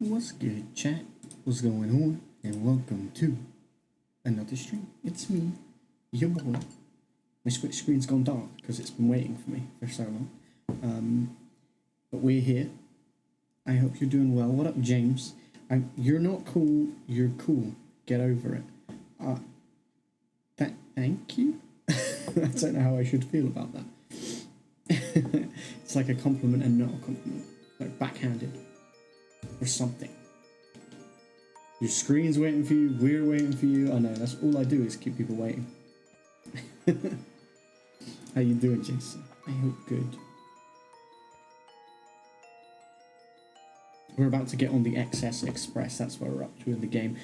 What's good, chat? What's going on? And welcome to another stream. It's me, your boy. My split screen's gone dark because it's been waiting for me for so long. But we're here. I hope you're doing well. What up, James? You're not cool. You're cool. Get over it. Thank you. I don't know how I should feel about that. It's like a compliment and not a compliment. Like backhanded. Or something. Your screen's waiting for you, we're waiting for you. I know, that's all I do is keep people waiting. How you doing, Jason? I hope good. We're about to get on the XS Express, that's where we're up to in the game.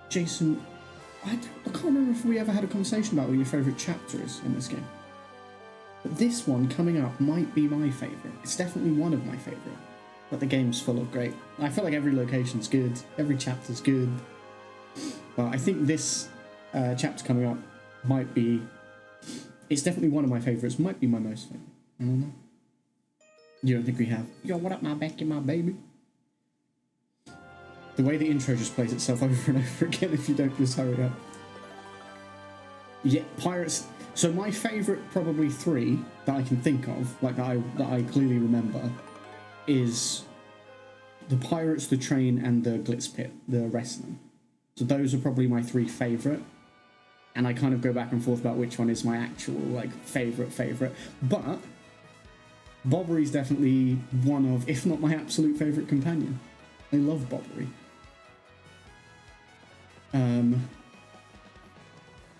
Jason, I can't remember if we ever had a conversation about what your favourite chapter is in this game. But this one coming up might be my favourite. It's definitely one of my favourite. But the game's full of great. I feel like every location's good, every chapter's good. But I think this chapter coming up might be... It's definitely one of my favourites, might be my most favourite. I don't know. You don't think we have? Yo, what up, my Becky, my baby? The way the intro just plays itself over and over again if you don't just hurry up. Yeah, Pirates... So my favourite probably three that I can think of, like that I clearly remember, is the Pirates, the Train, and the Glitz Pit, the wrestling. So those are probably my three favourite. And I kind of go back and forth about which one is my actual, like, favourite. But Bobbery's definitely one of, if not my absolute favourite companion. I love Bobbery.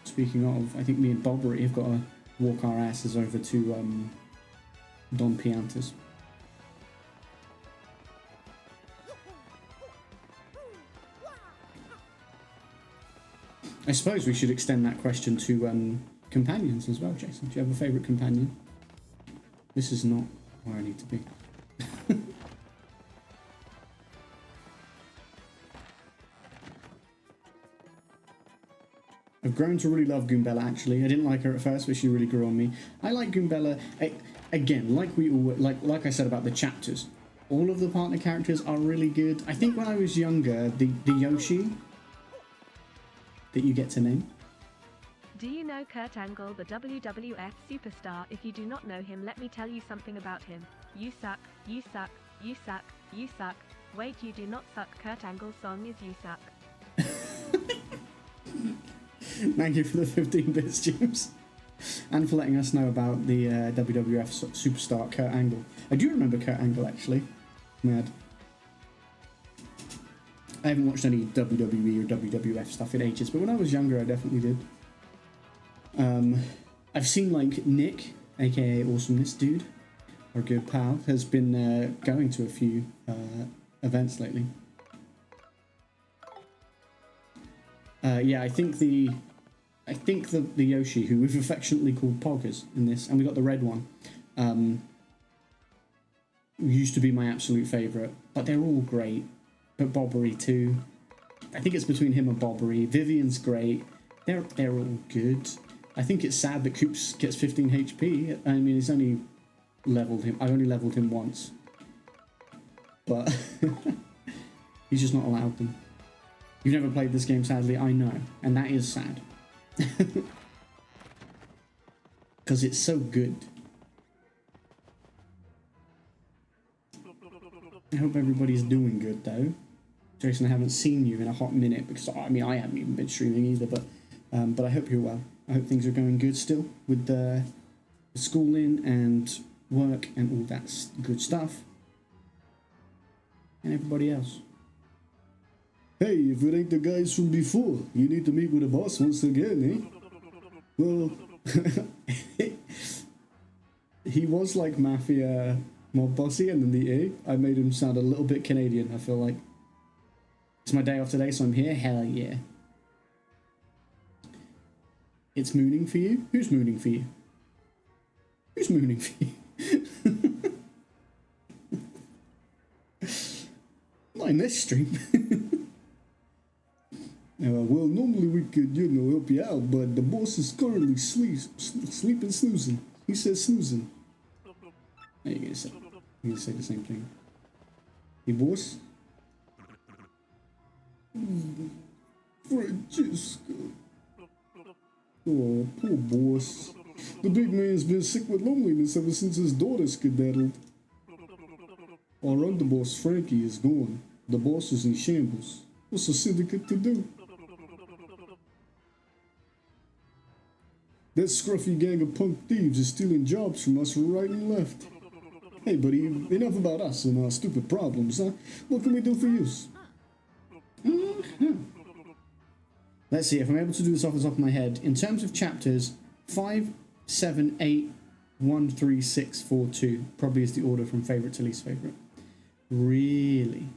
Speaking of, I think me and Bobbery have got to walk our asses over to Don Pianta's. I suppose we should extend that question to companions as well, Jason. Do you have a favourite companion? This is not where I need to be. I've grown to really love Goombella, actually. I didn't like her at first, but she really grew on me. I like Goombella. Again, like we all like I said about the chapters, all of the partner characters are really good. I think when I was younger, the Yoshi that you get to name. Do you know Kurt Angle, the WWF superstar? If you do not know him, let me tell you something about him. You suck, you suck, you suck, you suck. Wait, you do not suck. Kurt Angle's song is You Suck. Thank you for the 15 bits, James. And for letting us know about the WWF superstar Kurt Angle. I do remember Kurt Angle, actually. Mad. I haven't watched any WWE or WWF stuff in ages, but when I was younger, I definitely did. I've seen, like, Nick, aka Awesomeness Dude, our good pal, has been going to a few events lately. Yeah, I think the Yoshi, who we've affectionately called Poggers in this, and we got the red one, used to be my absolute favourite, but they're all great. But Bobbery too. I think it's between him and Bobbery. Vivian's great. They're all good. I think it's sad that Coops gets 15 HP. I mean, he's only leveled him. I've only leveled him once, but he's just not allowed them. You've never played this game, sadly. I know, and that is sad. Because it's so good. I hope everybody's doing good, though. Jason, I haven't seen you in a hot minute, because, I mean, I haven't even been streaming either, but I hope you're well. I hope things are going good still with the schooling and work and all that good stuff. And everybody else. Hey, if it ain't the guys from before, you need to meet with the boss once again, eh? Well, he was like Mafia mob bossy, and then I made him sound a little bit Canadian, I feel like. It's my day off today, so I'm here. Hell yeah. It's mooning for you? Who's mooning for you? Who's mooning for you? Not in this stream. Well, normally we could, help you out, but the boss is currently sleeping, snoozing. He says snoozing. Now you're gonna say the same thing. Hey, boss? Francesca. Oh, poor boss. The big man's been sick with loneliness ever since his daughter skedaddled. Our underboss Frankie is gone. The boss is in shambles. What's the syndicate to do? That scruffy gang of punk thieves is stealing jobs from us right and left. Hey buddy, enough about us and our stupid problems, huh? What can we do for you? Let's see if I'm able to do this off the top of my head. In terms of chapters, 5, 7, 8, 1, 3, 6, 4, 2 probably is the order from favourite to least favourite. Really?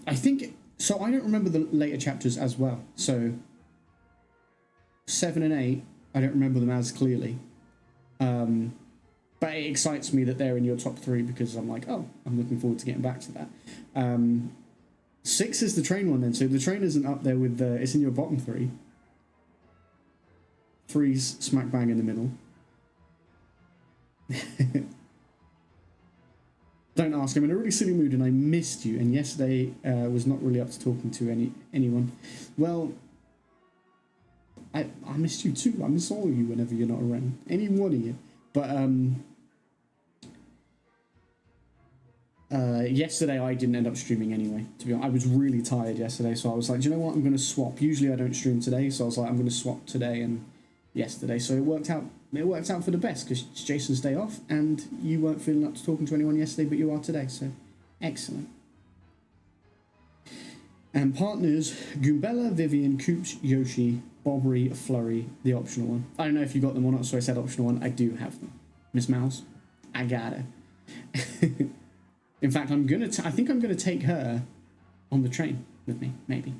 I think... So I don't remember the later chapters as well. So 7 and 8, I don't remember them as clearly. But it excites me that they're in your top 3 because I'm like, oh, I'm looking forward to getting back to that. 6 is the train one then. So the train isn't up there with the... It's in your bottom 3. 3's smack bang in the middle. Don't ask. I'm in a really silly mood and I missed you. And yesterday was not really up to talking to anyone. Well, I missed you too. I miss all of you whenever you're not around. Any one of you. But yesterday I didn't end up streaming anyway. To be honest, I was really tired yesterday, so I was like, do you know what? I'm going to swap. Usually I don't stream today, so I was like, I'm going to swap today and yesterday. So it worked out. It worked out for the best because it's Jason's day off, and you weren't feeling up to talking to anyone yesterday, but you are today. So excellent. And partners: Goombella, Vivian, Coops, Yoshi, Bobbery, Flurry, the optional one. I don't know if you got them or not, so I said optional one. I do have them. Miss Mouse, I got her. In fact, I think I'm gonna take her on the train with me, maybe.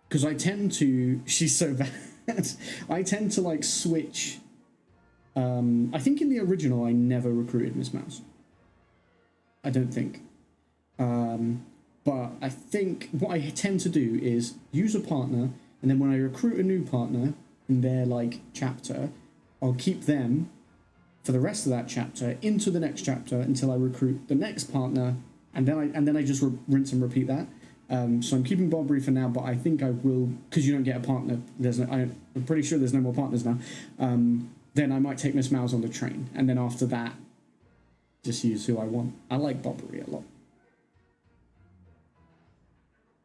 Because I tend to. She's so bad. I tend to like switch. I think in the original I never recruited Miss Mouse. I don't think. But I think what I tend to do is use a partner, and then when I recruit a new partner in their like chapter, I'll keep them for the rest of that chapter into the next chapter until I recruit the next partner, and then I just rinse and repeat that. So I'm keeping Bobbery for now, but I think I will, because you don't get a partner. I'm pretty sure there's no more partners now. Then I might take Miss Mouse on the train, and then after that, just use who I want. I like Bobbery a lot.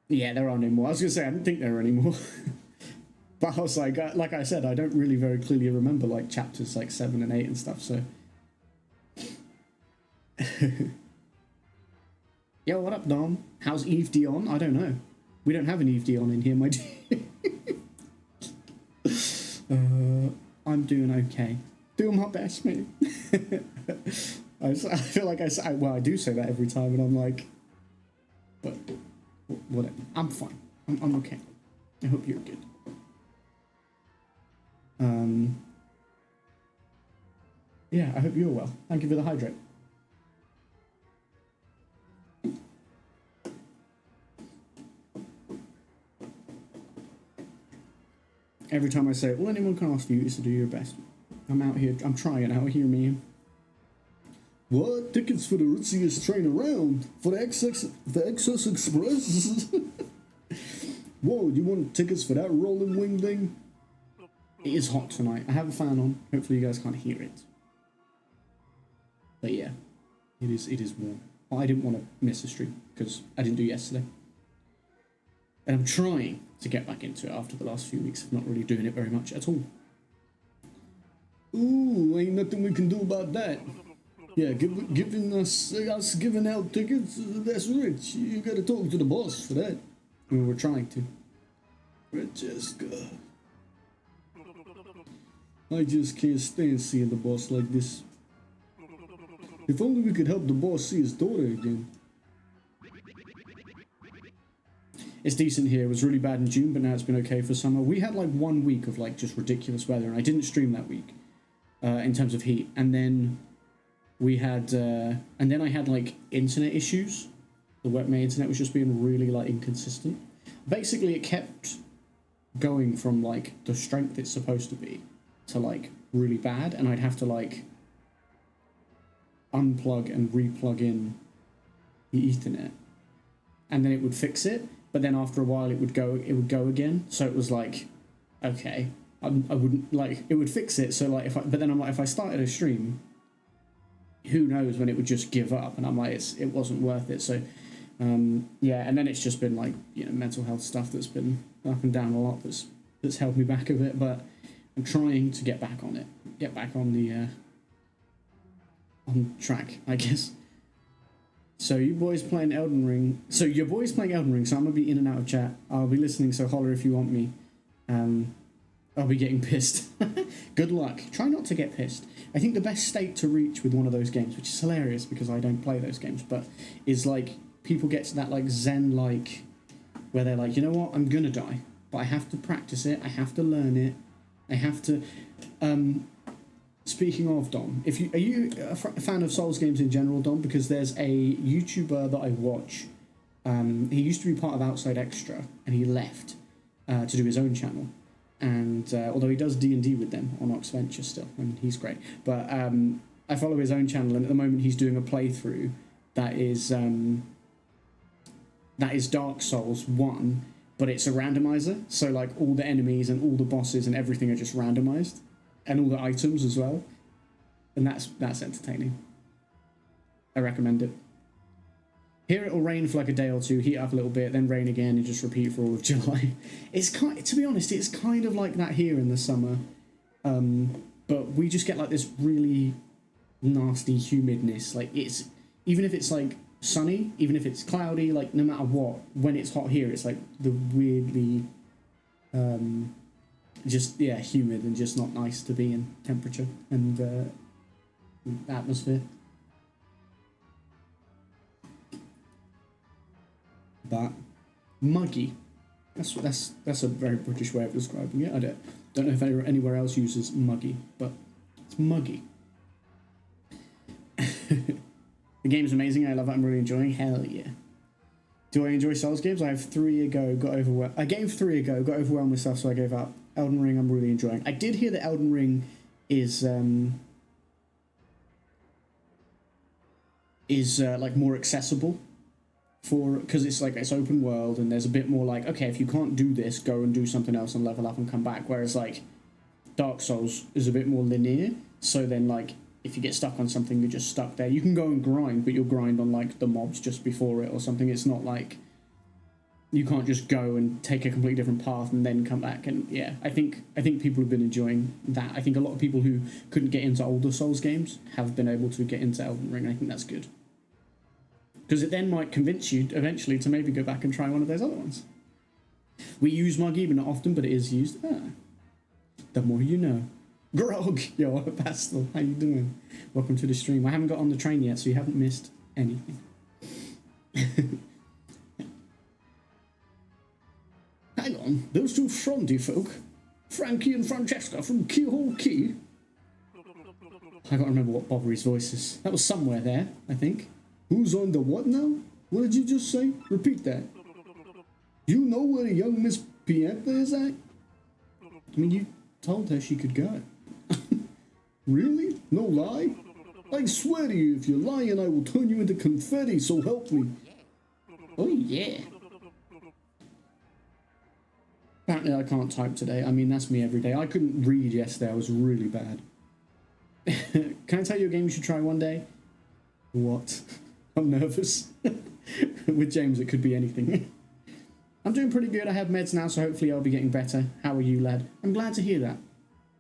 Yeah, there are no more. I was gonna say I didn't think there were any more, but I was like I said, I don't really very clearly remember like chapters like 7 and 8 and stuff. So, yo, what up, Dom? How's Eve Dion? I don't know. We don't have an Eve Dion in here, my dear. I'm doing okay. Doing my best, mate. I feel like I do say that every time, and I'm like, but whatever. I'm fine. I'm okay. I hope you're good. Yeah, I hope you're well. Thank you for the hydrate. Every time I say, all anyone can ask you is to do your best. I'm out here. I'm trying out here, man. What? Tickets for the ritziest train around? For the XS Express? Whoa, you want tickets for that rolling wing thing? It is hot tonight. I have a fan on. Hopefully you guys can't hear it. But yeah, it is warm. I didn't want to miss a stream because I didn't do yesterday. And I'm trying to get back into it after the last few weeks of not really doing it very much at all. Ooh, ain't nothing we can do about that. Yeah, giving us giving out tickets, that's rich. You gotta talk to the boss for that. I mean, we're trying to. Francesca. I just can't stand seeing the boss like this. If only we could help the boss see his daughter again. It's decent here. It was really bad in June, but now it's been okay for summer. We had like 1 week of like just ridiculous weather, and I didn't stream that week in terms of heat. And then we had, and then I had like internet issues. My internet was just being really like inconsistent. Basically, it kept going from like the strength it's supposed to be to like really bad, and I'd have to like unplug and replug in the Ethernet, and then it would fix it. But then after a while, it would go again. So it was like, okay, I wouldn't like it would fix it. So like but then I'm like, if I started a stream, who knows when it would just give up? And I'm like, it wasn't worth it. So yeah, and then it's just been like, you know, mental health stuff that's been up and down a lot. That's held me back a bit, but I'm trying to get back on it, get back on the on track, I guess. So you boys playing Elden Ring. So your boys playing Elden Ring. So I'm gonna be in and out of chat. I'll be listening. So holler if you want me. I'll be getting pissed. Good luck. Try not to get pissed. I think the best state to reach with one of those games, which is hilarious because I don't play those games, but is like people get to that like Zen like where they're like, you know what, I'm gonna die, but I have to practice it. I have to learn it. I have to. Speaking of, Dom, are you a fan of Souls games in general, Dom? Because there's a YouTuber that I watch. He used to be part of Outside Extra, and he left to do his own channel. And although he does D&D with them on Oxventure still, and he's great. But I follow his own channel, and at the moment he's doing a playthrough that is Dark Souls 1, but it's a randomizer. So like all the enemies and all the bosses and everything are just randomized. And all the items as well, and that's entertaining. I recommend it. Here it'll rain for like a day or two, heat up a little bit, then rain again, and just repeat for all of July. It's to be honest, it's kind of like that here in the summer, but we just get like this really nasty humidness. Like it's even if it's like sunny, even if it's cloudy, like no matter what, when it's hot here, it's like the weirdly. Just humid and just not nice to be in temperature and atmosphere. But muggy, that's a very British way of describing it. I don't know if anywhere else uses muggy, but it's muggy. The game's amazing. I love it. I'm really enjoying. Hell yeah. Do I enjoy Souls games? I have 3 ago, got overwhelmed. I gave 3 ago, got overwhelmed with stuff, so I gave up. Elden Ring, I'm really enjoying. I did hear that Elden Ring is like more accessible because it's like it's open world and there's a bit more like, okay, if you can't do this, go and do something else and level up and come back. Whereas like Dark Souls is a bit more linear. So then like if you get stuck on something, you're just stuck there. You can go and grind, but you'll grind on like the mobs just before it or something. It's not like you can't just go and take a completely different path and then come back. And yeah, I think people have been enjoying that. I think a lot of people who couldn't get into older Souls games have been able to get into Elden Ring. I think that's good. Because it then might convince you eventually to maybe go back and try one of those other ones. We use Muggy, but not often, but it is used. The more you know. Grog! Yo, Pastel, how you doing? Welcome to the stream. I haven't got on the train yet, so you haven't missed anything. Hang on, those two Frondy folk, Frankie and Francesca from Keyhole Key. I can't remember what Bobbery's voice is. That was somewhere there, I think. Who's on the what now? What did you just say? Repeat that. You know where young Miss Pieta is at? I mean, you told her she could go. Really? No lie? I swear to you, if you're lying, I will turn you into confetti, so help me. Oh, yeah. Apparently I can't type today. I mean, that's me every day. I couldn't read yesterday. I was really bad. Can I tell you a game you should try one day? What? I'm nervous. With James, it could be anything. I'm doing pretty good. I have meds now, so hopefully I'll be getting better. How are you, lad? I'm glad to hear that.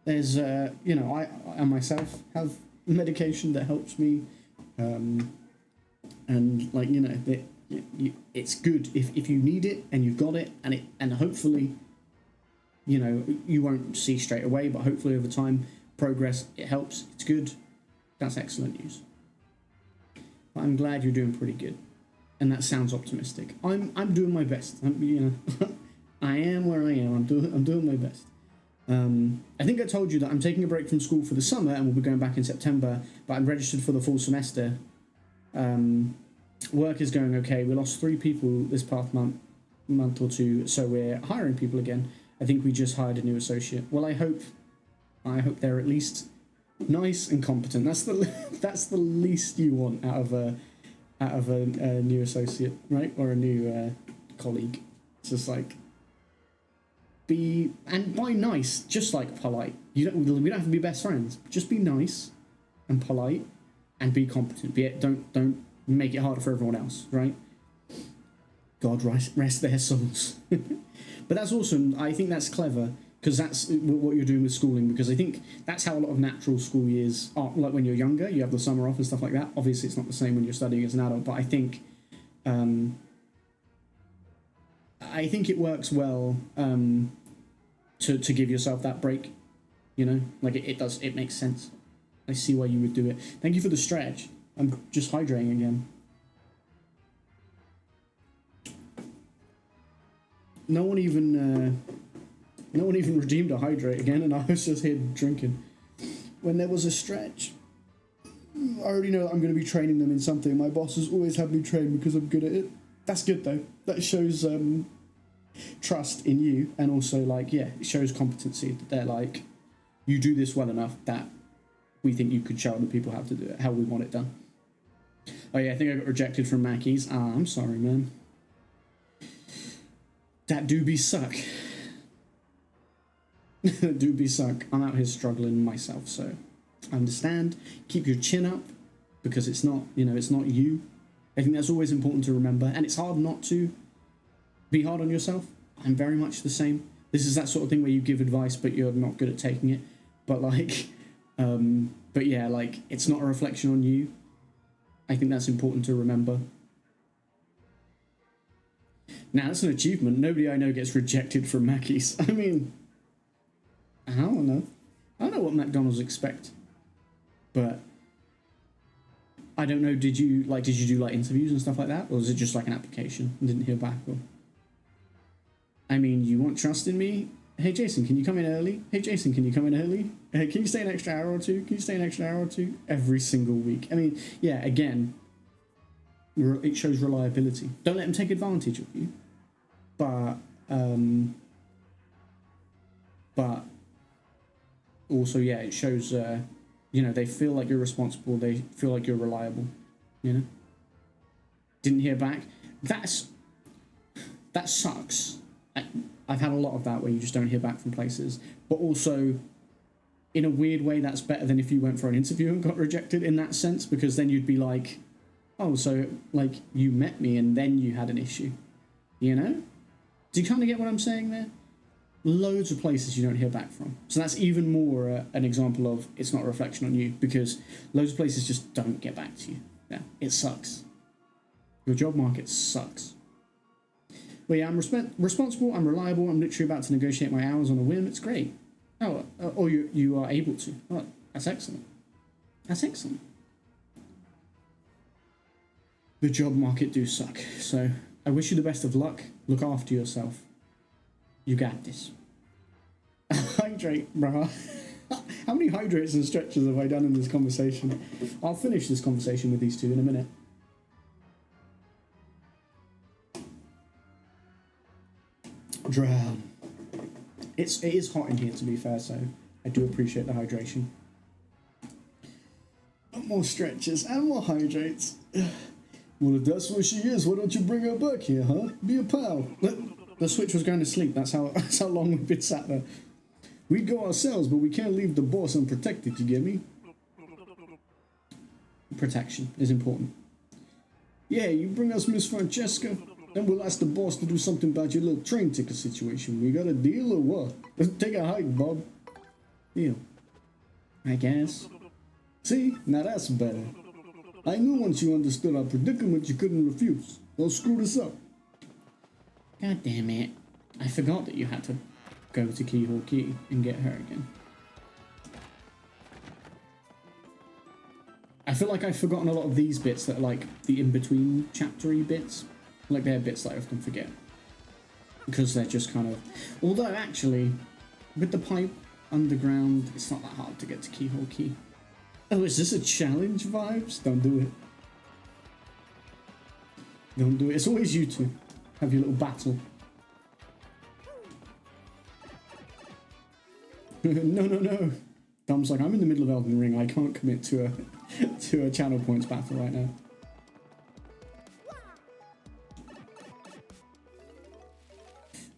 There's, you know, I myself have medication that helps me. And, like, you know, it's good if you need it and you've got it, and hopefully, you know, you won't see straight away, but hopefully over time, progress, it helps. It's good. That's excellent news. But I'm glad you're doing pretty good. And that sounds optimistic. I'm doing my best. You know, I am where I am. I'm doing my best. I think I told you that I'm taking a break from school for the summer and we'll be going back in September, but I'm registered for the full semester. Work is going okay. We lost 3 people this past month or two, so we're hiring people again. I think we just hired a new associate. Well, I hope they're at least nice and competent. That's the least you want out of out of a new associate, right? Or a new colleague. It's just like, be, and by nice, just like polite. We don't have to be best friends. Just be nice and polite and be competent. Don't make it harder for everyone else, right? God rest their souls. But that's awesome. I think that's clever, because that's what you're doing with schooling, because I think that's how a lot of natural school years are. Like when you're younger, you have the summer off and stuff like that. Obviously, it's not the same when you're studying as an adult, but I think it works well to give yourself that break, you know? Like it does, it makes sense. I see why you would do it. Thank you for the stretch. I'm just hydrating again. No one even redeemed a hydrate again, and I was just here drinking. When there was a stretch, I already know that I'm going to be training them in something. My boss has always had me train because I'm good at it. That's good though. That shows trust in you, and also like, yeah, it shows competency. That they're like, you do this well enough that we think you could show other people how to do it, how we want it done. Oh yeah, I think I got rejected from Mackey's. Ah, I'm sorry, man. That do be suck. Do be suck. I'm out here struggling myself, so I understand. Keep your chin up, because it's not, it's not you. I think that's always important to remember, and it's hard not to be hard on yourself. I'm very much the same. This is that sort of thing where you give advice, but you're not good at taking it. But like, but yeah, like, it's not a reflection on you. I think that's important to remember. Now, that's an achievement. Nobody I know gets rejected from Mackey's. I mean, I don't know. I don't know what McDonald's expect. But I don't know, did you do like interviews and stuff like that? Or was it just like an application and didn't hear back? Or, I mean, you want trust in me? Hey, Jason, can you come in early? Hey, Jason, can you come in early? Can you stay an extra hour or two? Can you stay an extra hour or two? Every single week. I mean, yeah, again, it shows reliability. Don't let them take advantage of you. But also, yeah, it shows, they feel like you're responsible. They feel like you're reliable, Didn't hear back. That sucks. I've had a lot of that where you just don't hear back from places. But also, in a weird way, that's better than if you went for an interview and got rejected in that sense, because then you'd be like, oh, so, like, you met me and then you had an issue, Do you kind of get what I'm saying there? Loads of places you don't hear back from. So that's even more an example of it's not a reflection on you, because loads of places just don't get back to you. Yeah, it sucks. Your job market sucks. But yeah, I'm responsible, I'm reliable, I'm literally about to negotiate my hours on a whim. It's great. Oh, or you are able to. Oh, that's excellent. That's excellent. The job market do suck. So I wish you the best of luck. Look after yourself. You got this. Hydrate, bro. How many hydrates and stretches have I done in this conversation? I'll finish this conversation with these two in a minute. Drown. It is hot in here, to be fair, so I do appreciate the hydration. More stretches and more hydrates. Well, if that's what she is, why don't you bring her back here, huh? Be a pal. The switch was going to sleep. That's how long we've been sat there. We'd go ourselves, but we can't leave the boss unprotected, you get me? Protection is important. Yeah, you bring us Miss Francesca, then we'll ask the boss to do something about your little train ticket situation. We got a deal or what? Take a hike, Bob. Deal. I guess. See? Now that's better. I knew once you understood our predicament you couldn't refuse. Don't screw this up. God damn it. I forgot that you had to go to Keyhole Key and get her again. I feel like I've forgotten a lot of these bits that are like the in-between chaptery bits. Like they're bits that I often forget. Because they're just kind of... Although actually, with the pipe underground, it's not that hard to get to Keyhole Key. Oh, is this a challenge vibes? Don't do it. Don't do it. It's always you two. Have your little battle. No. Dom's like, I'm in the middle of Elden Ring. I can't commit to a channel points battle right now.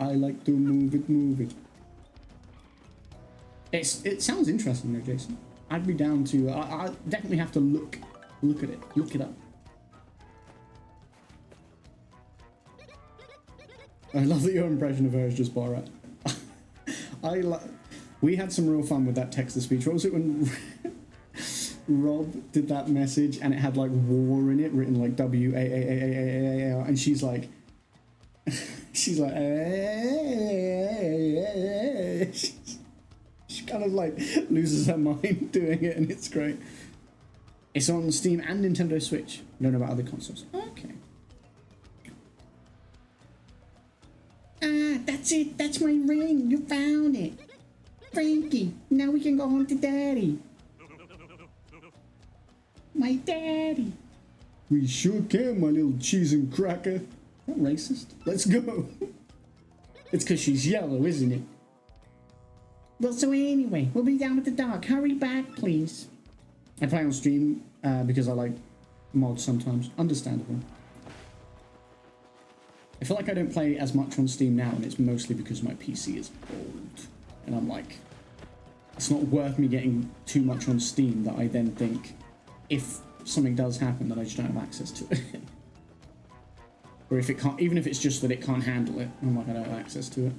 I like to move it, move it. It sounds interesting though, Jason. I'd be down to. I definitely have to look at it, look it up. I love that your impression of her is just Borat. We had some real fun with that text-to-speech. What was it when Rob did that message and it had like war in it, written like W-A-A-A-A-A-A-A, and she's like, she kind of like loses her mind doing it, and it's great. It's on Steam and Nintendo Switch. I don't know about other consoles. Okay. Ah, that's it. That's my ring. You found it. Frankie, now we can go home to Daddy. My daddy. We sure can, my little cheese and cracker. Is that racist? Let's go. It's because she's yellow, isn't it? Well, so anyway, we'll be down at the dock. Hurry back, please. I play on stream because I like mods sometimes. Understandable. I feel like I don't play as much on Steam now, and it's mostly because my PC is old. And I'm like, it's not worth me getting too much on Steam that I then think, if something does happen, that I just don't have access to it. Or if it can't, even if it's just that it can't handle it, I'm like, I don't have access to it.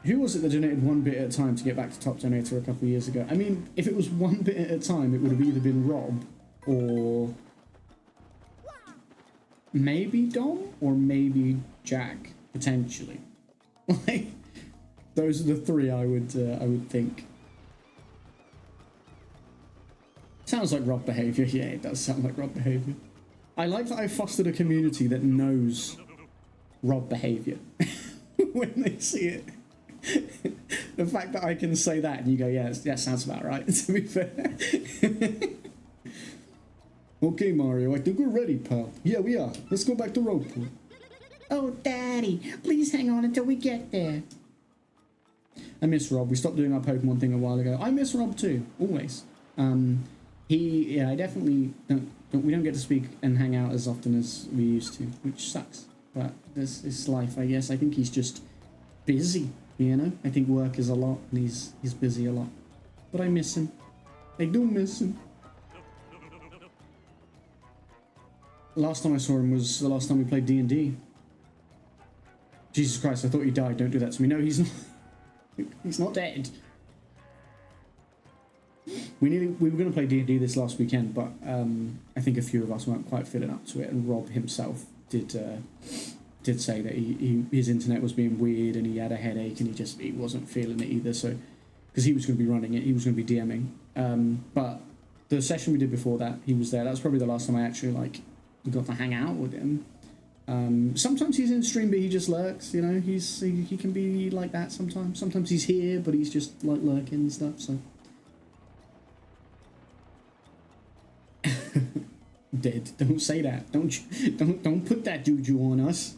Who was it that donated 1 bit at a time to get back to Top Donator a couple of years ago? I mean, if it was 1 bit at a time, it would have either been Rob or maybe Dom or maybe Jack, potentially. Like, those are the three I would think. Sounds like Rob behaviour. Yeah, it does sound like Rob behaviour. I like that I fostered a community that knows Rob behaviour when they see it. The fact that I can say that and you go, yeah, that sounds about right, to be fair. Okay, Mario, I think we're ready, pal. Yeah, we are. Let's go back to Roadport. Oh, Daddy, please hang on until we get there. I miss Rob. We stopped doing our Pokemon thing a while ago. I miss Rob too, always. I definitely we don't get to speak and hang out as often as we used to, which sucks. But this is life, I guess. I think he's just busy, you know? I think work is a lot, and he's busy a lot. But I miss him. I do miss him. Last time I saw him was the last time we played D&D. Jesus Christ, I thought he died. Don't do that to me. No, he's not. He's not dead. We were going to play D&D this last weekend, but I think a few of us weren't quite feeling up to it, and Rob himself did say that his internet was being weird and he had a headache and he wasn't feeling it either. So, because he was going to be running it, he was going to be DMing. But the session we did before that, he was there. That was probably the last time I actually got to hang out with him. Sometimes he's in stream, but he just lurks. You know, he can be like that sometimes. Sometimes he's here, but he's just like lurking and stuff. So. Dead. Don't say that. Don't put that juju on us.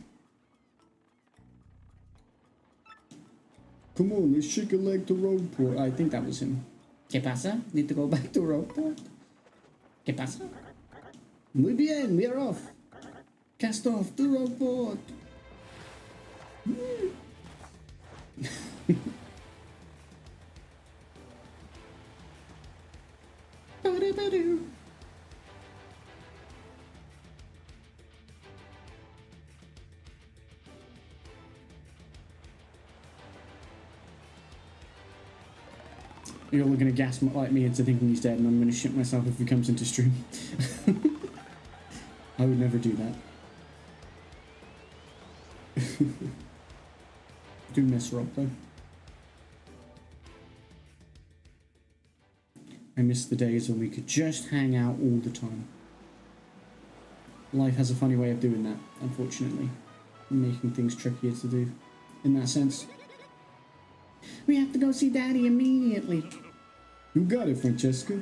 Come on, let's shake a leg to Roadport. I think that was him. ¿Qué pasa? Need to go back to Roadport? ¿Qué pasa? Muy bien, we are off. Cast off to Roadport. You're all going to gaslight me into thinking he's dead, and I'm going to shit myself if he comes into stream. I would never do that. Do miss Rob, though. I miss the days when we could just hang out all the time. Life has a funny way of doing that, unfortunately. Making things trickier to do, in that sense. We have to go see Daddy immediately. You got it, Francesca.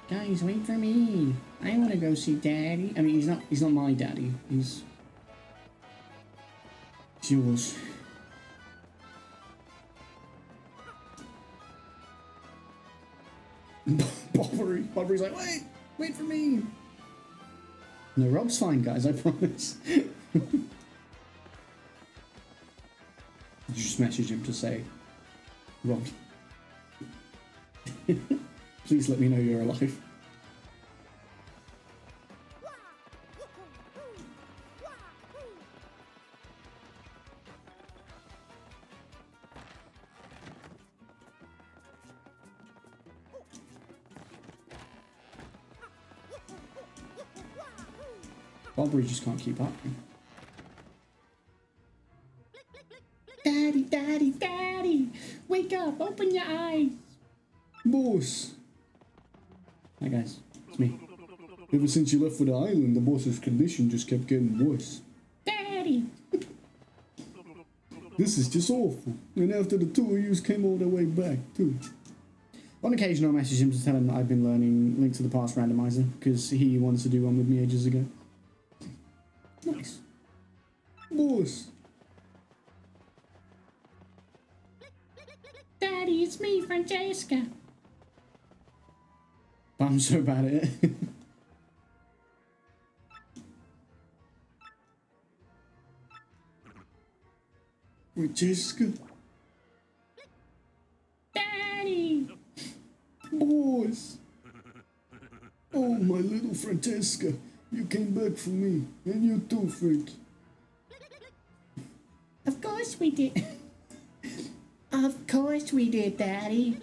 Guys, wait for me. I want to go see Daddy. I mean, he's not my daddy. He's yours. Bobbery's like, wait for me. No, Rob's fine, guys, I promise. Did you just message him to say, Rob, please let me know you're alive? Bobbery just can't keep up. Daddy, daddy, daddy! Wake up! Open your eyes! Boss! Hi guys, it's me. Ever since you left for the island, the boss's condition just kept getting worse. Daddy! This is just awful. And after the two of you came all the way back, too. On occasion, I message him to tell him that I've been learning Link to the Past randomizer, because he wanted to do one with me ages ago. Nice. Boss! Daddy, it's me, Francesca! I'm so bad at it. Francesca? Daddy! Boys! Oh, my little Francesca, you came back for me, and you too, Frank. Of course we did. Of course we did, Daddy.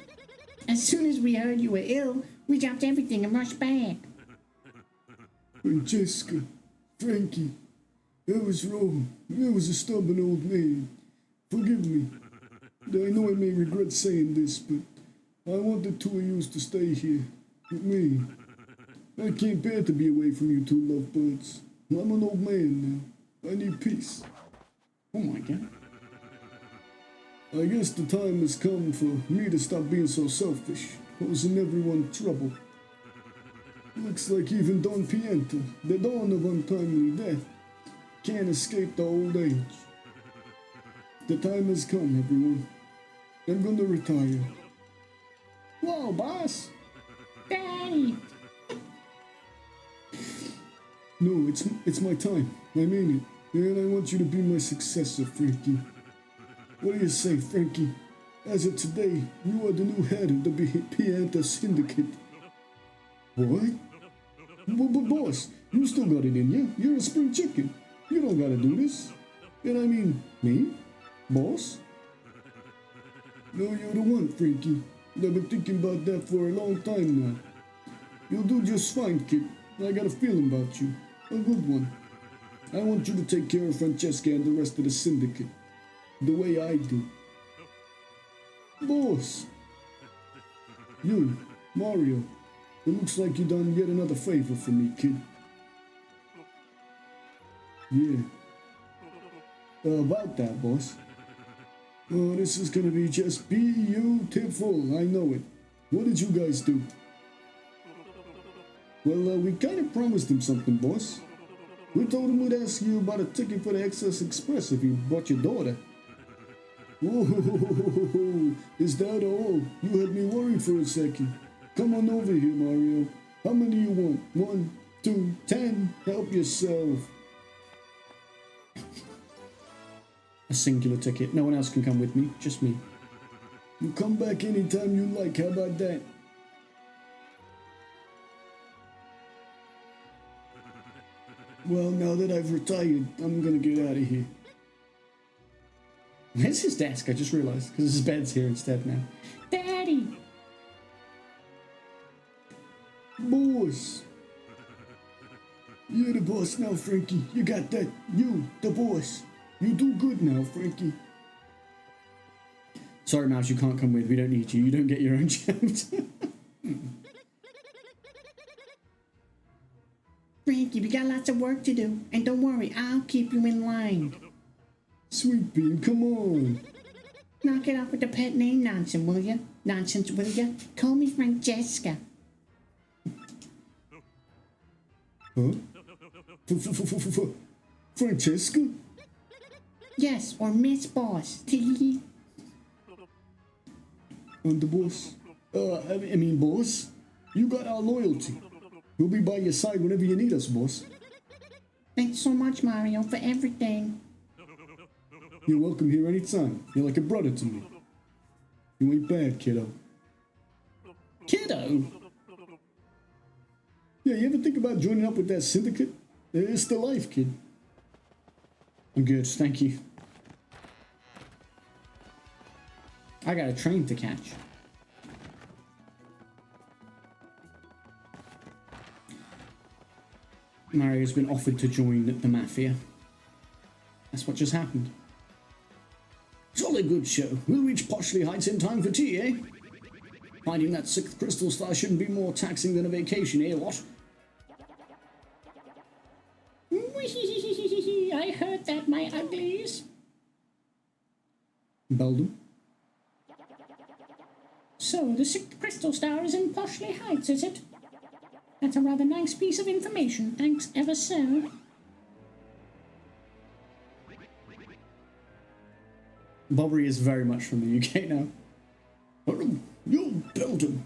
As soon as we heard you were ill, we dropped everything and rushed back. Francesca, Frankie, I was wrong. I was a stubborn old man. Forgive me. I know I may regret saying this, but I want the two of you to stay here with me. I can't bear to be away from you two lovebirds. I'm an old man now. I need peace. Oh my god. I guess the time has come for me to stop being so selfish, causing everyone trouble. Looks like even Don Pienta, the dawn of untimely death, can't escape the old age. The time has come, everyone. I'm gonna retire. Whoa, boss! Daddy! No, it's my time. I mean it. And I want you to be my successor, Frankie. What do you say, Frankie? As of today, you are the new head of the Pianta Syndicate. What? But boss, you still got it in you. You're a spring chicken. You don't gotta do this. And I mean, me? Boss? No, you're the one, Frankie. I've been thinking about that for a long time now. You'll do just fine, kid. I got a feeling about you. A good one. I want you to take care of Francesca and the rest of the syndicate. The way I do. Boss! You, Mario. It looks like you done yet another favor for me, kid. Yeah. About that, boss. Oh, this is gonna be just beautiful. I know it. What did you guys do? Well, we kind of promised him something, boss. We told him we'd ask you about a ticket for the Excess Express if you brought your daughter. Whoa, is that all? You had me worried for a second. Come on over here, Mario. How many you want? 1, 2, 10? Help yourself. A singular ticket. No one else can come with me, just me. You come back anytime you like, how about that? Well, now that I've retired, I'm gonna get out of here. Where's his desk? I just realized, because his bed's here instead now. Daddy! Boss! You're the boss now, Frankie. You got that. You, the boss. You do good now, Frankie. Sorry, Mouse, you can't come with. We don't need you. You don't get your own chapter. Frankie, we got lots of work to do. And don't worry, I'll keep you in line. Sweet Bean, come on. Knock it off with the pet name nonsense, will ya? Nonsense, will ya? Call me Francesca. Huh? Francesca? Yes, or Miss Boss. I'm the boss. I mean, boss. You got our loyalty. We'll be by your side whenever you need us, boss. Thanks so much, Mario, for everything. You're welcome here anytime. You're like a brother to me. You ain't bad, kiddo. Kiddo? Yeah, you ever think about joining up with that syndicate? It's the life, kid. I'm good, thank you. I got a train to catch. Mario's been offered to join the Mafia. That's what just happened. Jolly good show. We'll reach Poshley Heights in time for tea, eh? Finding that 6th crystal star shouldn't be more taxing than a vacation, eh, what? I heard that, my uglies. Beldam? So, the 6th crystal star is in Poshley Heights, is it? That's a rather nice piece of information. Thanks ever so. Bobbery is very much from the UK now. You're Beldam.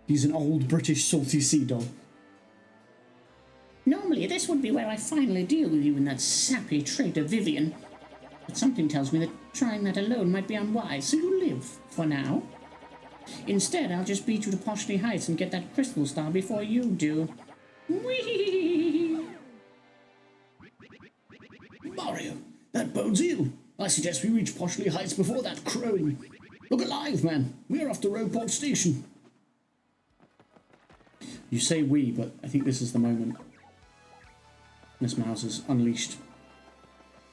He's an old British salty sea dog. Normally, this would be where I finally deal with you and that sappy traitor Vivian. But something tells me that trying that alone might be unwise, so you live, for now. Instead, I'll just beat you to Poshley Heights and get that crystal star before you do. Whee! Mario, that bodes ill. I suggest we reach Poshley Heights before that crone. Look alive, man. We're off to Roadport Station. You say we, but I think this is the moment. Miss Mouse is unleashed.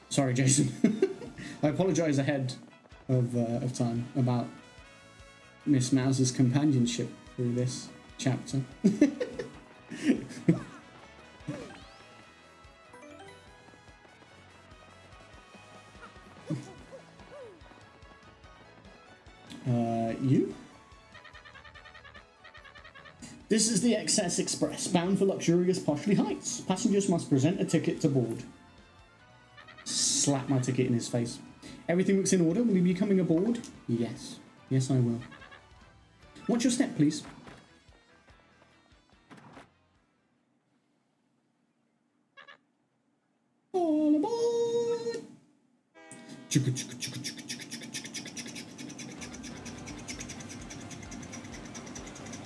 Sorry, Jason. I apologise ahead of time about Miss Mouse's companionship through this chapter. You? This is the XS Express, bound for luxurious Poshley Heights. Passengers must present a ticket to board. Slap my ticket in his face. Everything looks in order. Will you be coming aboard? Yes. Yes, I will. What's your step, please? All aboard! Chugga, chugga, chugga, chugga, chugga, chugga, chugga, chugga, chugga, chugga, chugga, chugga,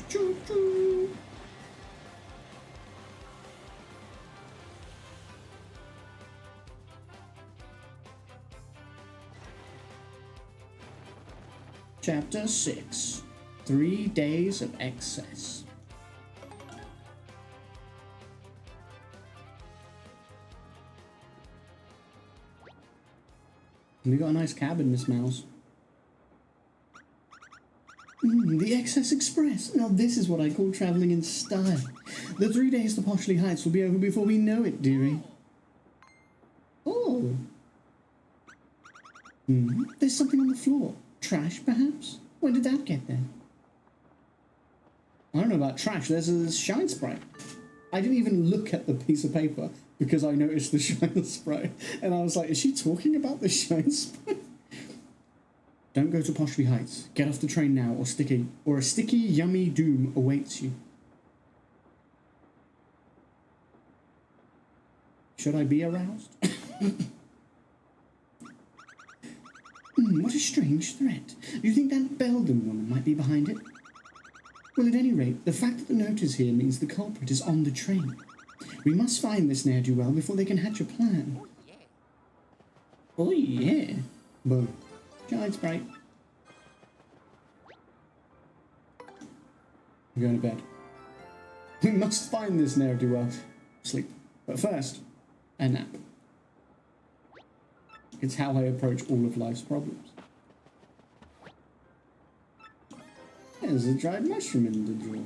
chugga. Chapter 6. 3 days of excess. We got a nice cabin, Miss Mouse. The XS Express. Now this is what I call travelling in style. The 3 days to Poshley Heights will be over before we know it, dearie. Oh. There's something on the floor. Trash, perhaps? When did that get there? I don't know about trash. There's a shine sprite. I didn't even look at the piece of paper because I noticed the shine sprite. And I was like, is she talking about the shine sprite? Don't go to Poshley Heights. Get off the train now or a sticky, yummy doom awaits you. Should I be aroused? What a strange threat. Do you think that Beldam woman might be behind it? Well, at any rate, the fact that the note is here means the culprit is on the train. We must find this ne'er-do-well before they can hatch a plan. Oh yeah. Boom. Giant sprite. I'm going to bed. We must find this ne'er-do-well. Sleep. But first, a nap. It's how I approach all of life's problems. There's a dried mushroom in the drawer.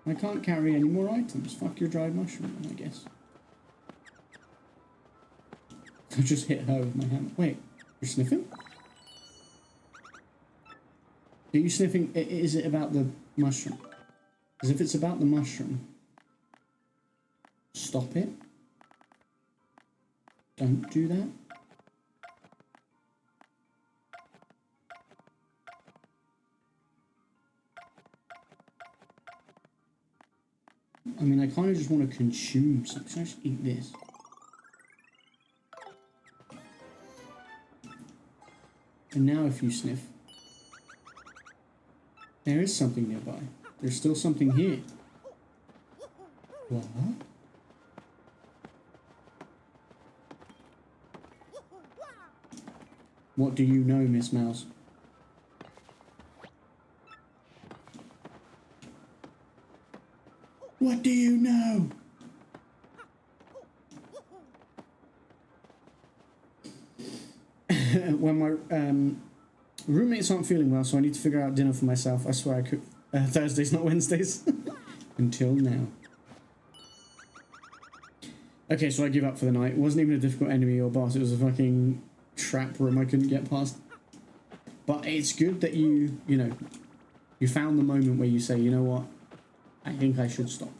I can't carry any more items. Fuck your dried mushroom, I guess. I just hit her with my hand. Wait, you're sniffing? Are you sniffing? Is it about the mushroom? Because if it's about the mushroom, stop it. Don't do that. I mean, I kind of just want to consume something. So I just eat this. And now if you sniff, there is something nearby. There's still something here. What? What do you know, Miss Mouse? What do you know? When my roommates aren't feeling well, so I need to figure out dinner for myself. I swear I cook Thursdays, not Wednesdays. Until now. Okay, so I give up for the night. It wasn't even a difficult enemy or boss. It was a fucking trap room I couldn't get past. But it's good that you know, you found the moment where you say, you know what? I think I should stop.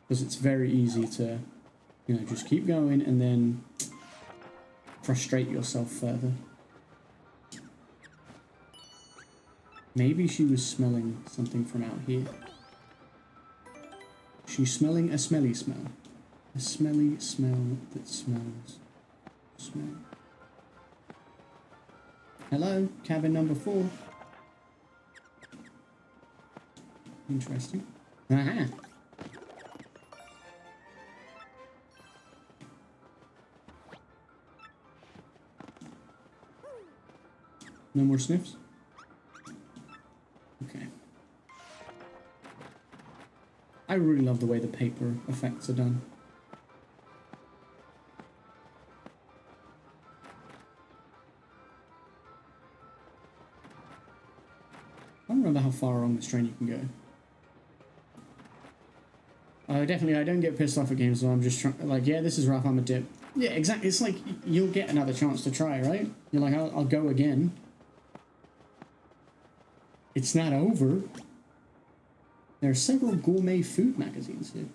Because it's very easy to, you know, just keep going and then frustrate yourself further. Maybe she was smelling something from out here. She's smelling a smelly smell. A smelly smell that smells. Smell. Hello, cabin number 4. Interesting. Aha! No more sniffs? Okay. I really love the way the paper effects are done. I don't remember how far along this train you can go. Definitely, I don't get pissed off at games, so I'm just trying, like, yeah, this is rough, I'm a dip. Yeah, exactly, it's like, you'll get another chance to try, right? You're like, I'll go again. It's not over. There are several gourmet food magazines here.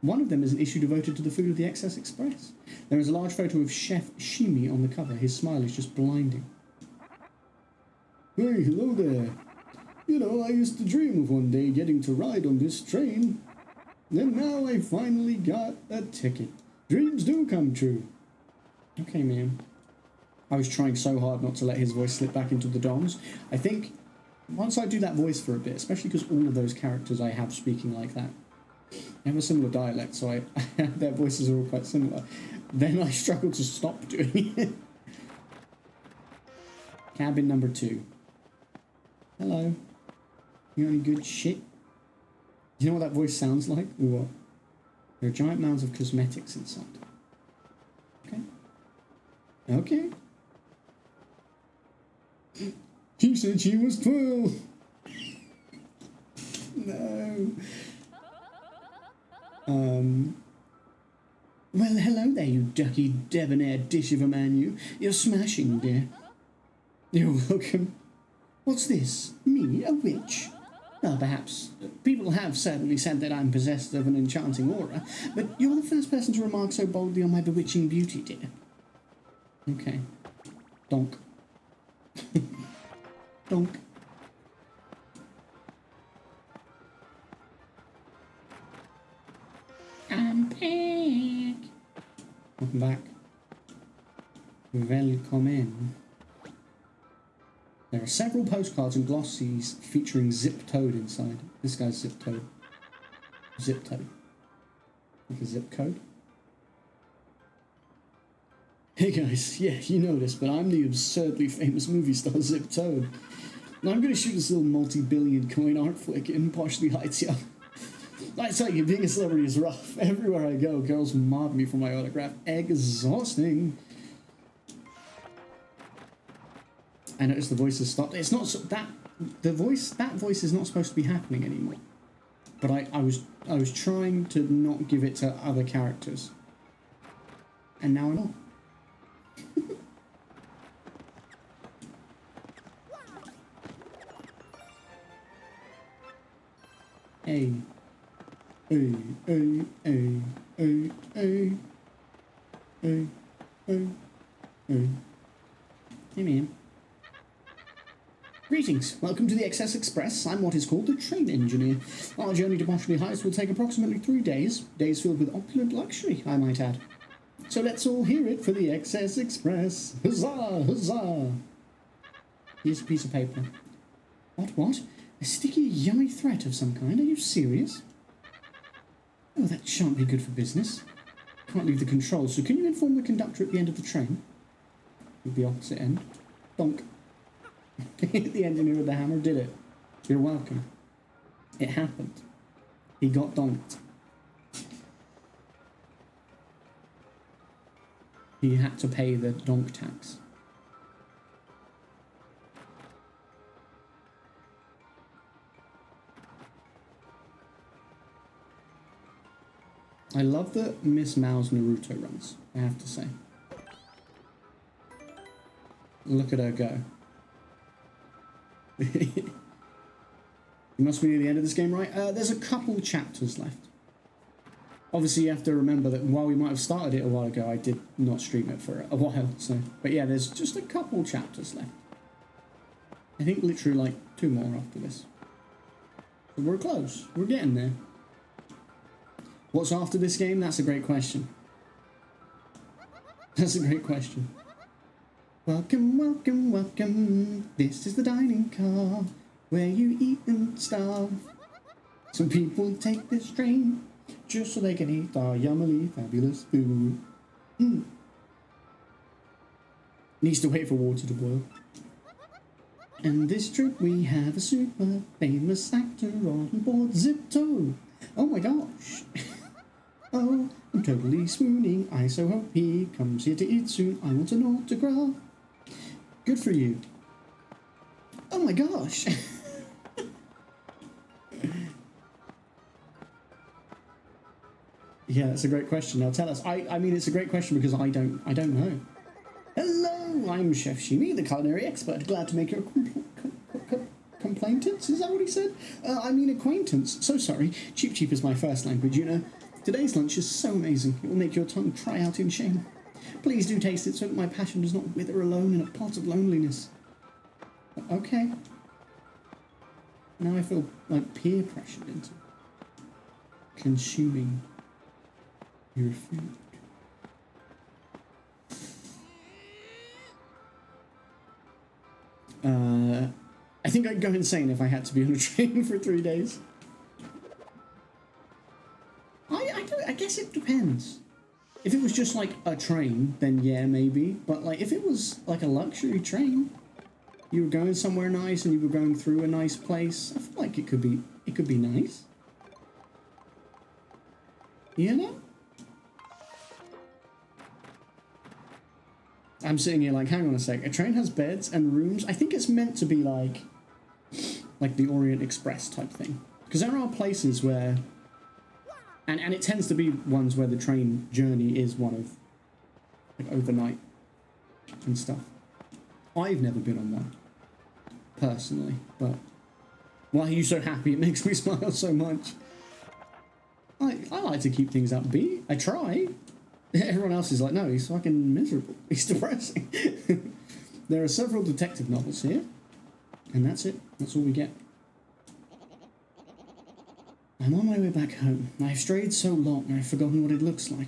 One of them is an issue devoted to the food of the Excess Express. There is a large photo of Chef Shimi on the cover. His smile is just blinding. Hey, hello there. You know, I used to dream of one day getting to ride on this train. And now I finally got a ticket. Dreams do come true. Okay, man. I was trying so hard not to let his voice slip back into the DOMs. I think once I do that voice for a bit, especially because all of those characters I have speaking like that, they have a similar dialect, so their voices are all quite similar. Then I struggle to stop doing it. Cabin number 2. Hello. You got any good shit? You know what that voice sounds like? Or what? There are giant mounds of cosmetics inside. Okay. Okay. She said she was 12. No. Well, hello there, you ducky debonair dish of a man, you. You're smashing, dear. You're welcome. What's this? Me, a witch? Well, perhaps. People have certainly said that I'm possessed of an enchanting aura, but you're the first person to remark so boldly on my bewitching beauty, dear. Okay. Donk. Donk. I'm back. Welcome back. Welcome in. There are several postcards and glossies featuring Zip Toad inside. This guy's Zip Toad. Zip Toad. Like a zip code. Hey guys, yeah, you know this, but I'm the absurdly famous movie star Zip Toad. And I'm gonna shoot this little multi-billion coin art flick and partially hides ya. I tell you, being a celebrity is rough. Everywhere I go, girls mob me for my autograph. Exhausting. I noticed the voice has stopped. It's not so, that voice is not supposed to be happening anymore. But I was trying to not give it to other characters. And now I'm not. Hey. Hey, hey, hey, hey, hey. Hey, hey, hey. Hey, man. Greetings, welcome to the XS Express. I'm what is called the train engineer. Our journey to Boshley Heights will take approximately 3 days, days filled with opulent luxury, I might add. So let's all hear it for the XS Express. Huzzah, huzzah! Here's a piece of paper. What? A sticky, yummy threat of some kind? Are you serious? Oh, that shan't be good for business. Can't leave the controls, so can you inform the conductor at the end of the train? At the opposite end. Donk. The engineer with the hammer did it. You're welcome. It happened. He got donked. He had to pay the donk tax. I love that Miss Mao's Naruto runs, I have to say. Look at her go. You must be near the end of this game, right? There's a couple chapters left. Obviously, you have to remember that while we might have started it a while ago, I did not stream it for a while. So, but yeah, there's just a couple chapters left. I think literally like 2 more after this. But we're close. We're getting there. What's after this game? That's a great question. That's a great question. Welcome, welcome, welcome. This is the dining car where you eat and starve. Some people take this train just so they can eat our yummily fabulous food. Needs to wait for water to boil. And this trip we have a super famous actor on board. Zip-Toe. Oh my gosh. Oh, I'm totally swooning. I so hope he comes here to eat soon. I want an autograph. Good for you. Oh my gosh. Yeah, that's a great question. Now tell us. I mean, it's a great question because I don't know. Hello, I'm Chef Shimi, the culinary expert. Glad to make your complaintance. Is that what he said? I mean acquaintance. So sorry. Cheap is my first language, you know. Today's lunch is so amazing. It will make your tongue cry out in shame. Please do taste it so that my passion does not wither alone in a pot of loneliness. Okay. Now I feel like peer pressured into consuming your food. I think I'd go insane if I had to be on a train for 3 days. I guess it depends. If it was just like a train, then yeah, maybe. But like if it was like a luxury train, you were going somewhere nice and you were going through a nice place, I feel like it could be nice. You know? I'm sitting here like, hang on a sec. A train has beds and rooms. I think it's meant to be like the Orient Express type thing. Because there are places where, and it tends to be ones where the train journey is one of like overnight and stuff. I've never been on one personally, but why are you so happy? It makes me smile so much. I like to keep things upbeat. I try. Everyone else is like, no, he's fucking miserable. He's depressing. There are several detective novels here, and that's it. That's all we get. I'm on my way back home. I've strayed so long, I've forgotten what it looks like.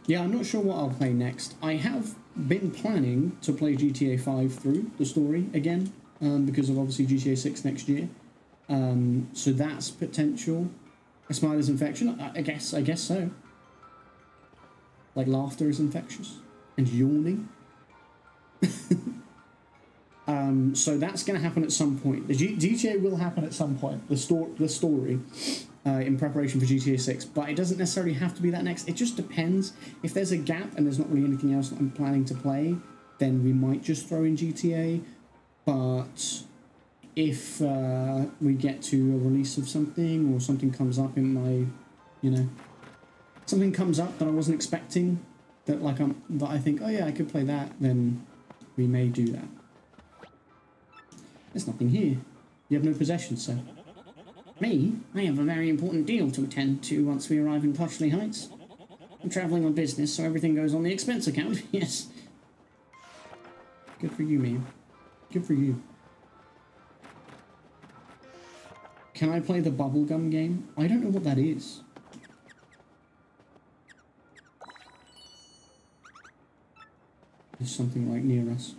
Yeah, I'm not sure what I'll play next. I have been planning to play GTA 5 through the story again, because of obviously GTA 6 next year. So that's potential. A smile is infection? I guess so. Like laughter is infectious. And yawning. So that's going to happen at some point. The GTA will happen at some point. The story in preparation for GTA 6. But it doesn't necessarily have to be that next. It just depends. If there's a gap and there's not really anything else that I'm planning to play, then we might just throw in GTA. But if we get to a release of something or something comes up in my, something comes up that I wasn't expecting, that I think, oh yeah, I could play that, then we may do that. There's nothing here. You have no possessions, sir. Me? I have a very important deal to attend to once we arrive in Poshley Heights. I'm travelling on business, so everything goes on the expense account. Yes. Good for you, man. Good for you. Can I play the bubblegum game? I don't know what that is. There's something right near us.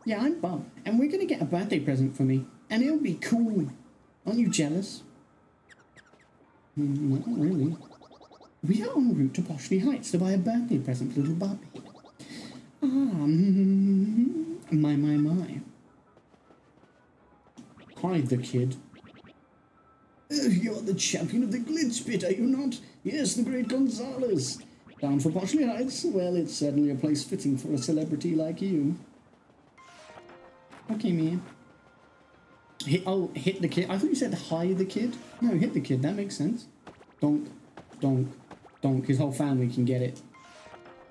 Yeah, I'm Bob, and we're going to get a birthday present for me, and it'll be cool. Aren't you jealous? Not really. We are en route to Poshley Heights to buy a birthday present for little Bobby. My. Hi, the kid. You're the champion of the glitch pit, are you not? Yes, the great Gonzalez. Down for Poshley Heights? Well, it's certainly a place fitting for a celebrity like you. Okay, man. Hit the kid. I thought you said hi the kid. No, hit the kid. That makes sense. Donk, donk, donk. His whole family can get it.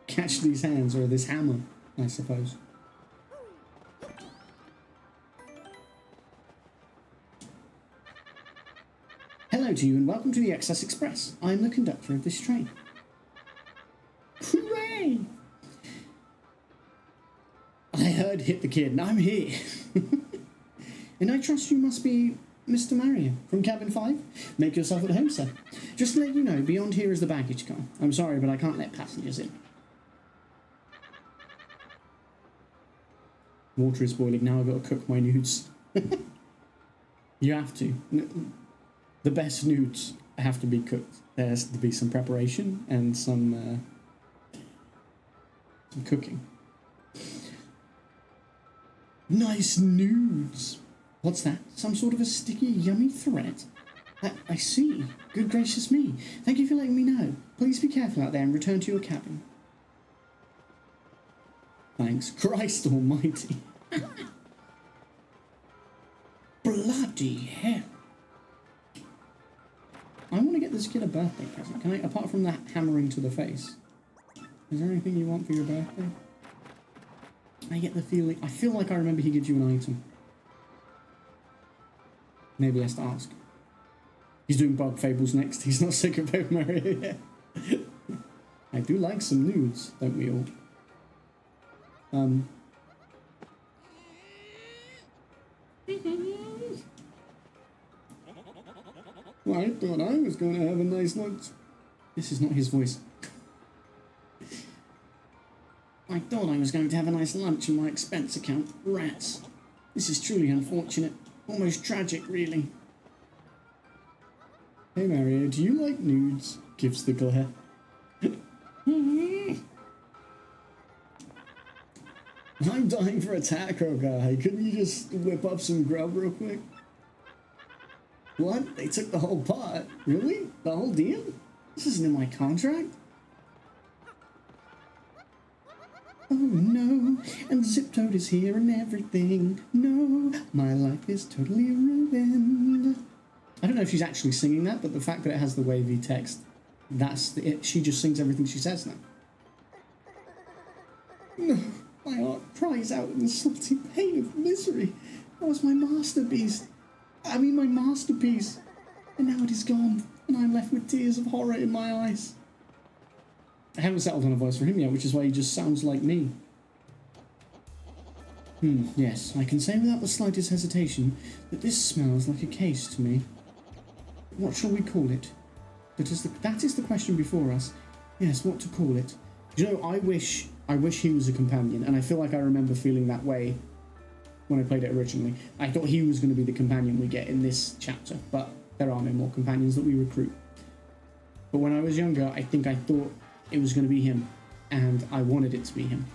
Catch these hands, or this hammer, I suppose. Hello to you and welcome to the Excess Express. I'm the conductor of this train. Hooray! I heard hit the kid and I'm here. And I trust you must be Mr. Mario from Cabin 5. Make yourself at home, sir. Just to let you know, beyond here is the baggage car. I'm sorry, but I can't let passengers in. Water is boiling, now I've got to cook my nudes. You have to. The best nudes have to be cooked. There has to be some preparation and some cooking. Nice nudes. What's that? Some sort of a sticky, yummy thread? I see. Good gracious me. Thank you for letting me know. Please be careful out there and return to your cabin. Thanks. Christ almighty. Bloody hell. I want to get this kid a birthday present. Can I, apart from that hammering to the face, is there anything you want for your birthday? I get the feeling, I feel like I remember he gives you an item. Maybe he has to ask. He's doing Bug Fables next. He's not sick of Paper Mario yet. I do like some nudes, don't we all? Well, I thought I was going to have a nice lunch. This is not his voice. I thought I was going to have a nice lunch in my expense account. Rats. This is truly unfortunate. Almost tragic, really. Hey Mario, do you like nudes? Gives the glare. I'm dying for a taco guy. Couldn't you just whip up some grub real quick? What? They took the whole pot? Really? The whole deal? This isn't in my contract? Oh no, and Zip-Toad is here and everything. No, my life is totally ruined. I don't know if she's actually singing that, but the fact that it has the wavy text, that's it. She just sings everything she says now. No, my heart cries out in the salty pain of misery. That was my masterpiece. My masterpiece. And now it is gone, and I'm left with tears of horror in my eyes. I haven't settled on a voice for him yet, which is why he just sounds like me. Yes, I can say without the slightest hesitation that this smells like a case to me. What shall we call it? That is the question before us. Yes, what to call it. You know, I wish he was a companion, and I feel like I remember feeling that way when I played it originally. I thought he was going to be the companion we get in this chapter, but there are no more companions that we recruit. But when I was younger, I think I thought it was going to be him, and I wanted it to be him.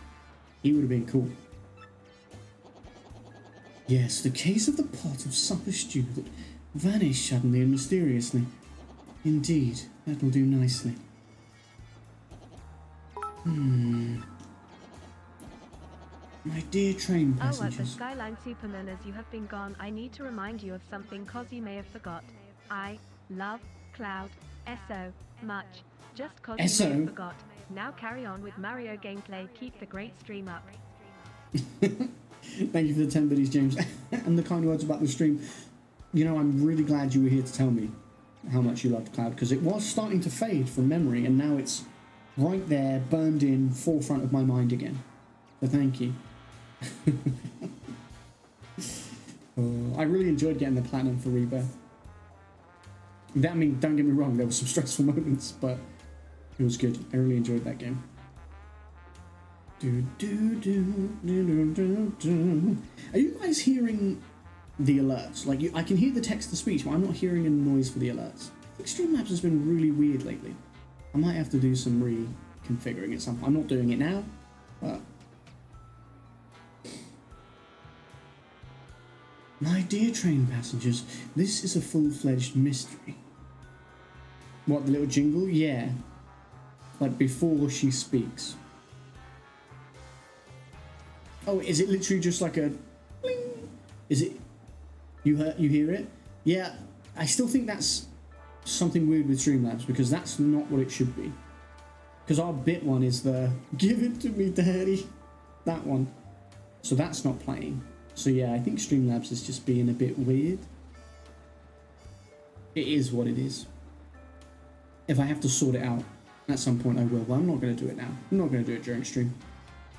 He would have been cool. Yes, the case of the pot of supper stew that vanished suddenly and mysteriously. Indeed, that'll do nicely. My dear train passengers. Oh, at the Skyline Superman, as you have been gone, I need to remind you of something cause you may have forgot. I love Cloud so much. Just cause you may have forgot. Now carry on with Mario gameplay. Keep the great stream up. Thank you for the 10 biddies, James. And the kind words about the stream. You know, I'm really glad you were here to tell me. how much you loved Cloud, because it was starting to fade from memory, and now it's right there, burned in, forefront of my mind again. So thank you. I really enjoyed getting the platinum for Rebirth. I mean, don't get me wrong, there were some stressful moments, but it was good. I really enjoyed that game. Are you guys hearing the alerts? Like, I can hear the text-to-speech, but I'm not hearing any noise for the alerts. I think Streamlabs has been really weird lately. I might have to do some reconfiguring at some point. I'm not doing it now, but... My dear train passengers, this is a full-fledged mystery. What, the little jingle? Yeah. Like, before she speaks. Oh, is it literally just like a... Bling? Is it... You hear it? Yeah, I still think that's something weird with Streamlabs, because that's not what it should be. Because our bit one is the... Give it to me, daddy. That one. So that's not playing. So yeah, I think Streamlabs is just being a bit weird. It is what it is. If I have to sort it out at some point, I will. But I'm not going to do it now. I'm not going to do it during stream.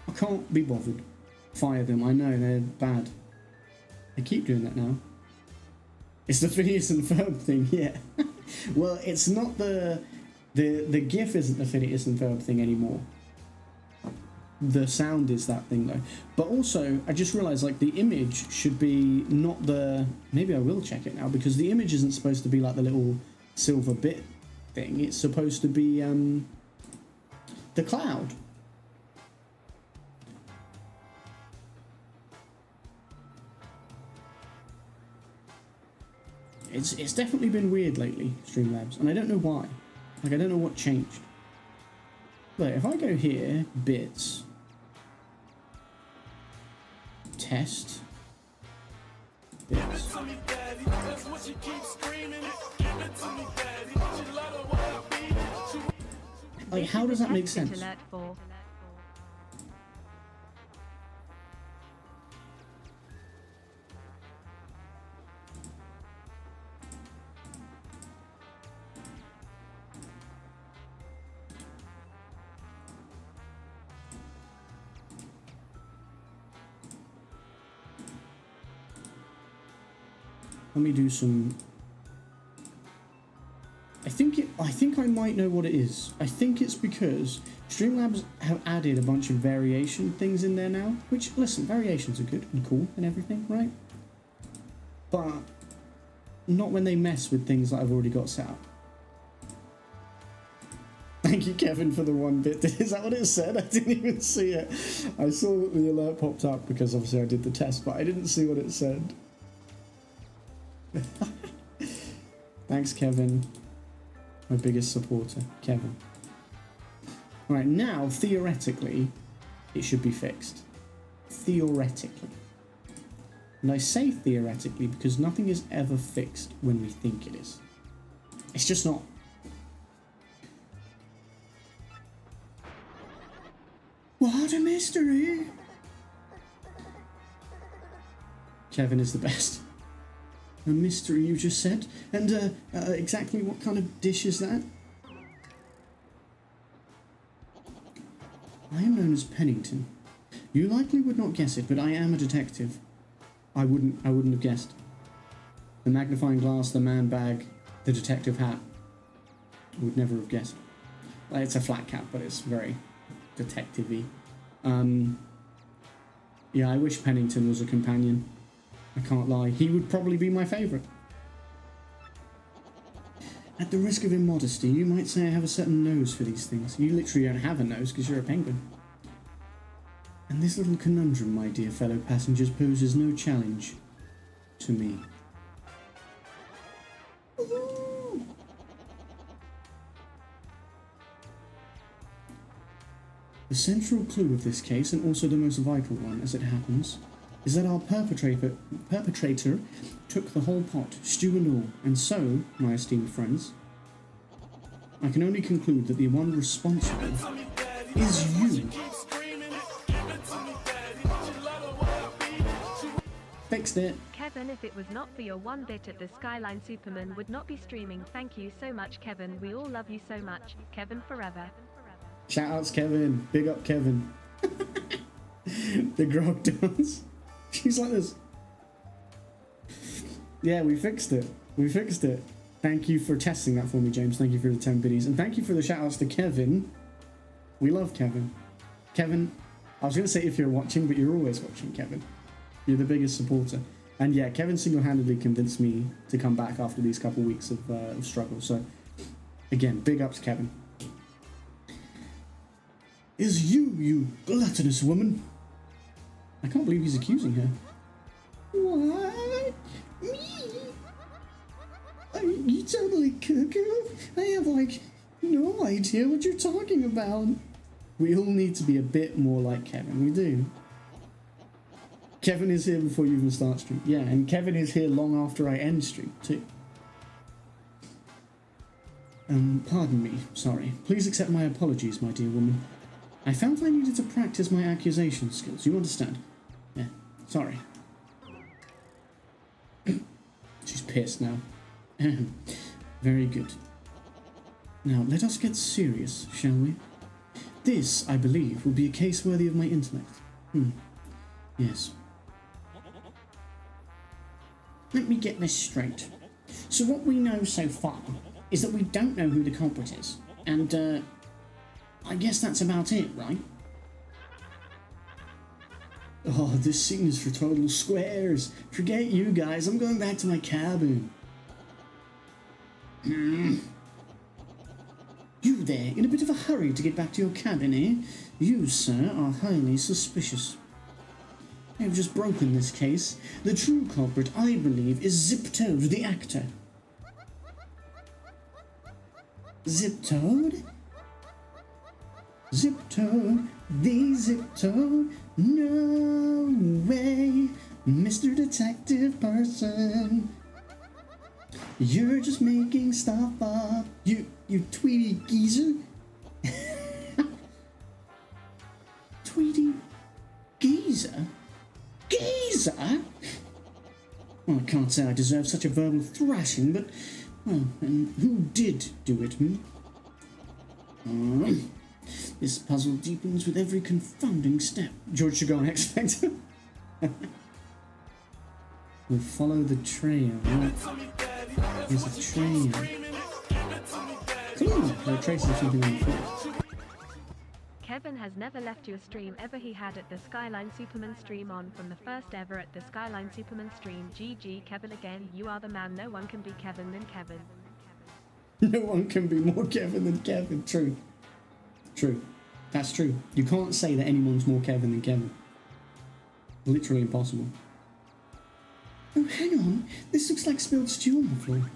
I can't be bothered. Fire them. I know, they're bad. I keep doing that now. It's the Phineas and Ferb thing, yeah. Well, it's not the GIF isn't the Phineas and Ferb thing anymore. The sound is that thing though. But also, I just realised like the image should be not the... Maybe I will check it now, because the image isn't supposed to be like the little silver bit thing. It's supposed to be the cloud. It's definitely been weird lately, Streamlabs, and I don't know why. Like, I don't know what changed. But if I go here, bits, test, bits. Like, how does that make sense? Let me do some... I think I might know what it is. I think it's because Streamlabs have added a bunch of variation things in there now. Which, listen, variations are good and cool and everything, right? But not when they mess with things that I've already got set up. Thank you, Kevin, for the 1 bit. Is that what it said? I didn't even see it. I saw that the alert popped up because obviously I did the test, but I didn't see what it said. Thanks, Kevin. My biggest supporter, Kevin. Alright, now, theoretically, it should be fixed. Theoretically. And I say theoretically because nothing is ever fixed when we think it is. It's just not. What a mystery! Kevin is the best. A mystery, you just said? And exactly what kind of dish is that? I am known as Pennington. You likely would not guess it, but I am a detective. I wouldn't have guessed. The magnifying glass, the man bag, the detective hat. I would never have guessed. Well, it's a flat cap, but it's very detective-y. Yeah, I wish Pennington was a companion. I can't lie. He would probably be my favourite. At the risk of immodesty, you might say I have a certain nose for these things. You literally don't have a nose because you're a penguin. And this little conundrum, my dear fellow passengers, poses no challenge to me. The central clue of this case, and also the most vital one as it happens, is that our perpetrator took the whole pot, stew and all, and so, my esteemed friends, I can only conclude that the one responsible is you. Fixed it. Kev Kevin, if it was not for your 1 bit at the Skyline, Superman would not be streaming. Thank you so much, Kevin. We all love you so much. Kevin forever. Shout outs, Kevin. Big up, Kevin. The grog dance. She's like this. Yeah, we fixed it. We fixed it. Thank you for testing that for me, James. Thank you for the 10 biddies. And thank you for the shout outs to Kevin. We love Kevin. Kevin, I was going to say if you're watching, but you're always watching, Kevin. You're the biggest supporter. And yeah, Kevin single-handedly convinced me to come back after these couple weeks of struggle. So, again, big ups, Kevin. Is you gluttonous woman? I can't believe he's accusing her. What? Me? Are you totally cuckoo? I have, like, no idea what you're talking about. We all need to be a bit more like Kevin. We do. Kevin is here before you even start stream. Yeah, and Kevin is here long after I end stream, too. Pardon me, sorry. Please accept my apologies, my dear woman. I felt I needed to practice my accusation skills, you understand? Yeah, sorry. She's pissed now. Very good. Now, let us get serious, shall we? This, I believe, will be a case worthy of my intellect. Yes. Let me get this straight. So what we know so far is that we don't know who the culprit is. And, I guess that's about it, right? Oh, this scene is for total squares. Forget you guys, I'm going back to my cabin. You there, in a bit of a hurry to get back to your cabin, eh? You, sir, are highly suspicious. I have just broken this case. The true culprit, I believe, is Zip-Toad, the actor. Zip-Toad? Zip-Toad, the Zip-Toad, no way, Mr. Detective Person. You're just making stuff up, you Tweety geezer. Tweety geezer? Geezer? Well, I can't say I deserve such a verbal thrashing, but, well, and who did do it, This puzzle deepens with every confounding step. George should go on X Factor. We'll follow the trail. There's a trail. Come on, there are traces of something on the floor. Kevin has never left your stream ever. He had at the Skyline Superman stream on from the first ever at the Skyline Superman stream. GG Kevin again, you are the man. No one can be Kevin than Kevin. No one can be more Kevin than Kevin. True. True. That's true. You can't say that anyone's more Kevin than Kevin. Literally impossible. Oh, hang on. This looks like spilled stew on the floor.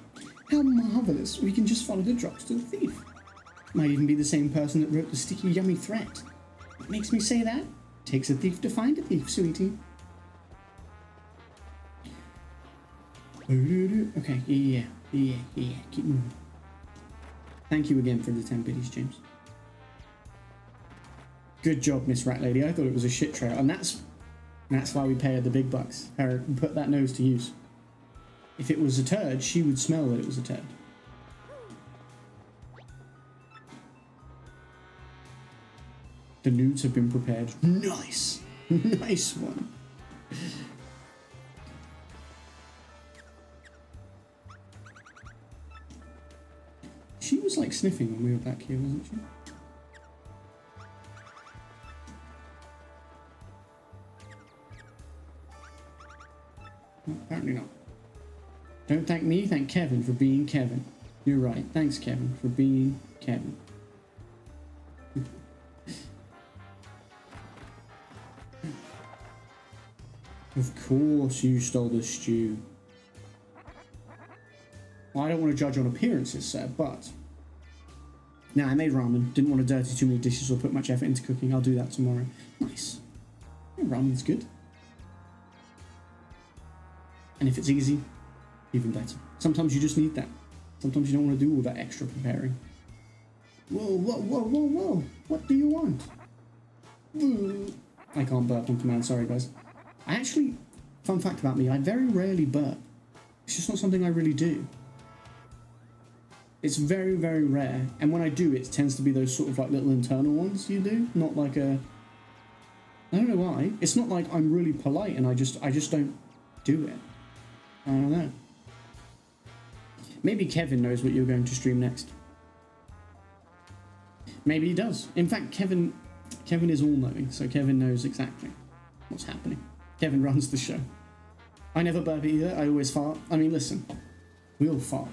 How marvellous. We can just follow the drops to the thief. Might even be the same person that wrote the sticky, yummy threat. What makes me say that? Takes a thief to find a thief, sweetie. Okay, yeah. Keep moving. Thank you again for the 10 biddies, James. Good job, Miss Rat Lady. I thought it was a shit trail, and that's why we pay her the big bucks. Her put that nose to use. If it was a turd, she would smell that it was a turd. The nudes have been prepared. Nice! Nice one. She was like sniffing when we were back here, wasn't she? Apparently not. Don't thank me, thank Kevin for being Kevin. You're right. Thanks, Kevin, for being Kevin. Of course you stole the stew. Well, I don't want to judge on appearances, sir, but... Nah, I made ramen. Didn't want to dirty too many dishes or put much effort into cooking. I'll do that tomorrow. Nice. Yeah, ramen's good. And if it's easy, even better. Sometimes you just need that. Sometimes you don't want to do all that extra preparing. Whoa. What do you want? I can't burp on command, sorry guys. I actually fun fact about me, I very rarely burp. It's just not something I really do. It's very, very rare. And when I do, it tends to be those sort of like little internal ones you do. Not like a... I don't know why. It's not like I'm really polite and I just don't do it. I don't know. Maybe Kevin knows what you're going to stream next. Maybe he does. In fact, Kevin is all-knowing, so Kevin knows exactly what's happening. Kevin runs the show. I never burp either. I always fart. I mean, listen. We all fart.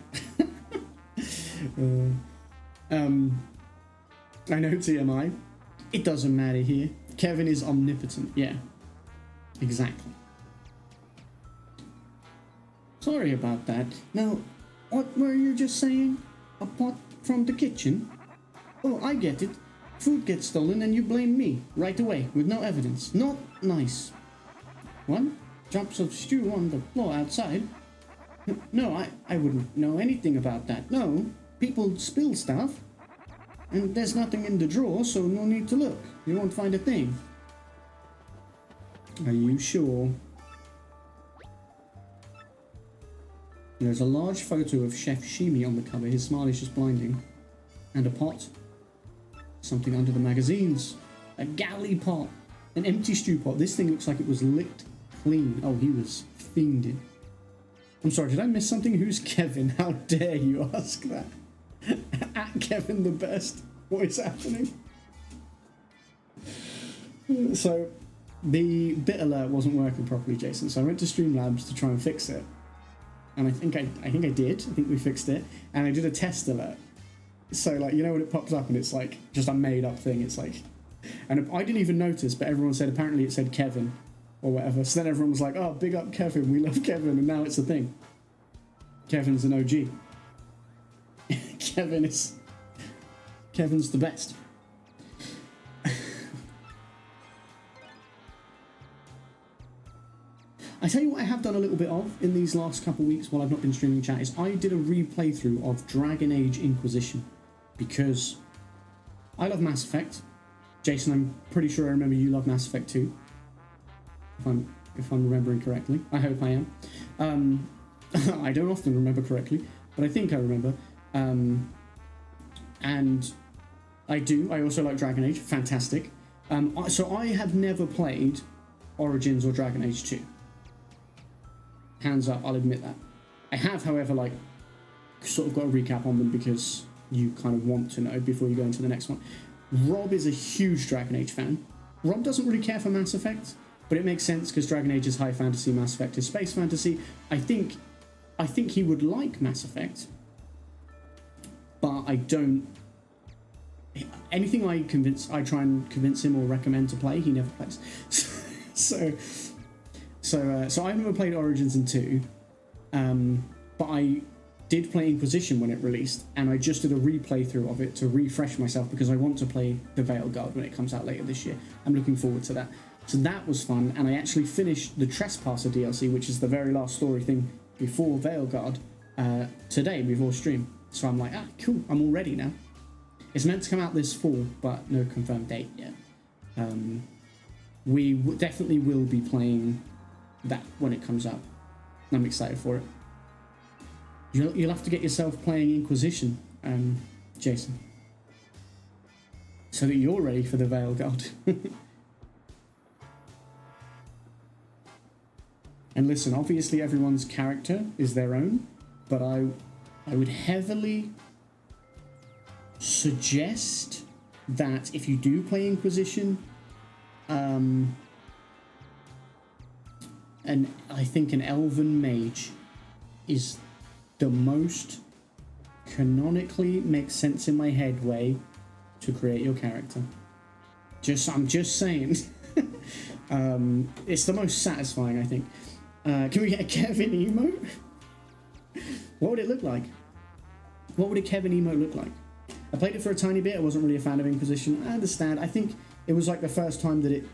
I know TMI. It doesn't matter here. Kevin is omnipotent. Yeah. Exactly. Sorry about that. Now, what were you just saying? Apart from the kitchen? Oh, I get it. Food gets stolen and you blame me right away with no evidence. Not nice. What? Drops of stew on the floor outside? No, I wouldn't know anything about that. No, people spill stuff. And there's nothing in the drawer, so no need to look. You won't find a thing. Are you sure? There's a large photo of Chef Shimi on the cover. His smile is just blinding. And a pot. Something under the magazines. A galley pot. An empty stew pot. This thing looks like it was licked clean. Oh, he was fiending. I'm sorry, did I miss something? Who's Kevin? How dare you ask that? At Kevin the best. What is happening? So, the bit alert wasn't working properly, Jason. So I went to Streamlabs to try and fix it. And I think I did. I think we fixed it. And I did a test alert. So, like, you know when it pops up and it's like just a made up thing. It's like, and I didn't even notice, but everyone said apparently it said Kevin or whatever. So then everyone was like, "Oh, big up Kevin. We love Kevin." And now it's a thing. Kevin's an OG. Kevin's the best. I tell you what I have done a little bit of in these last couple of weeks while I've not been streaming chat is I did a replaythrough of Dragon Age Inquisition because I love Mass Effect. Jason, I'm pretty sure I remember you love Mass Effect too. If I'm remembering correctly. I hope I am. I don't often remember correctly, but I think I remember. And I do. I also like Dragon Age. Fantastic. So I have never played Origins or Dragon Age 2. Hands up, I'll admit that. I have, however, like, sort of got a recap on them because you kind of want to know before you go into the next one. Rob is a huge Dragon Age fan. Rob doesn't really care for Mass Effect, but it makes sense because Dragon Age is high fantasy, Mass Effect is space fantasy. I think he would like Mass Effect, but I don't. Anything I try and convince him or recommend to play, he never plays. So I've never played Origins in 2, but I did play Inquisition when it released, and I just did a replay through of it to refresh myself because I want to play the Veil Guard when it comes out later this year. I'm looking forward to that. So that was fun, and I actually finished the Trespasser DLC, which is the very last story thing before Veil Guard, today, before stream. So I'm like, cool, I'm all ready now. It's meant to come out this fall, but no confirmed date yet. We definitely will be playing that when it comes out. I'm excited for it. You'll have to get yourself playing Inquisition, Jason, so that you're ready for the Veil Guard. And listen, obviously everyone's character is their own, but I would heavily suggest that if you do play Inquisition, and I think an Elven Mage is the most canonically makes sense in my head way to create your character. I'm just saying. It's the most satisfying, I think. Can we get a Kevin emote? What would it look like? What would a Kevin emote look like? I played it for a tiny bit. I wasn't really a fan of Inquisition. I understand. I think it was like the first time that it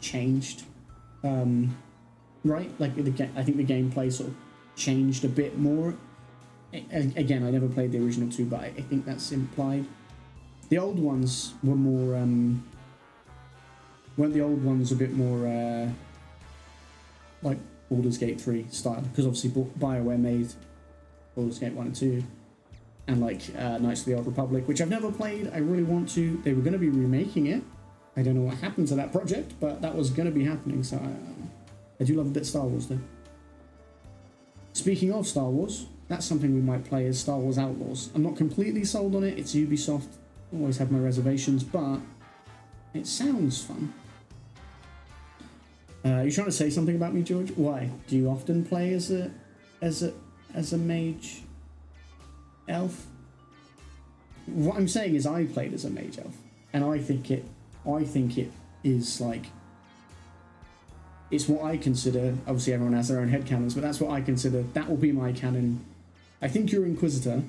changed, right? Like I think the gameplay sort of changed a bit more. Again, I never played the original 2, but I think that's implied. The old ones were more Weren't the old ones a bit more like Baldur's Gate 3 style? Because obviously BioWare made Baldur's Gate 1 and 2, and like Knights of the Old Republic, which I've never played. I really want to. They were going to be remaking it. I don't know what happened to that project, but that was going to be happening. So I do love a bit of Star Wars though. Speaking of Star Wars, that's something we might play, as Star Wars Outlaws. I'm not completely sold on it. It's Ubisoft. Always have my reservations, but it sounds fun. You trying to say something about me, George? Why? Do you often play as a mage elf? What I'm saying is I played as a mage elf, and I think it is like, it's what I consider, obviously everyone has their own headcanons, but that's what I consider, that will be my canon. I think your Inquisitor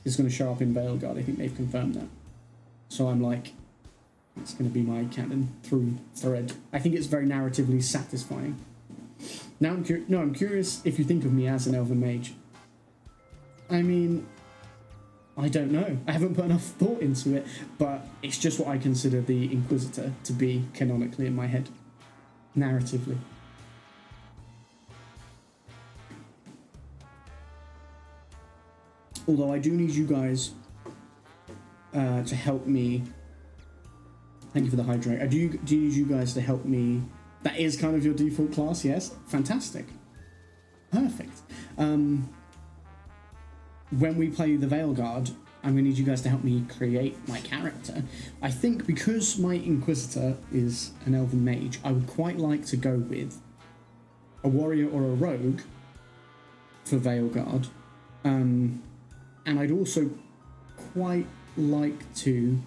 is going to show up in Veilguard. I think they've confirmed that. So I'm like, it's going to be my canon through thread. I think it's very narratively satisfying. Now I'm curious if you think of me as an elven mage. I mean, I don't know. I haven't put enough thought into it, but it's just what I consider the Inquisitor to be canonically in my head. Narratively. Although I do need you guys to help me. Thank you for the hydrate. I do need you guys to help me. That is kind of your default class, yes? Fantastic. Perfect. When we play the Veilguard, I'm going to need you guys to help me create my character. I think because my Inquisitor is an elven mage, I would quite like to go with a warrior or a rogue for Veilguard. And I'd also quite like to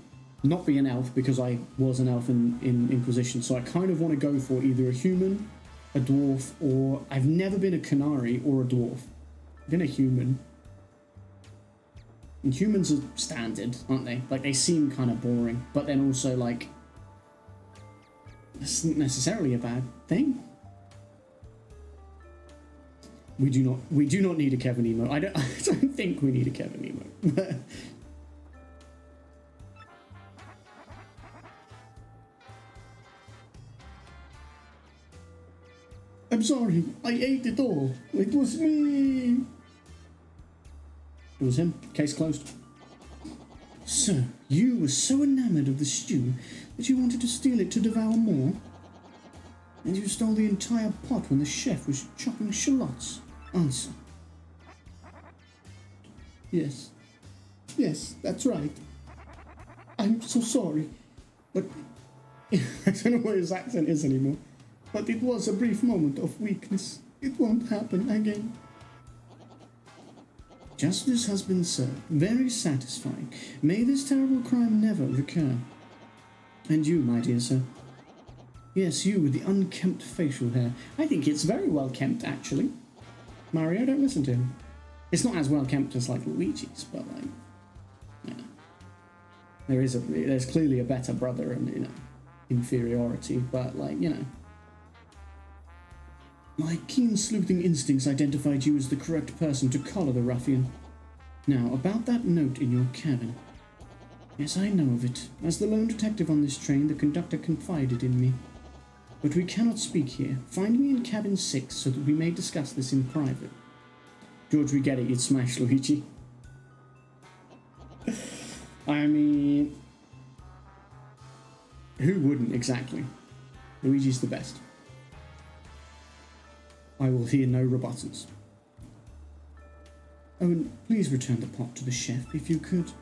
not be an elf, because I was an elf in Inquisition, so I kind of want to go for either a human, a dwarf, or I've never been a Canary or a dwarf. I've been a human. And humans are standard, aren't they? Like, they seem kind of boring, but then also, like, this isn't necessarily a bad thing. We do not need a Kevin emo. I don't think we need a Kevin emo. I'm sorry, I ate it all. It was me. It was him. Case closed. So, you were so enamored of the stew that you wanted to steal it to devour more? And you stole the entire pot when the chef was chopping shallots? Answer. Yes. Yes, that's right. I'm so sorry. But I don't know what his accent is anymore. But it was a brief moment of weakness. It won't happen again. Justice has been served. Very satisfying. May this terrible crime never recur. And you, my dear sir. Yes, you with the unkempt facial hair. I think it's very well kempt, actually. Mario, don't listen to him. It's not as well kempt as, like, Luigi's, but, like, yeah. There's clearly a better brother and, you know, inferiority, but, like, you know. My keen sleuthing instincts identified you as the correct person to collar the ruffian. Now, about that note in your cabin. Yes, I know of it. As the lone detective on this train, the conductor confided in me. But we cannot speak here. Find me in cabin 6 so that we may discuss this in private. George, we get it. You'd smash Luigi. I mean, who wouldn't exactly? Luigi's the best. I will hear no rebuttals. Oh, and please return the pot to the chef if you could.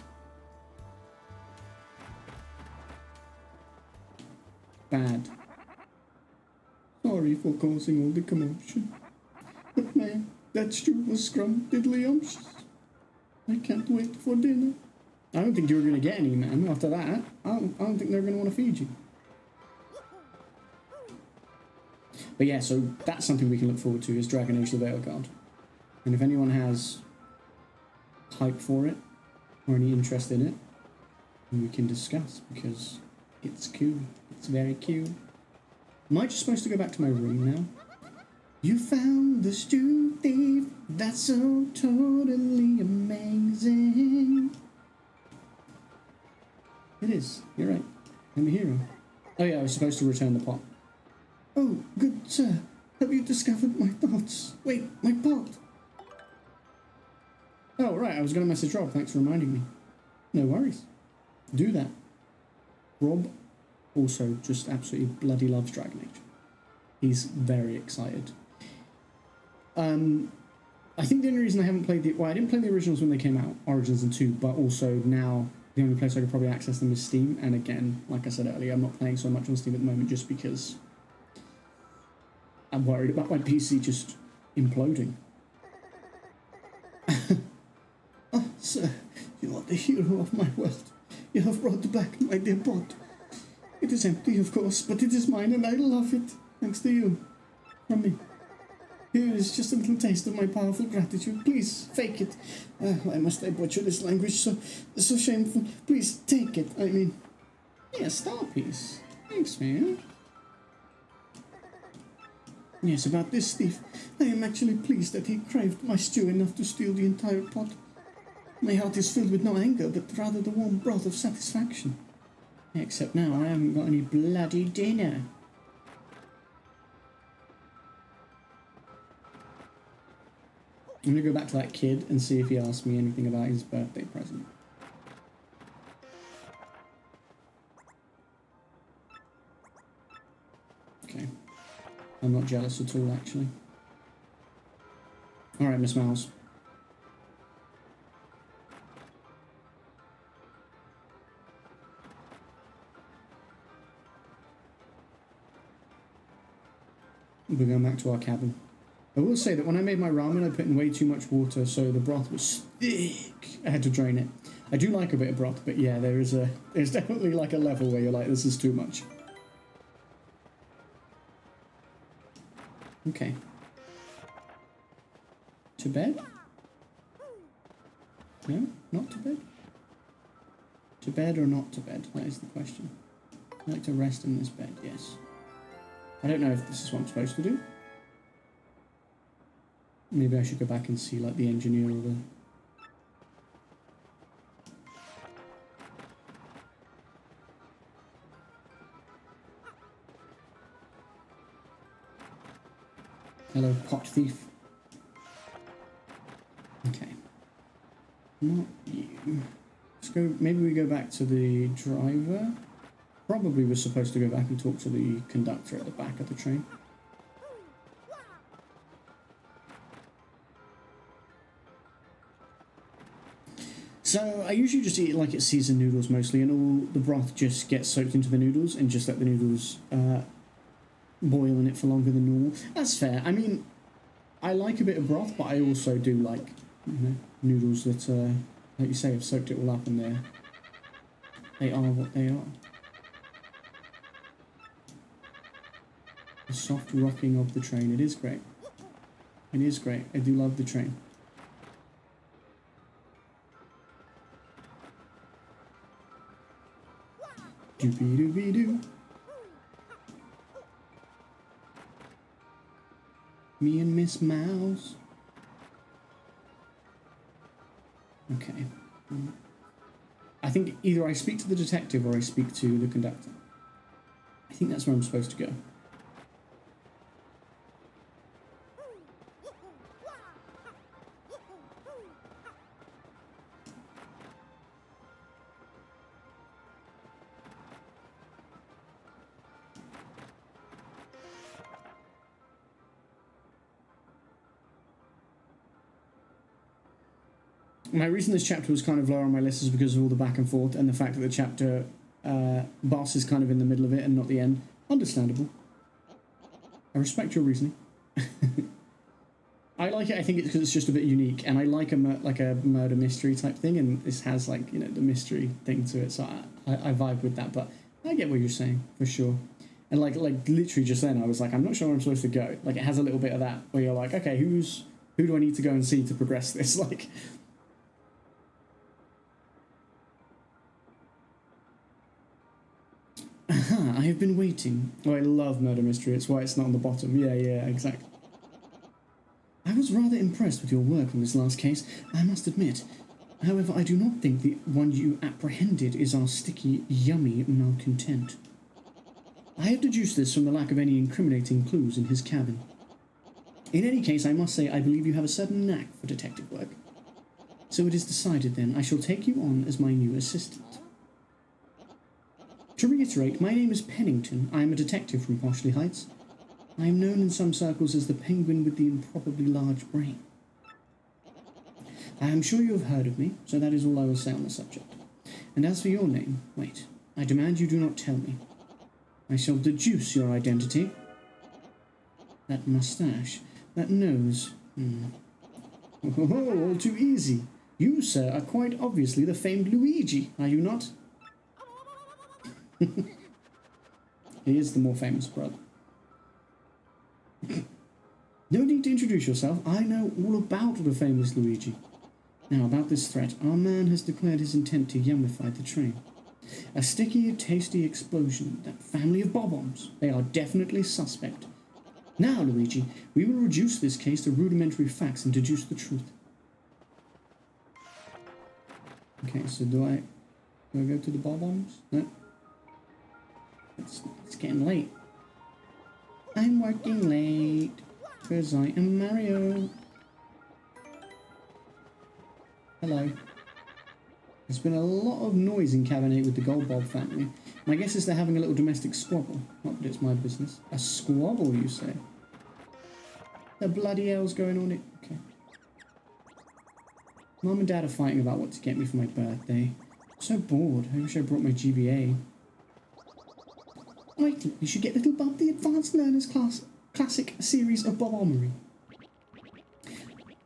Bad. Sorry for causing all the commotion. But man, that stew was scrumptious. I can't wait for dinner. I don't think you were going to get any, man, after that. I don't think they're going to want to feed you. But yeah, so that's something we can look forward to, is Dragon Age the Veilguard. And if anyone has hype for it, or any interest in it, then we can discuss, because it's cool. It's very cool. Am I just supposed to go back to my room now? You found the stew thief. That's so totally amazing. It is. You're right. I'm a hero. Oh yeah, I was supposed to return the pot. Oh, good sir. Have you discovered my thoughts? Wait, my pot. Oh, right, I was going to message Rob. Thanks for reminding me. No worries. Do that. Rob also just absolutely bloody loves Dragon Age. He's very excited. I think the only reason I haven't played the... Well, I didn't play the originals when they came out, Origins and 2, but also now the only place I could probably access them is Steam. And again, like I said earlier, I'm not playing so much on Steam at the moment just because I'm worried about my PC just imploding. Oh, sir, you are the hero of my world. You have brought back my dear pot. It is empty, of course, but it is mine and I love it. Thanks to you. From me. Here is just a little taste of my powerful gratitude. Please, fake it. Why must I butcher this language? So shameful. Please, take it. I mean... Yeah, star piece. Thanks, man. Yes, about this thief. I am actually pleased that he craved my stew enough to steal the entire pot. My heart is filled with no anger, but rather the warm broth of satisfaction. Except now I haven't got any bloody dinner. I'm going to go back to that kid and see if he asked me anything about his birthday present. Okay. I'm not jealous at all, actually. Alright, Miss Mouse. We're going back to our cabin. I will say that when I made my ramen, I put in way too much water, so the broth was thick. I had to drain it. I do like a bit of broth, but yeah, there's definitely like a level where you're like, this is too much. Okay. To bed? No? Not to bed? To bed or not to bed? That is the question. I like to rest in this bed, yes. I don't know if this is what I'm supposed to do. Maybe I should go back and see like the engineer or the... Hello, pot thief. Okay. Not you. Let's go, maybe we go back to the driver. Probably was supposed to go back and talk to the conductor at the back of the train. So I usually just eat it like it's seasoned noodles mostly, and all the broth just gets soaked into the noodles and just let the noodles boil in it for longer than normal. That's fair. I mean, I like a bit of broth, but I also do like, you know, noodles that, like you say, have soaked it all up and they are what they are. The soft rocking of the train. It is great. It is great. I do love the train. Doopy doopy doo. Me and Miss Mouse. Okay. I think either I speak to the detective or I speak to the conductor. I think that's where I'm supposed to go. My reason this chapter was kind of lower on my list is because of all the back and forth and the fact that the chapter boss is kind of in the middle of it and not the end. Understandable. I respect your reasoning. I like it. I think it's because it's just a bit unique, and I like a murder mystery type thing, and this has like, you know, the mystery thing to it, so I vibe with that. But I get what you're saying for sure. And like literally just then I was like, I'm not sure where I'm supposed to go. Like it has a little bit of that where you're like, okay, who do I need to go and see to progress this? Like. Aha, I have been waiting. Oh, I love murder mystery. It's why it's not on the bottom. Yeah, exactly. I was rather impressed with your work on this last case, I must admit. However, I do not think the one you apprehended is our sticky, yummy malcontent. I have deduced this from the lack of any incriminating clues in his cabin. In any case, I must say I believe you have a certain knack for detective work. So it is decided then, I shall take you on as my new assistant. To reiterate, my name is Pennington. I am a detective from Poshley Heights. I am known in some circles as the penguin with the improbably large brain. I am sure you have heard of me, so that is all I will say on the subject. And as for your name, wait, I demand you do not tell me. I shall deduce your identity. That moustache, that nose. Oh, all too easy. You, sir, are quite obviously the famed Luigi, are you not? He is the more famous brother. No need to introduce yourself. I know all about the famous Luigi. Now, about this threat, our man has declared his intent to yummify the train. A sticky, tasty explosion, that family of bob-ombs. They are definitely suspect. Now, Luigi, we will reduce this case to rudimentary facts and deduce the truth. Okay, so do I go to the bob-ombs? No. It's getting late. I'm working late, because I am Mario. Hello. There's been a lot of noise in Cabernet with the Gold Bob family. My guess is they're having a little domestic squabble. Not that it's my business. A squabble, you say? The bloody hell's going on? Okay. Mum and Dad are fighting about what to get me for my birthday. I'm so bored. I wish I brought my GBA. I think we should get Little Bob the Advanced Learners Classic series of Bob-omery.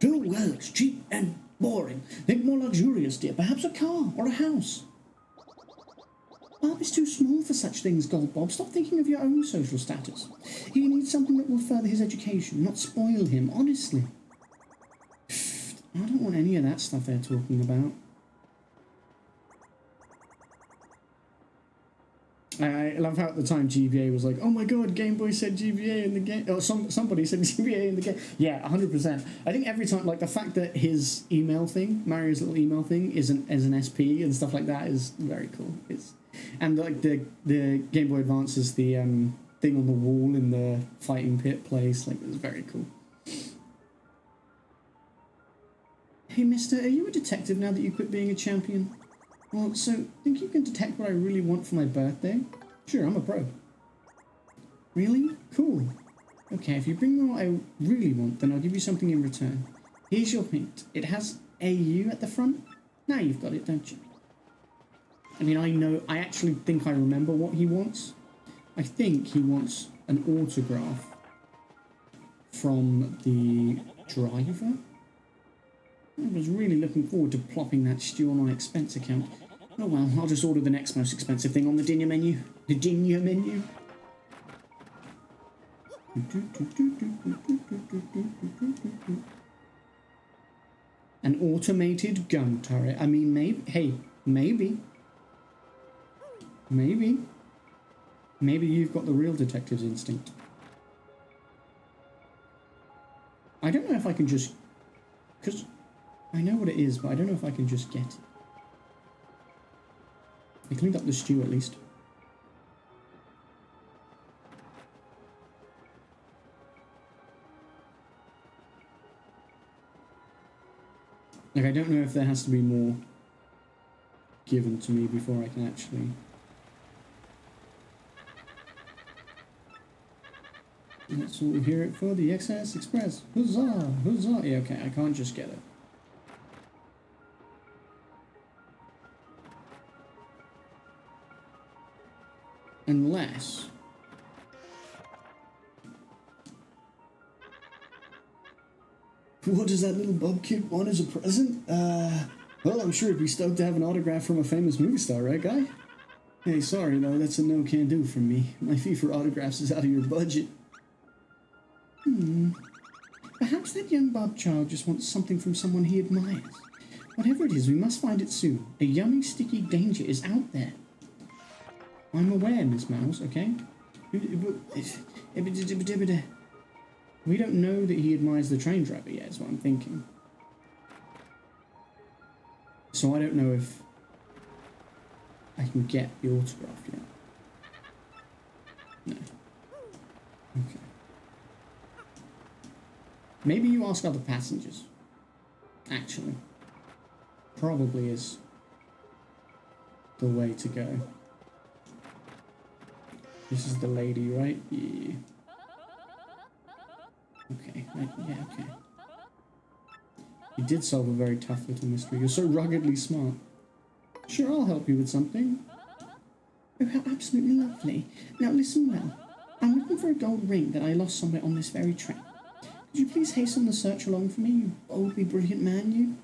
2 words, cheap and boring. Think more luxurious, dear. Perhaps a car or a house. Bob is too small for such things, Gold Bob. Stop thinking of your own social status. He needs something that will further his education, not spoil him, honestly. I don't want any of that stuff they're talking about. I love how at the time GBA was like, oh my god, Game Boy said GBA in the game. Or somebody said GBA in the game. Yeah, 100%. I think every time, like the fact that his email thing, Mario's little email thing, is an SP and stuff like that is very cool. And like the Game Boy Advance is the thing on the wall in the fighting pit place. Like, it was very cool. Hey, mister, are you a detective now that you quit being a champion? Well, so, think you can detect what I really want for my birthday? Sure, I'm a pro. Really? Cool. Okay, if you bring me what I really want, then I'll give you something in return. Here's your hint. It has AU at the front. Now you've got it, don't you? I mean, I actually think I remember what he wants. I think he wants an autograph from the driver. I was really looking forward to plopping that stew on my expense account. Oh well, I'll just order the next most expensive thing on the dinner menu. The dinner menu. An automated gun turret. I mean, maybe. Maybe you've got the real detective's instinct. I don't know if I can just... Because I know what it is, but I don't know if I can just get it. I cleaned up the stew at least. Like, I don't know if there has to be more given to me before I can actually... Let's all hear it for the XS Express. Huzzah! Huzzah! Yeah, okay, I can't just get it. Unless... What does that little Bob kid want as a present? Well, I'm sure he'd be stoked to have an autograph from a famous movie star, right, guy? Hey, sorry, though, that's a no-can-do from me. My fee for autographs is out of your budget. Perhaps that young Bob child just wants something from someone he admires. Whatever it is, we must find it soon. A yummy, sticky danger is out there. I'm aware, Miss Mouse, okay? We don't know that he admires the train driver yet, is what I'm thinking. So I don't know if I can get the autograph yet. No. Okay. Maybe you ask other passengers. Actually. Probably is the way to go. This is the lady, right? Yeah. Okay. Yeah, okay. You did solve a very tough little mystery. You're so ruggedly smart. Sure, I'll help you with something. Oh, how absolutely lovely. Now listen well. I'm looking for a gold ring that I lost somewhere on this very train. Could you please hasten the search along for me, you boldly brilliant man, you?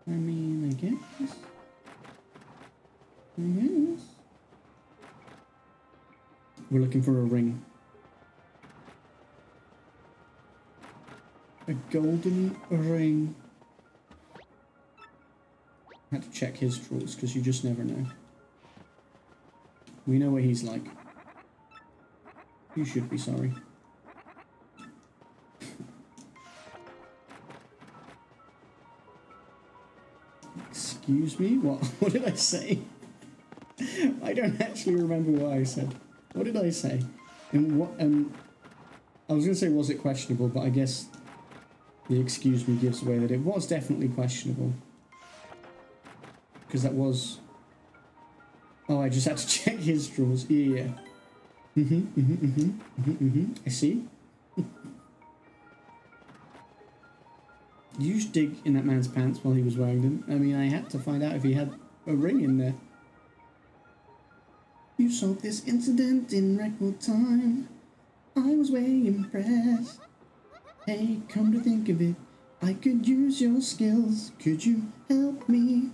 I mean, I guess. We're looking for a ring. A golden ring. I had to check his drawers because you just never know. We know what he's like. You should be sorry. Excuse me? What? What did I say? I don't actually remember what I said. What did I say? And what? I was going to say, was it questionable? But I guess the excuse me gives away that it was definitely questionable. Because that was... Oh, I just had to check his drawers. Yeah. I see. You just dig in that man's pants while he was wearing them. I mean, I had to find out if he had a ring in there. You solved this incident in record time. I was way impressed. Hey, come to think of it, I could use your skills. Could you help me?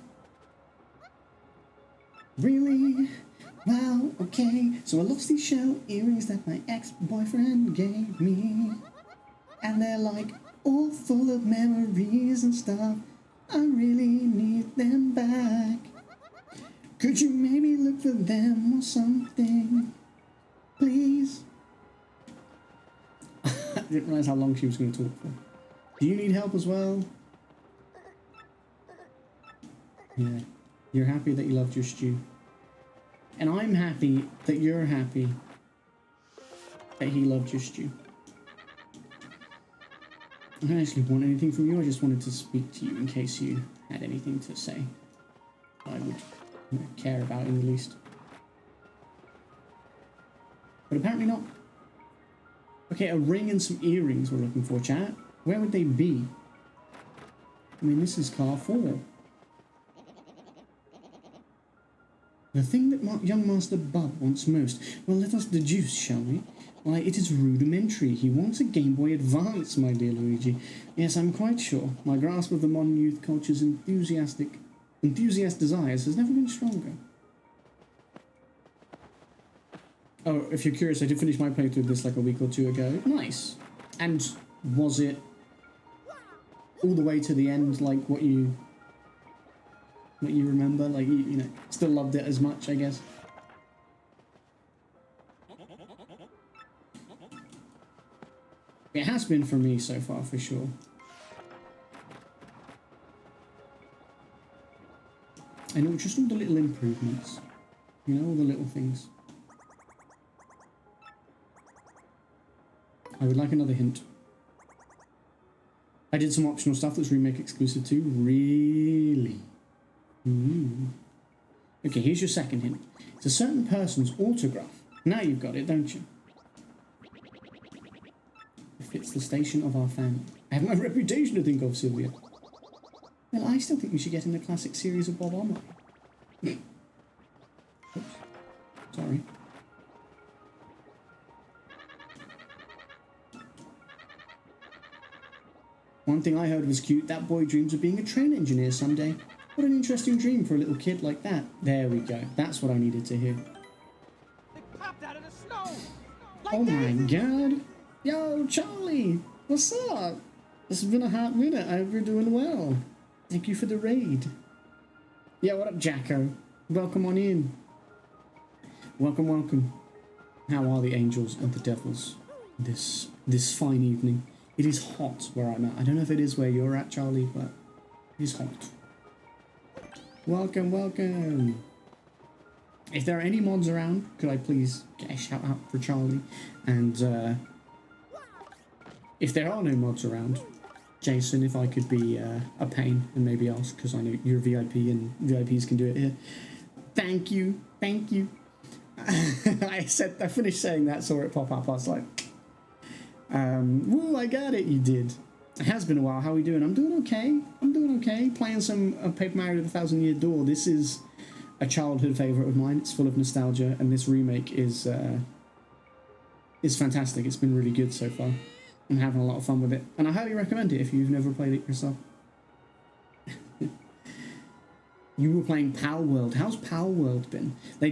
Really? Wow, okay. So I lost these shell earrings that my ex-boyfriend gave me. And they're like all full of memories and stuff. I really need them back. Could you maybe look for them or something? Please? I didn't realise how long she was going to talk for. Do you need help as well? Yeah. You're happy that you loved your stew. And I'm happy that you're happy that he loved your stew. I don't actually want anything from you, I just wanted to speak to you in case you had anything to say I would care about in the least. But apparently not. Okay, a ring and some earrings we're looking for, chat. Where would they be? I mean, this is car 4. The thing that young Master Bub wants most. Well, let us deduce, shall we? Why, it is rudimentary. He wants a Game Boy Advance, my dear Luigi. Yes, I'm quite sure. My grasp of the modern youth culture's enthusiast desires has never been stronger. Oh, if you're curious, I did finish my playthrough of this like a week or two ago. Nice. And was it all the way to the end, like what you remember? Like, you know, still loved it as much, I guess? It has been for me so far, for sure. And just all the little improvements. You know, all the little things. I would like another hint. I did some optional stuff that's remake exclusive too. Really? Okay, here's your second hint. It's a certain person's autograph. Now you've got it, don't you? It fits the station of our family. I have my reputation to think of, Sylvia. Well, I still think we should get in the classic series of Bob Omar. Oops. Sorry. One thing I heard was cute. That boy dreams of being a train engineer someday. What an interesting dream for a little kid like that. There we go. That's what I needed to hear. They popped out of the snow. Like Oh my this. god. Yo, Charlie. What's up? This has been a hot minute. I hope you're doing well. Thank you for the raid. Yeah, what up, Jacko? Welcome on in. Welcome, welcome. How are the angels and the devils this fine evening? It is hot where I'm at. I don't know if it is where you're at, Charlie, but it is hot. Welcome, welcome. If there are any mods around, could I please get a shout out for Charlie? And if there are no mods around, Jason, if I could be a pain and maybe ask, because I know you're a VIP and VIPs can do it here. Thank you, thank you. I finished saying that, saw it pop up. I was like, woo, I got it. You did. It has been a while. How are we doing? I'm doing okay. I'm doing okay. Playing some Paper Mario: The Thousand Year Door. This is a childhood favorite of mine. It's full of nostalgia, and this remake is fantastic. It's been really good so far. I'm having a lot of fun with it, and I highly recommend it if you've never played it yourself. You were playing Power World. How's Power World been? They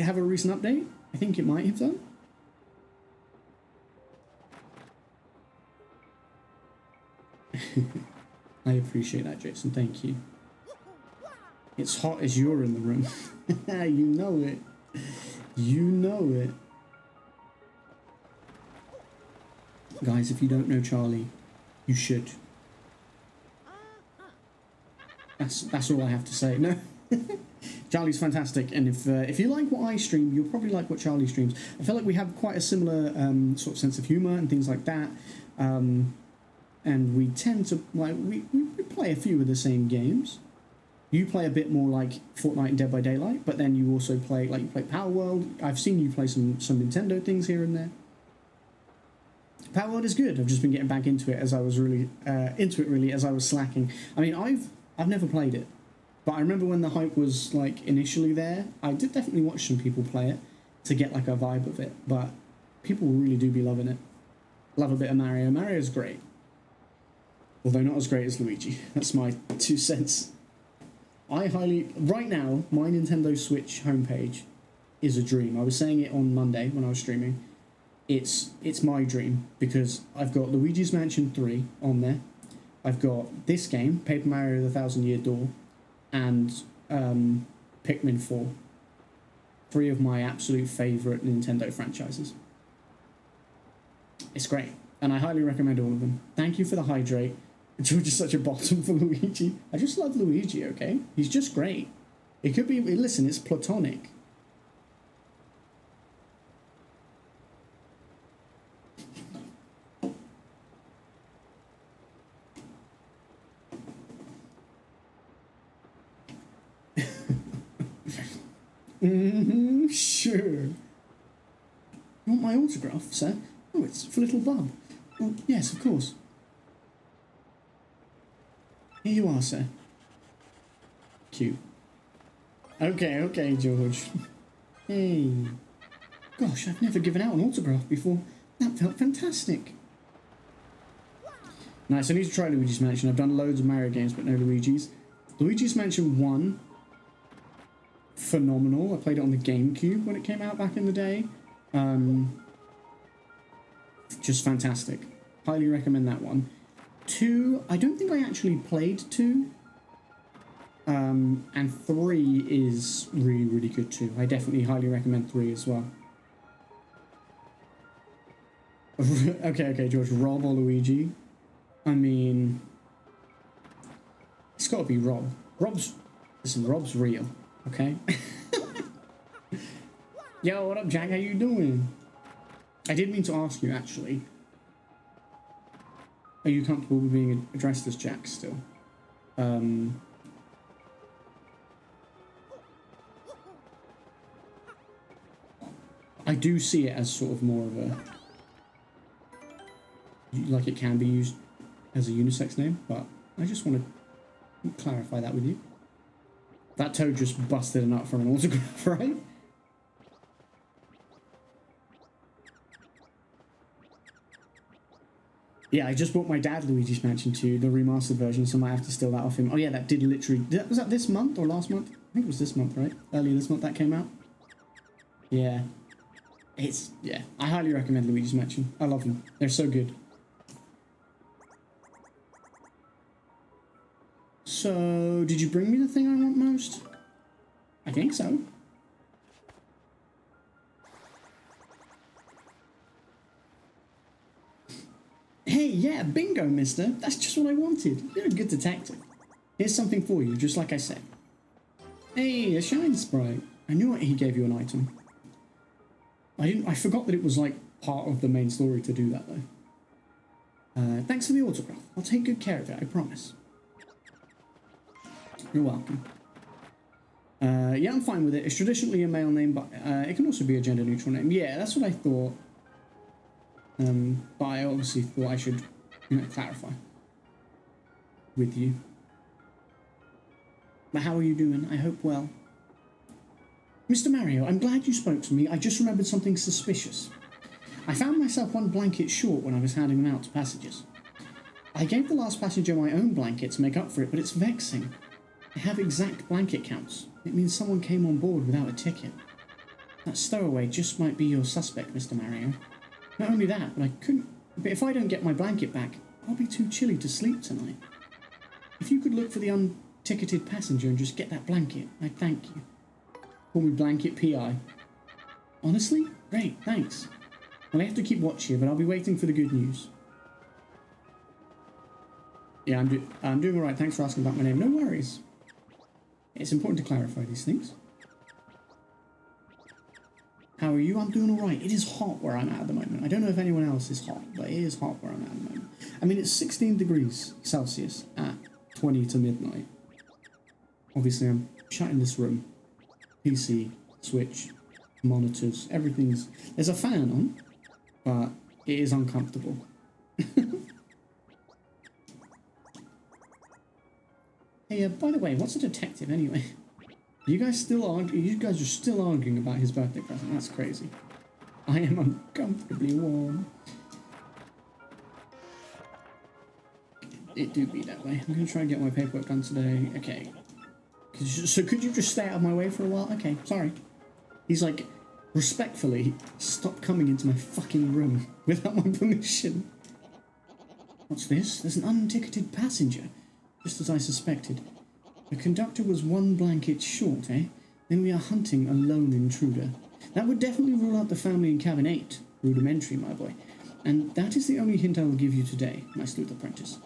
have a recent update? I think it might have done. I appreciate that, Jason. Thank you. It's hot as you're in the room. You know it. You know it. Guys, if you don't know Charlie, you should. That's all I have to say. No. Charlie's fantastic, and if you like what I stream, you'll probably like what Charlie streams. I feel like we have quite a similar sort of sense of humour and things like that. And we tend to like we play a few of the same games. You play a bit more like Fortnite and Dead by Daylight, but then you also play you play Power World. I've seen you play some Nintendo things here and there. Power World is good. I've just been getting back into it as I was really as I was slacking. I mean, I've never played it, but I remember when the hype was like initially there. I did definitely watch some people play it to get like a vibe of it, but people really do be loving it. Love a bit of Mario. Mario's great. Although not as great as Luigi. That's my 2 cents. Right now, my Nintendo Switch homepage is a dream. I was saying it on Monday when I was streaming. It's my dream because I've got Luigi's Mansion 3 on there. I've got this game, Paper Mario: The Thousand Year Door, and Pikmin 4. 3 of my absolute favourite Nintendo franchises. It's great, and I highly recommend all of them. Thank you for the hydrate. George is such a bottom for Luigi. I just love Luigi, okay? He's just great. It could be... Listen, it's platonic. Sure. You want my autograph, sir? Oh, it's for little Bub. Oh, yes, of course. Here you are, sir. Cute. Okay, George. Hey. Gosh, I've never given out an autograph before. That felt fantastic. Nice, I need to try Luigi's Mansion. I've done loads of Mario games, but no Luigi's. Luigi's Mansion 1, phenomenal. I played it on the GameCube when it came out back in the day. Just fantastic. Highly recommend that one. 2, I don't think I actually played 2. And 3 is really, really good too. I definitely highly recommend 3 as well. Okay, George. Rob or Luigi? I mean... It's gotta be Rob. Listen, Rob's real, okay? Yo, what up, Jack? How you doing? I did mean to ask you, actually. Are you comfortable with being addressed as Jack still? I do see it as sort of more of a... Like it can be used as a unisex name, but I just want to clarify that with you. That toad just busted a nut from an autograph, right? Yeah, I just bought my dad Luigi's Mansion 2, the remastered version, so I might have to steal that off him. Oh yeah, that did literally... Was that this month or last month? I think it was this month, right? Earlier this month that came out. Yeah. Yeah, I highly recommend Luigi's Mansion. I love them. They're so good. So, did you bring me the thing I want most? I think so. Hey, yeah, bingo, mister. That's just what I wanted. You're a good detective. Here's something for you, just like I said. Hey, a shine sprite. I knew he gave you an item. I forgot that it was like part of the main story to do that though. Thanks for the autograph. I'll take good care of it, I promise. You're welcome. Yeah, I'm fine with it. It's traditionally a male name, but it can also be a gender-neutral name. Yeah, that's what I thought. But I obviously thought I should, clarify with you. But how are you doing? I hope well. Mr. Mario, I'm glad you spoke to me. I just remembered something suspicious. I found myself one blanket short when I was handing them out to passengers. I gave the last passenger my own blanket to make up for it, but it's vexing. I have exact blanket counts. It means someone came on board without a ticket. That stowaway just might be your suspect, Mr. Mario. Not only that, but if I don't get my blanket back, I'll be too chilly to sleep tonight. If you could look for the unticketed passenger and just get that blanket, I'd thank you. Call me Blanket PI. Honestly? Great, thanks. Well, I have to keep watch here, but I'll be waiting for the good news. Yeah, I'm doing alright. Thanks for asking about my name. No worries. It's important to clarify these things. How are you? I'm doing alright. It is hot where I'm at the moment. I don't know if anyone else is hot, but it is hot where I'm at the moment. I mean, it's 16 degrees Celsius at 20 to midnight. Obviously, I'm shut in this room. PC, Switch, monitors, everything's... There's a fan on, but it is uncomfortable. Hey, by the way, what's a detective anyway? You guys are still arguing about his birthday present. That's crazy. I am uncomfortably warm. It do be that way. I'm gonna try and get my paperwork done today. Okay. So could you just stay out of my way for a while? Okay, sorry. He's like, respectfully, stop coming into my fucking room without my permission. What's this? There's an unticketed passenger. Just as I suspected. The conductor was one blanket short, eh? Then we are hunting a lone intruder. That would definitely rule out the family in cabin 8. Rudimentary, my boy. And that is the only hint I will give you today, my sleuth apprentice.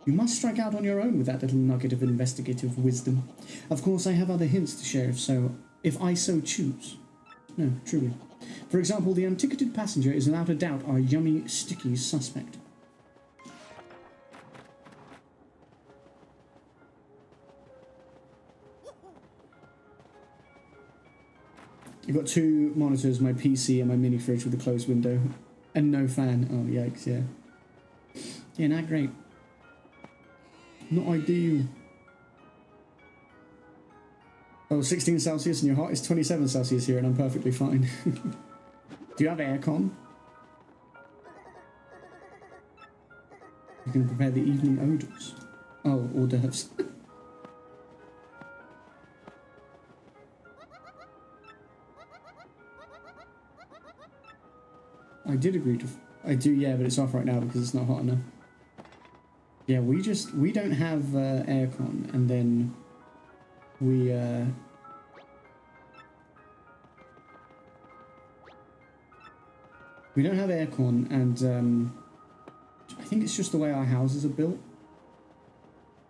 You must strike out on your own with that little nugget of investigative wisdom. Of course, I have other hints to share if I so choose. No, truly. For example, the unticketed passenger is without a doubt our yummy, sticky suspect. I've got 2 monitors, my PC and my mini fridge with a closed window. And no fan. Oh, yikes, yeah. Yeah, not great. Not ideal. Oh, 16 Celsius and your heart is 27 Celsius here and I'm perfectly fine. Do you have aircon? You can prepare the evening odours. Oh, hors d'oeuvres. I did agree to... I do, yeah, but it's off right now because it's not hot enough. Yeah, we don't have aircon, and then we don't have aircon, and I think it's just the way our houses are built.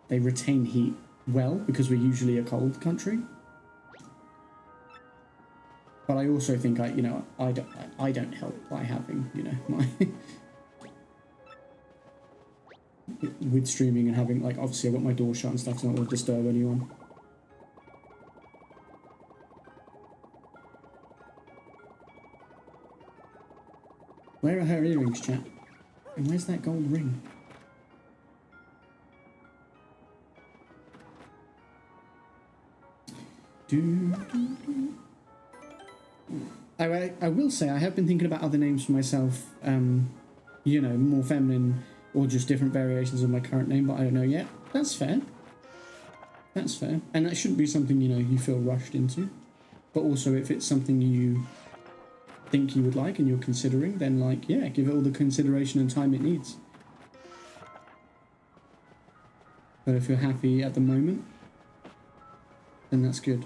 They retain heat well because we're usually a cold country. But I also think I don't help by having, my with streaming and having, like, obviously I've got my door shut and stuff, so I don't want to disturb anyone. Where are her earrings, chat? And where's that gold ring? I will say I have been thinking about other names for myself, more feminine or just different variations of my current name, but I don't know yet. That's fair. That's fair. And that shouldn't be something, you feel rushed into. But also if it's something you think you would like and you're considering, then, like, yeah, give it all the consideration and time it needs. But if you're happy at the moment, then that's good.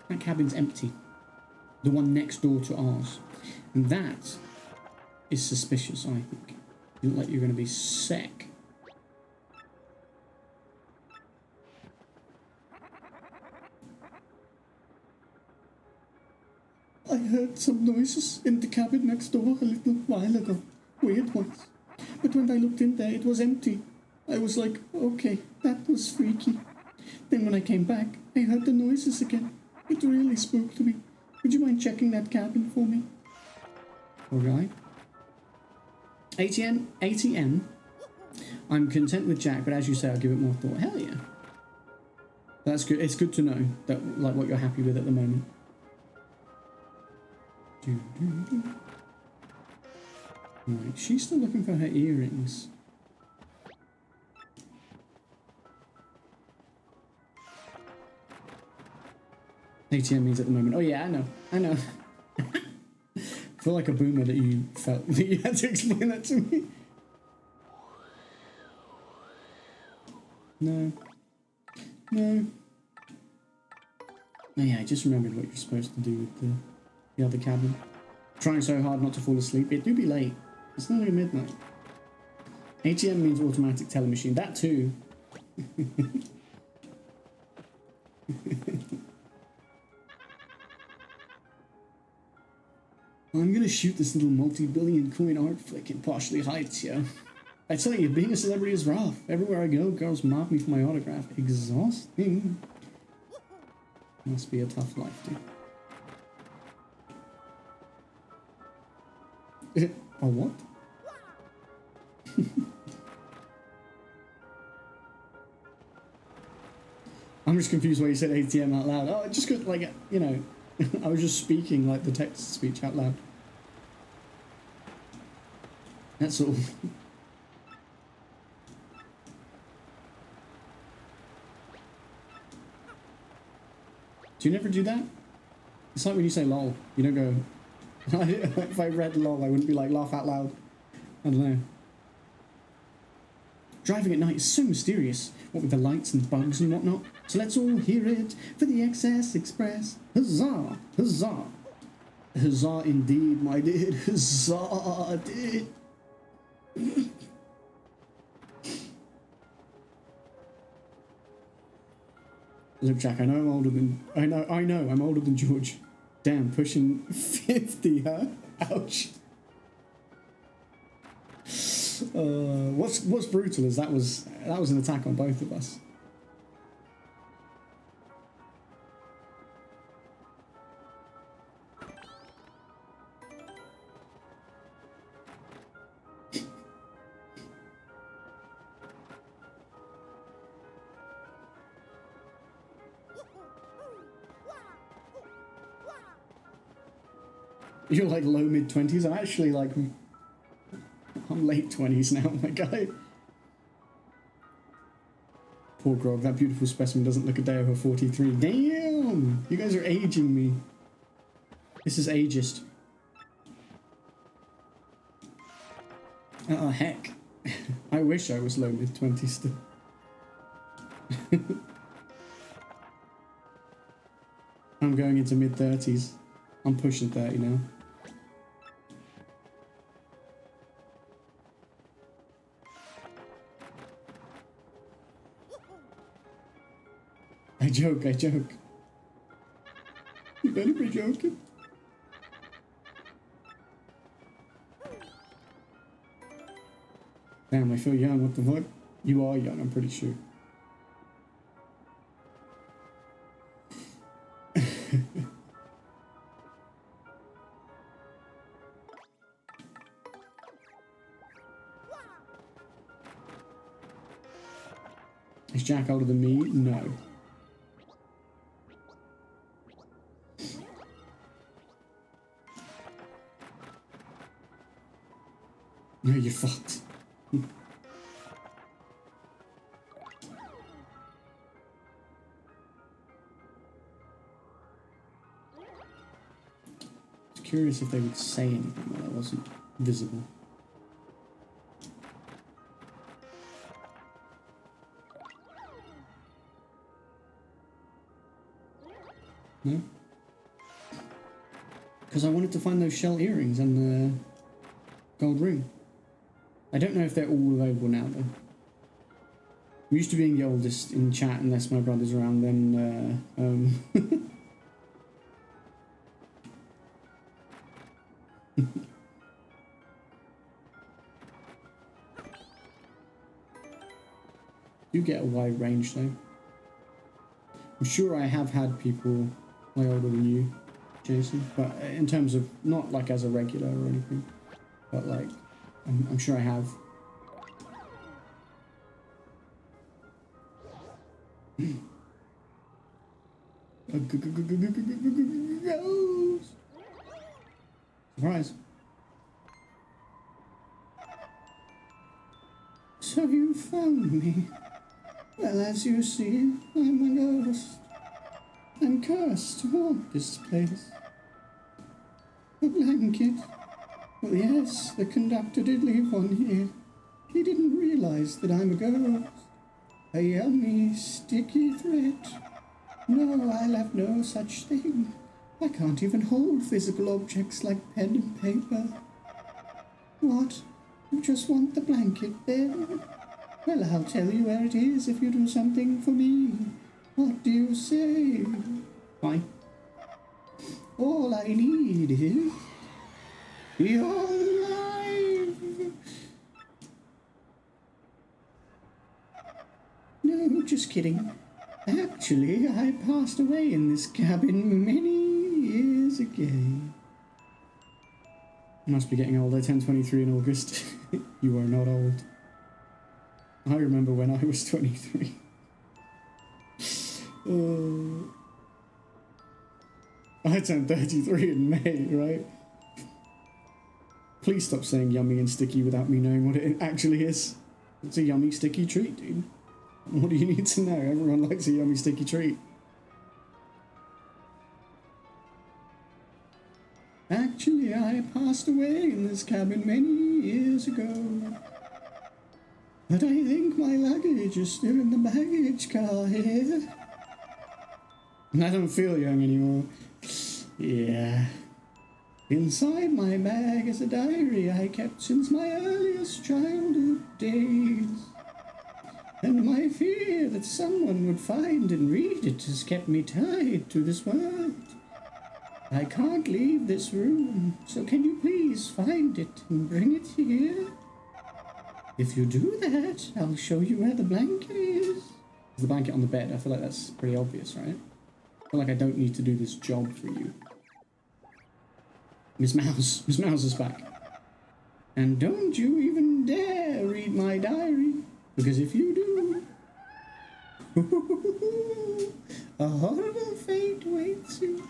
That cabin's empty. The one next door to ours. And that is suspicious, I think. You look like you're going to be sick. I heard some noises in the cabin next door a little while ago. Weird ones. But when I looked in there, it was empty. I was like, okay, that was freaky. Then when I came back, I heard the noises again. It really spooked me. Would you mind checking that cabin for me? Alright. ATM. I'm content with Jack, but as you say, I'll give it more thought. Hell yeah. That's good. It's good to know that, like, what you're happy with at the moment. Right, she's still looking for her earrings. ATM means at the moment. Oh yeah, I know. I feel like a boomer that you felt that you had to explain that to me. No. Oh yeah, I just remembered what you're supposed to do with the other cabin. Trying so hard not to fall asleep. It do be late. It's nearly midnight. ATM means automatic teller machine. That too. I'm gonna shoot this little multi-billion coin art flick in Partially Heights, yo. I tell you, being a celebrity is rough. Everywhere I go, girls mob me for my autograph. Exhausting. Must be a tough life, dude. A what? I'm just confused why you said ATM out loud. Oh, just because, like, you know, I was just speaking like the text speech out loud. That's all. Do you never do that? It's like when you say lol. You don't go... If I read lol, I wouldn't be like, laugh out loud. I don't know. Driving at night is so mysterious, what with the lights and bugs and whatnot. So let's all hear it for the XS Express. Huzzah! Huzzah! Huzzah indeed, my dude. Huzzah, dude. Look, Jack, I know I'm older than... I know I'm older than George. Damn, pushing 50, huh? Ouch. What's brutal is that was an attack on both of us. You're like low mid-20s. I'm actually like... I'm late 20s now, my guy. Poor Grog, that beautiful specimen doesn't look a day over 43. Damn! You guys are aging me. This is ageist. Oh, heck. I wish I was low mid-20s still. I'm going into mid-30s. I'm pushing 30 now. I joke. You better be joking. Damn, I feel young, what the fuck? You are young, I'm pretty sure. Is Jack older than me? No. No, you're fucked. I was curious if they would say anything while I wasn't visible. No? Because I wanted to find those shell earrings and gold ring. I don't know if they're all available now though. I'm used to being the oldest in chat unless my brother's around, then you get a wide range though. I'm sure I have had people way older than you, Jason, but in terms of not like as a regular or anything, but like I'm sure I have. Surprise. So you found me. Well, as you see, I'm a ghost. I'm cursed to haunt this place. A blanket. Well, yes, the conductor did leave one here. He didn't realize that I'm a ghost. A yummy, sticky threat. No, I left no such thing. I can't even hold physical objects like pen and paper. What? You just want the blanket then? Well, I'll tell you where it is if you do something for me. What do you say? Fine. All I need is your life. No, just kidding. Actually, I passed away in this cabin many years ago. I must be getting older. 10:23 in August. You are not old. I remember when I was 23. I turned 33 in May, right? Please stop saying yummy and sticky without me knowing what it actually is. It's a yummy sticky treat, dude. What do you need to know? Everyone likes a yummy sticky treat. Actually, I passed away in this cabin many years ago. But I think my luggage is still in the baggage car here. And I don't feel young anymore. Yeah. Inside my bag is a diary I kept since my earliest childhood days. And my fear that someone would find and read it has kept me tied to this world. I can't leave this room, so can you please find it and bring it here? If you do that, I'll show you where the blanket is. The blanket on the bed, I feel like that's pretty obvious, right? I feel like I don't need to do this job for you. Miss Mouse is back. And don't you even dare read my diary, because if you do, a horrible fate awaits you.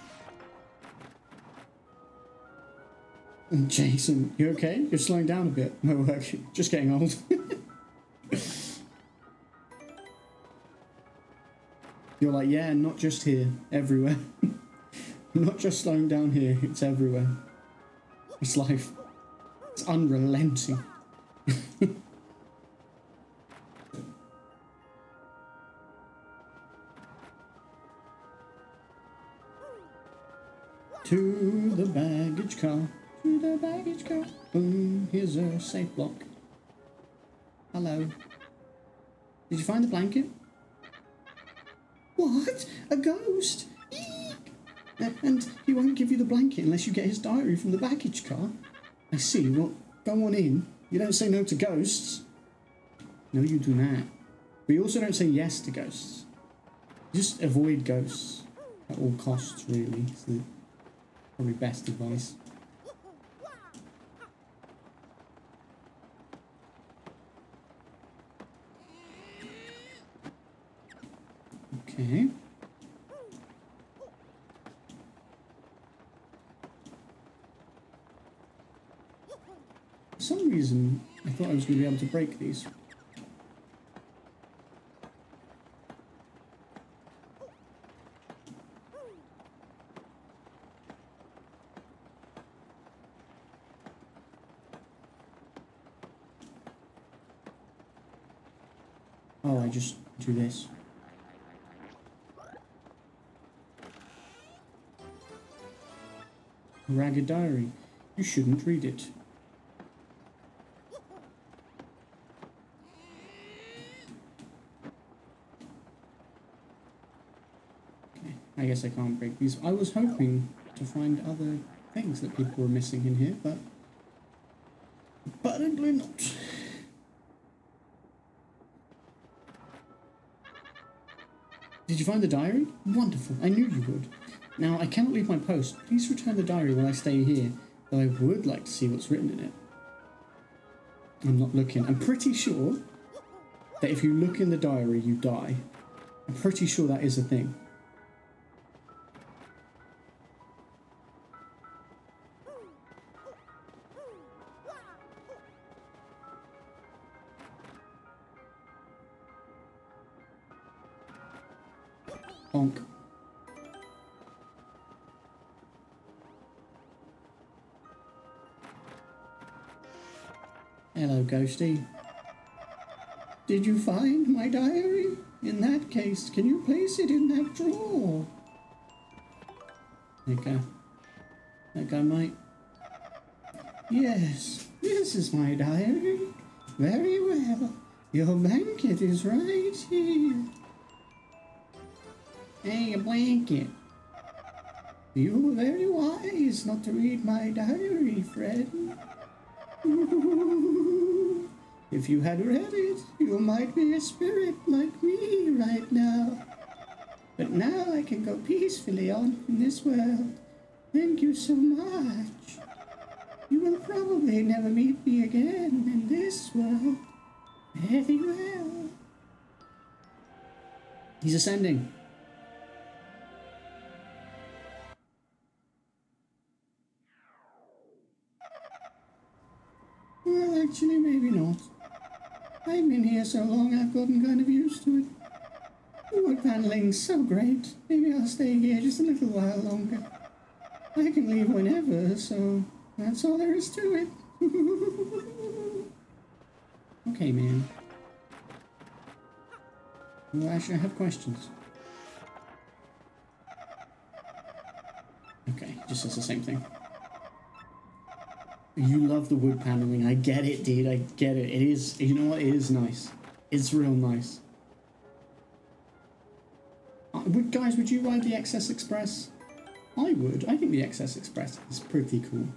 Jason, you okay? You're slowing down a bit. No, just getting old. You're like, yeah, not just here, everywhere. Not just slowing down here, it's everywhere. It's life. It's unrelenting. To the baggage car. To the baggage car. Boom, here's a safe block. Hello. Did you find the blanket? What? A ghost? Eek! And he won't give you the blanket unless you get his diary from the baggage car? I see. Well, go on in. You don't say no to ghosts. No, you do not. But you also don't say yes to ghosts. Just avoid ghosts at all costs, really. It's the probably best advice. Okay. For some reason, I thought I was going to be able to break these. Oh, I just do this. Ragged diary. You shouldn't read it. I guess I can't break these. I was hoping to find other things that people were missing in here, but apparently not. Did you find the diary? Wonderful. I knew you would. Now, I cannot leave my post. Please return the diary while I stay here, though I would like to see what's written in it. I'm not looking. I'm pretty sure that if you look in the diary, you die. I'm pretty sure that is a thing. Bonk. Hello, Ghosty. Did you find my diary? In that case, can you place it in that drawer? Okay. Okay, mate. Yes, this is my diary. Very well. Your blanket is right here. Hey, a blanket. You were very wise not to read my diary, friend. If you had read it, you might be a spirit like me right now. But now I can go peacefully on in this world. Thank you so much. You will probably never meet me again in this world. Very well. He's ascending. Well, actually, maybe not. I've been here so long I've gotten kind of used to it. The wood panelling's so great. Maybe I'll stay here just a little while longer. I can leave whenever, so that's all there is to it. Okay, man. Well, actually, I have questions. Okay, just says the same thing. You love the wood paneling. I get it, dude. I get it. It is, you know what? It is nice. It's real nice. Guys, would you ride the XS Express? I would. I think the XS Express is pretty cool.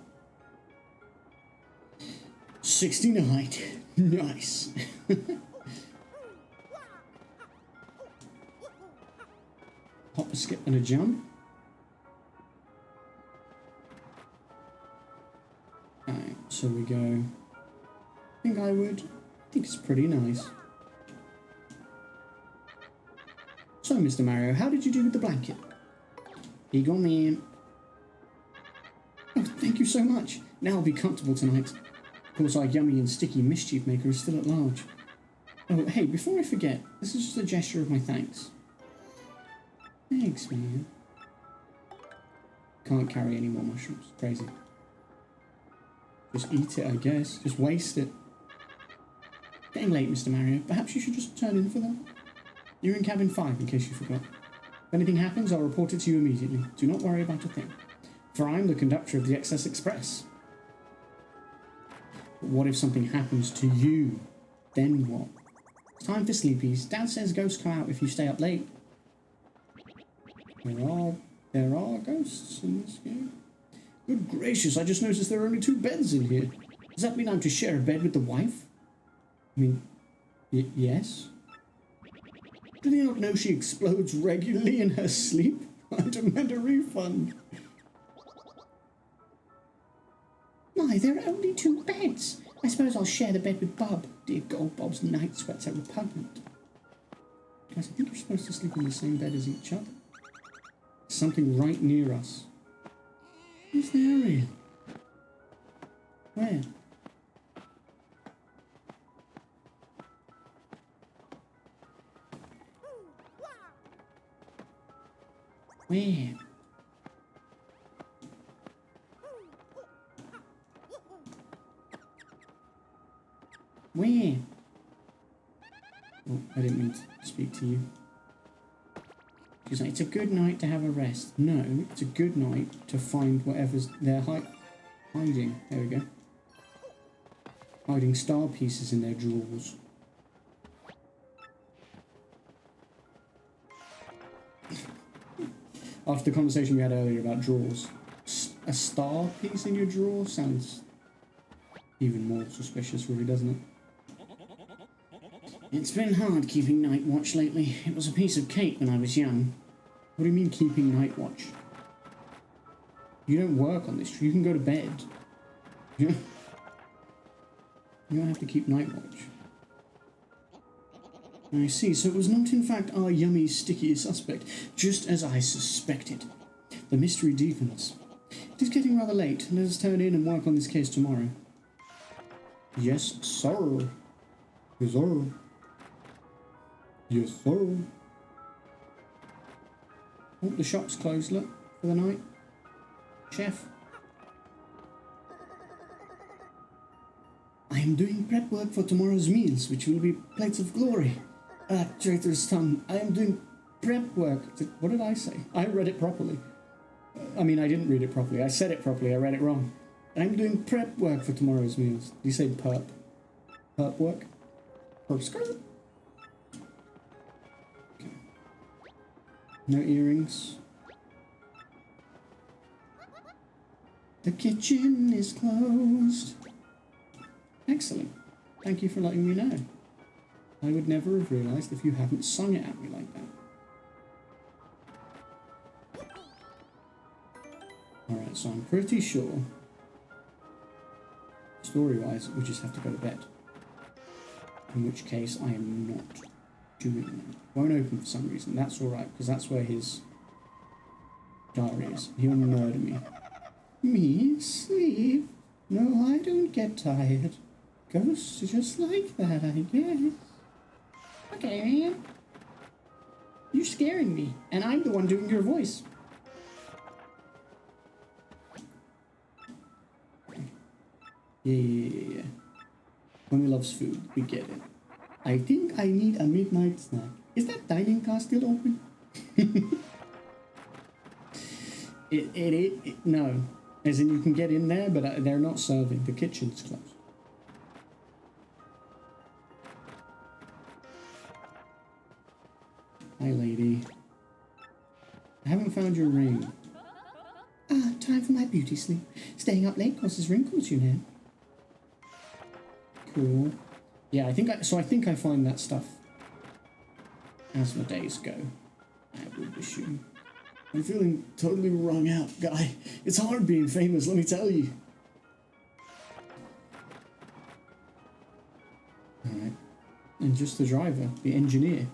69. Nice. Hop, a skip, and a jump. Alright, so we go. I think I would. I think it's pretty nice. So, Mr. Mario, how did you do with the blanket? Here you go, man. Oh, thank you so much. Now I'll be comfortable tonight. Of course, our yummy and sticky mischief maker is still at large. Oh, hey, before I forget, this is just a gesture of my thanks. Thanks, man. Can't carry any more mushrooms. Crazy. Just eat it, I guess. Just waste it. Getting late, Mr. Mario. Perhaps you should just turn in for that. You're in cabin 5, in case you forgot. If anything happens, I'll report it to you immediately. Do not worry about a thing. For I'm the conductor of the XS Express. But what if something happens to you? Then what? It's time for sleepies. Dad says ghosts come out if you stay up late. There are ghosts in this game. Good gracious, I just noticed there are only 2 beds in here. Does that mean I'm to share a bed with the wife? I mean, yes. Do they not know she explodes regularly in her sleep? I demand a refund. My, there are only 2 beds. I suppose I'll share the bed with Bob. Dear God, Bob's night sweats are repugnant. Guys, I think you're supposed to sleep in the same bed as each other. There's something right near us. Who's there in? Where? Where? Where? Oh, I didn't mean to speak to you. She's like, it's a good night to have a rest. No, it's a good night to find whatever's there hiding. There we go. Hiding star pieces in their drawers. After the conversation we had earlier about drawers, a star piece in your drawer sounds even more suspicious, really, doesn't it? It's been hard keeping night watch lately. It was a piece of cake when I was young. What do you mean keeping night watch? You don't work on this. You can go to bed. You don't have to keep night watch. I see. So it was not, in fact, our yummy, sticky suspect, just as I suspected. The mystery deepens. It is getting rather late. Let us turn in and work on this case tomorrow. Yes, sir. Yes, sir. Yes, sir. Oh, the shop's closed, look, for the night. Chef. I am doing prep work for tomorrow's meals, which will be plates of glory. Ah, traitor's tongue. I am doing prep work. What did I say? I read it properly. I mean, I didn't read it properly. I said it properly. I read it wrong. I'm doing prep work for tomorrow's meals. Did you say perp? Perp work? Perp skirt? Okay. No earrings. The kitchen is closed. Excellent. Thank you for letting me know. I would never have realised if you hadn't sung it at me like that. Alright, so I'm pretty sure, story-wise, we just have to go to bed. In which case, I am not doing that. Won't open for some reason. That's alright, because that's where his diary is. He'll murder me. Me? Sleep? No, I don't get tired. Ghosts are just like that, I guess. Okay, man. You're scaring me, and I'm the one doing your voice. Yeah. When we loves food, we get it. I think I need a midnight snack. Is that dining car still open? No. As in, you can get in there, but they're not serving. The kitchen's closed. Hi, lady. I haven't found your ring. Ah, time for my beauty sleep. Staying up late causes wrinkles, you know. Cool. Yeah, I think I find that stuff as the days go. I would assume. I'm feeling totally wrung out, guy. It's hard being famous, let me tell you. Alright. And just the driver, the engineer.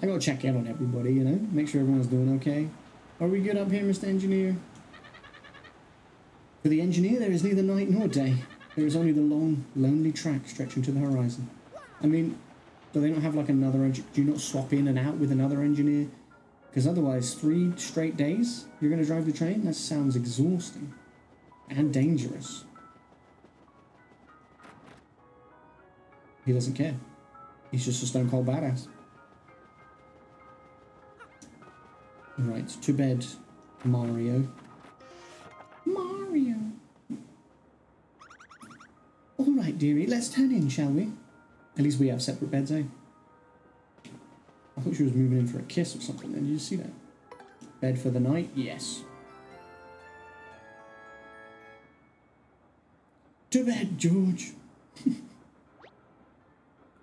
I gotta check in on everybody, you know? Make sure everyone's doing okay. Are we good up here, Mr. Engineer? For the engineer, there is neither night nor day. There is only the long, lonely track stretching to the horizon. I mean, do they not have like another engineer? Do you not swap in and out with another engineer? Because otherwise, 3 straight days, you're going to drive the train? That sounds exhausting. And dangerous. He doesn't care. He's just a stone cold badass. Right, to bed, Mario. Mario. All right, dearie, let's turn in, shall we? At least we have separate beds, eh? I thought she was moving in for a kiss or something then. Did you see that? Bed for the night? Yes. To bed, George.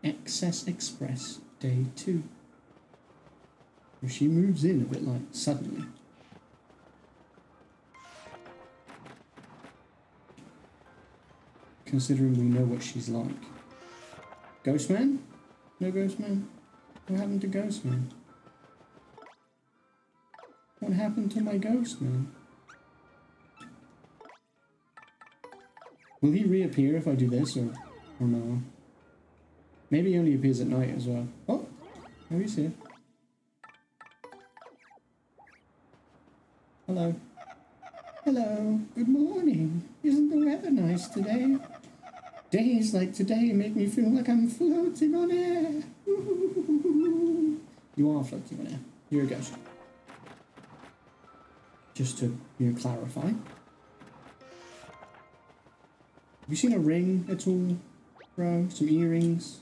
Excess Express, day 2. Well, she moves in a bit like suddenly. Considering we know what she's like. Ghostman? No Ghostman? What happened to Ghostman? What happened to my Ghostman? Will he reappear if I do this or no? Maybe he only appears at night as well. Oh, there he's here. Hello. Hello, good morning. Isn't the weather nice today? Days like today make me feel like I'm floating on air. You are floating on air. You're a ghost. Just to, clarify. Have you seen a ring at all, bro? Some earrings?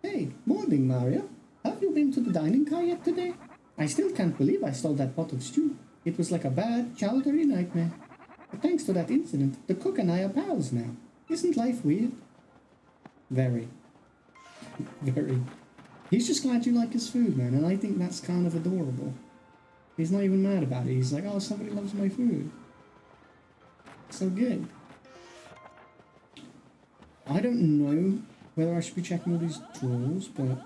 Hey, morning, Mario. Hi. have you been to the dining car yet today? I still can't believe I stole that pot of stew. It was like a bad childhood nightmare. But thanks to that incident, the cook and I are pals now. Isn't life weird? Very. Very. He's just glad you like his food, man, and I think that's kind of adorable. He's not even mad about it. He's like, oh, somebody loves my food. So good. I don't know whether I should be checking all these drawers, but...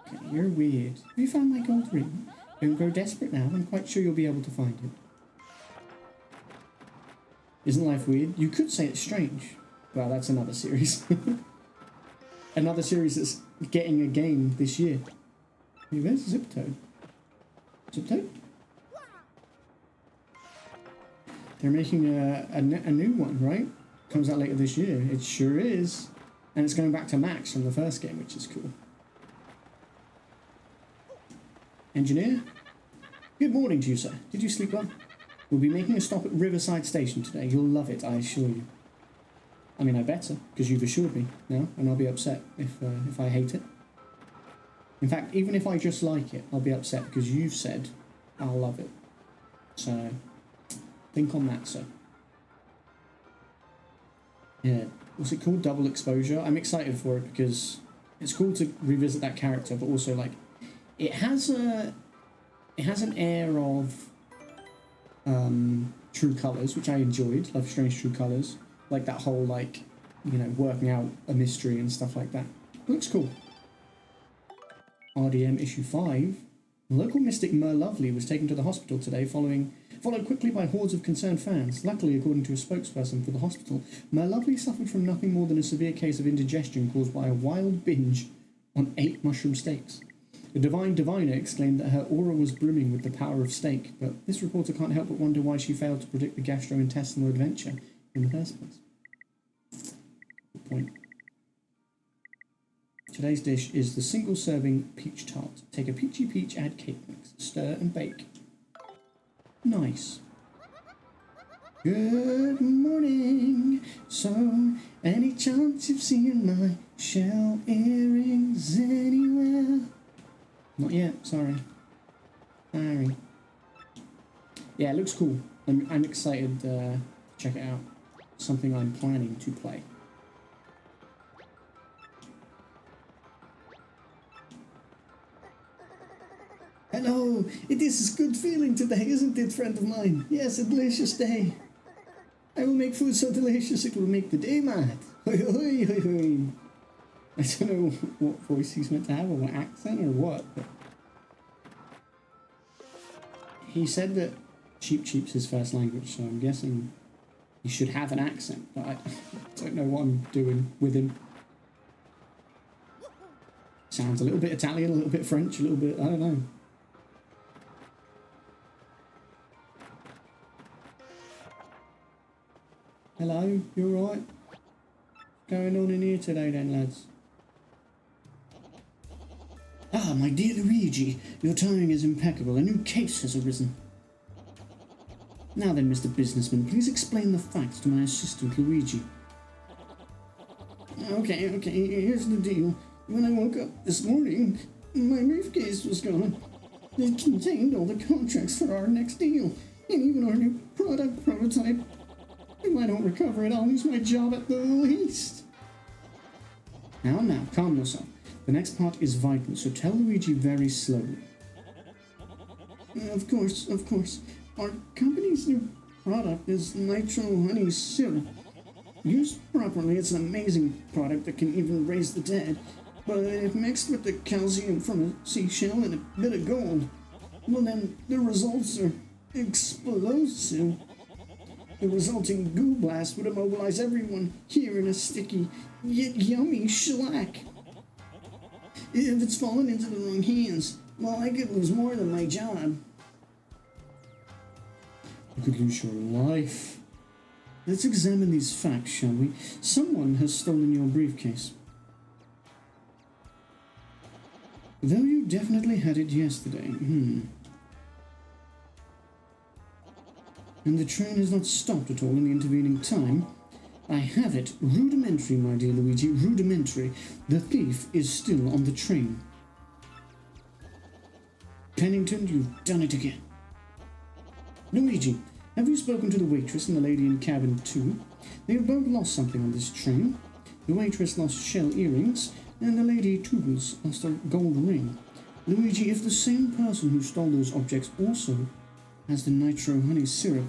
Okay, you're weird. Have you found my gold ring? Don't grow desperate now. I'm quite sure you'll be able to find it. Isn't life weird? You could say it's strange. Well, that's another series. Another series that's getting a game this year. Hey, where's Ziptoad? Ziptoad? They're making a new one, right? Comes out later this year. It sure is. And it's going back to Max from the first game, which is cool. Engineer? Good morning to you, sir. Did you sleep well? We'll be making a stop at Riverside Station today. You'll love it, I assure you. I mean, I better, because you've assured me now, and I'll be upset if I hate it. In fact, even if I just like it, I'll be upset because you've said I'll love it. So, think on that, sir. Yeah, what's it called? Double Exposure. I'm excited for it because it's cool to revisit that character, but also, like, it has an air of True Colours, which I enjoyed. Life is Strange True Colours. Like that whole, like, you know, working out a mystery and stuff like that. Looks cool. RDM issue 5. The local mystic Merlovely was taken to the hospital today, followed quickly by hordes of concerned fans. Luckily, according to a spokesperson for the hospital, Merlovely suffered from nothing more than a severe case of indigestion caused by a wild binge on 8 mushroom steaks. The divine diviner exclaimed that her aura was brimming with the power of steak, but this reporter can't help but wonder why she failed to predict the gastrointestinal adventure in the first place. Good point. Today's dish is the single-serving peach tart. Take a peachy peach, add cake mix, stir and bake. Nice. Good morning. So, any chance you've seen my shell earrings anywhere? Not yet, sorry. Sorry. Yeah, it looks cool. I'm excited to check it out. Something I'm planning to play. Hello! It is a good feeling today, isn't it, friend of mine? Yes, a delicious day. I will make food so delicious it will make the day mad. Hoi, hoi, hoi, hoi. I don't know what voice he's meant to have, or what accent, or what, but... He said that Cheap's his first language, so I'm guessing he should have an accent, but I don't know what I'm doing with him. Sounds a little bit Italian, a little bit French, a little bit... I don't know. Hello, you alright? What's going on in here today then, lads? Ah, my dear Luigi, your timing is impeccable. A new case has arisen. Now then, Mr. Businessman, please explain the facts to my assistant, Luigi. Okay, here's the deal. When I woke up this morning, my briefcase was gone. It contained all the contracts for our next deal, and even our new product prototype. If I don't recover it, I'll lose my job at the least. Now, calm yourself. The next part is vital, so tell Luigi very slowly. Of course. Our company's new product is Nitro Honey Syrup. Used properly, it's an amazing product that can even raise the dead. But if mixed with the calcium from a seashell and a bit of gold, well then the results are explosive. The resulting goo blast would immobilize everyone here in a sticky, yet yummy shellac. If it's fallen into the wrong hands, well, I could lose more than my job. You could lose your life. Let's examine these facts, shall we? Someone has stolen your briefcase. Though you definitely had it yesterday. And the train has not stopped at all in the intervening time. I have it. Rudimentary, my dear Luigi, rudimentary. The thief is still on the train. Pennington, you've done it again. Luigi, have you spoken to the waitress and the lady in cabin 2? They have both lost something on this train. The waitress lost shell earrings, and the lady Toodles lost a gold ring. Luigi, if the same person who stole those objects also has the nitro honey syrup,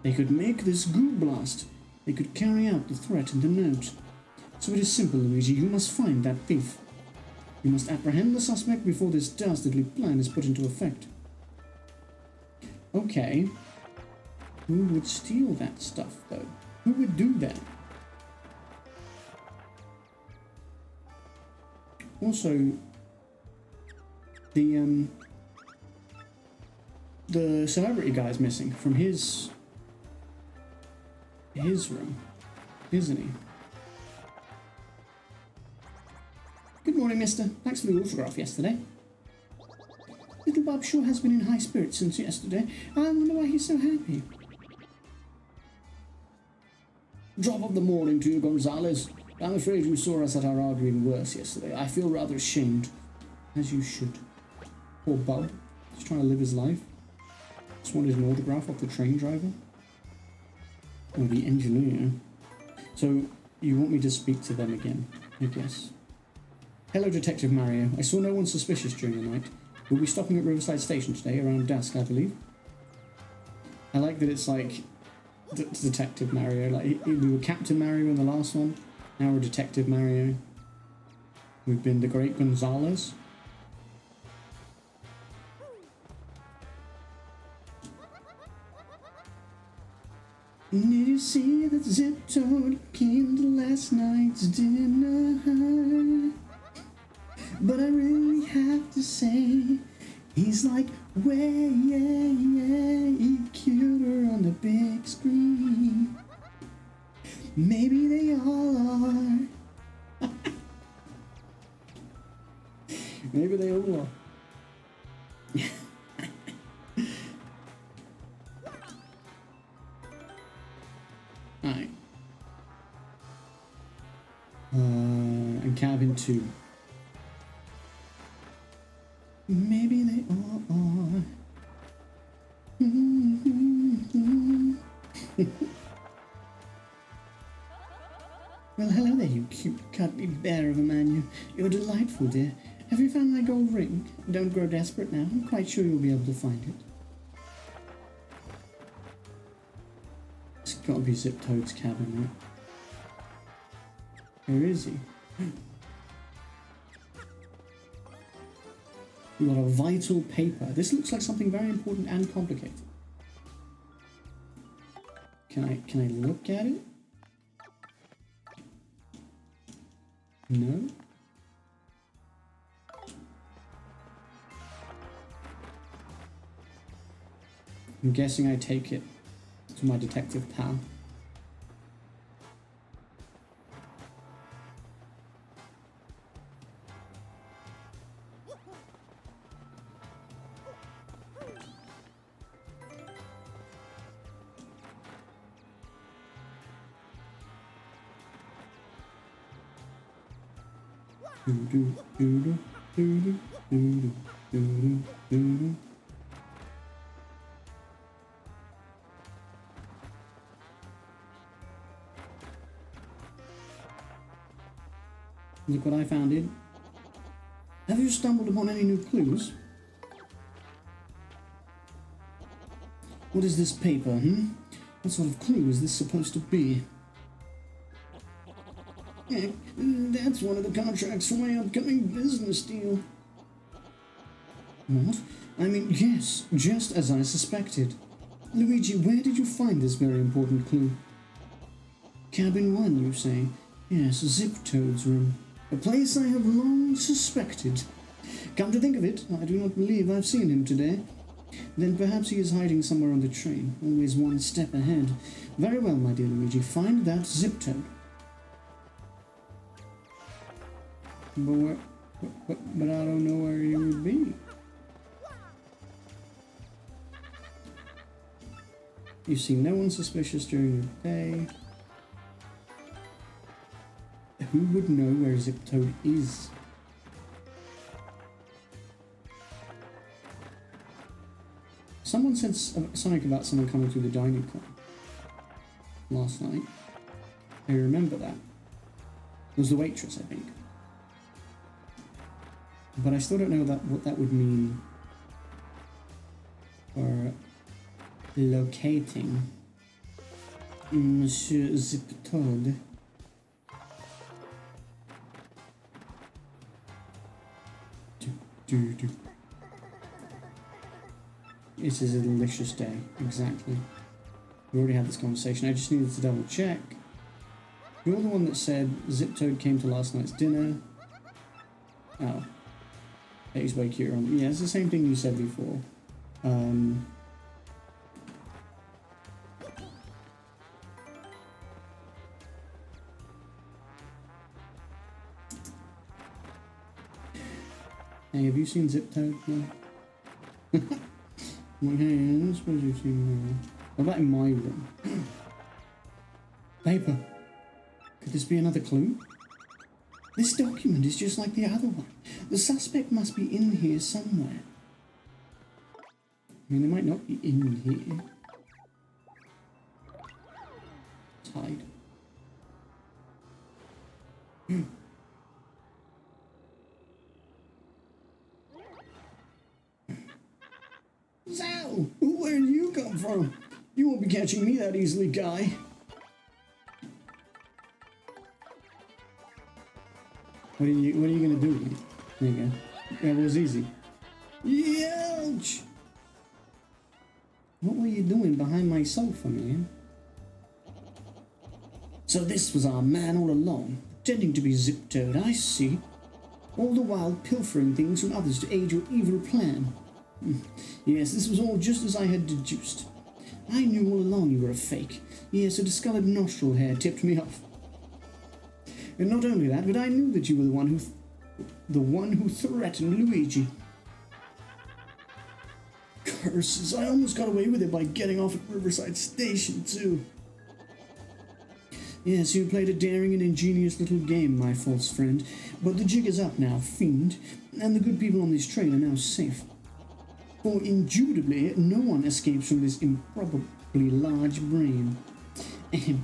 they could make this goo blast. They could carry out the threat in the note. So it is simple, Luigi. You must find that thief. You must apprehend the suspect before this dastardly plan is put into effect. Okay. Who would steal that stuff, though? Who would do that? Also, the celebrity guy's missing from his room, isn't he? Good morning, mister. Thanks for the autograph yesterday. Little Bob sure has been in high spirits since yesterday. I wonder why he's so happy. Drop of the morning to you, Gonzales. I'm afraid you saw us at our arguing worse yesterday. I feel rather ashamed. As you should. Poor Bob. He's trying to live his life. Just wanted an autograph off the train driver. Or the engineer. So, you want me to speak to them again, I guess. Hello, Detective Mario. I saw no one suspicious during the night. We'll be stopping at Riverside Station today, around dusk, I believe. I like that it's like Detective Mario. Like we were Captain Mario in the last one. Now we're Detective Mario. We've been the Great Gonzales. Did you see that Zip Toad came to last night's dinner? But I really have to say, he's like way cuter on the big screen. Maybe they all are. Maybe they all are. Alright. And cabin 2. Maybe they all are. Well, hello there, you cute, cuddly bear of a man. You're delightful, dear. Have you found my gold ring? Don't grow desperate now. I'm quite sure you'll be able to find it. It's got to be Zip Toad's cabin, right? Where is he? You got a vital paper. This looks like something very important and complicated. Can I look at it? No. I'm guessing I take it to my detective pal. Look what I found in. Have you stumbled upon any new clues? What is this paper, What sort of clue is this supposed to be? That's one of the contracts for my upcoming business deal. What? I mean, yes, just as I suspected. Luigi, where did you find this very important clue? Cabin 1, you say? Yes, Zip Toad's room. A place I have long suspected. Come to think of it, I do not believe I've seen him today. Then perhaps he is hiding somewhere on the train, always one step ahead. Very well, my dear Luigi, find that Zip Toad. But I don't know where he would be. You see no one suspicious during the day. Who would know where Zip Toad is? Someone said something about someone coming through the dining car last night. I remember that. It was the waitress, I think. But I still don't know what that would mean for locating Monsieur Zip Toad. It is a delicious day, exactly. We already had this conversation, I just needed to double check. You're the one that said Zip Toad came to last night's dinner. Oh. He's way cuter on. Yeah, it's the same thing you said before. Hey, have you seen Zip Toad? No. Well, hey, I suppose you've seen what about in my room? Paper. Could this be another clue? This document is just like the other one. The suspect must be in here somewhere. I mean, they might not be in here. Let's hide. Zal! Where did you come from? You won't be catching me that easily, guy. What are you gonna do? There you go. That was easy. Ouch! What were you doing behind my sofa, man? So this was our man all along, pretending to be Zip Toad, I see. All the while pilfering things from others to aid your evil plan. Yes, this was all just as I had deduced. I knew all along you were a fake. Yes, a discoloured nostril hair tipped me off. And not only that, but I knew that you were the one who threatened Luigi. Curses, I almost got away with it by getting off at Riverside Station, too. Yes, you played a daring and ingenious little game, my false friend, but the jig is up now, fiend, and the good people on this train are now safe. For indubitably, no one escapes from this improbably large brain.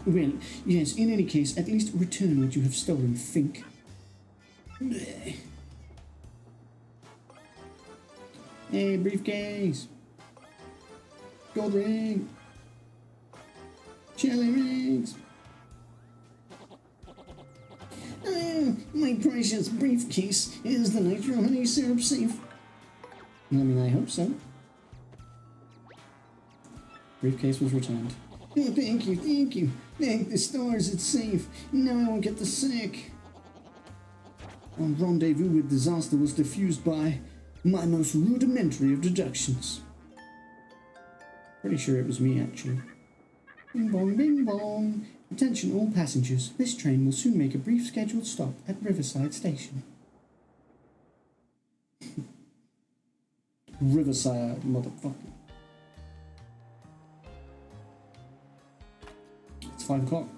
Well, yes, in any case, at least return what you have stolen, Fink. Hey, briefcase. Gold ring. Jelly rings. Oh, my precious briefcase. Is the nitro honey syrup safe? I mean, I hope so. Briefcase was returned. Oh, thank you, thank you. Thank the stars, it's safe. Now I won't get the sick. Our rendezvous with disaster was diffused by my most rudimentary of deductions. Pretty sure it was me, actually. Bing bong, bing bong. Attention all passengers. This train will soon make a brief scheduled stop at Riverside Station. Riverside, motherfucker. It's 5 o'clock.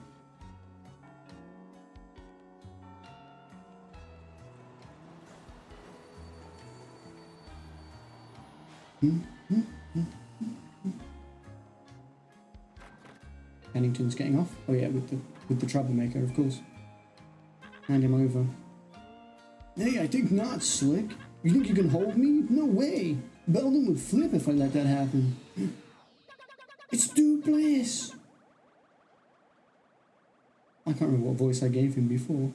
Pennington's getting off. Oh yeah, with the troublemaker, of course. Hand him over. Hey, I think not, Slick. You think you can hold me? No way. Belden would flip if I let that happen. It's Dupliss. I can't remember what voice I gave him before.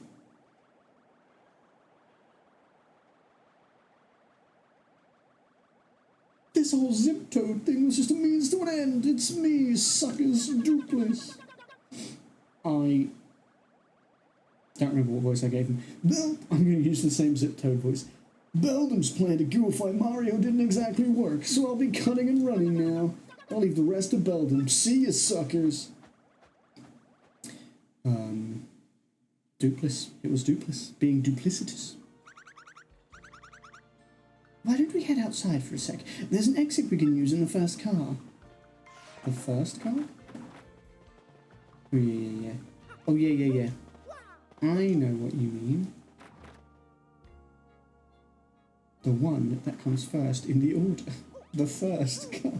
This whole Zip Toad thing was just a means to an end. It's me, suckers, Dupliss. I don't remember what voice I gave him. I'm going to use the same Zip Toad voice. Beldam's plan to gooify Mario didn't exactly work, so I'll be cutting and running now. I'll leave the rest to Beldam. See ya, suckers. Dupliss. It was Dupliss. Being duplicitous. Why don't we head outside for a sec? There's an exit we can use in the first car. The first car? Oh, yeah. Oh, yeah. I know what you mean. The one that comes first in the order. The first car.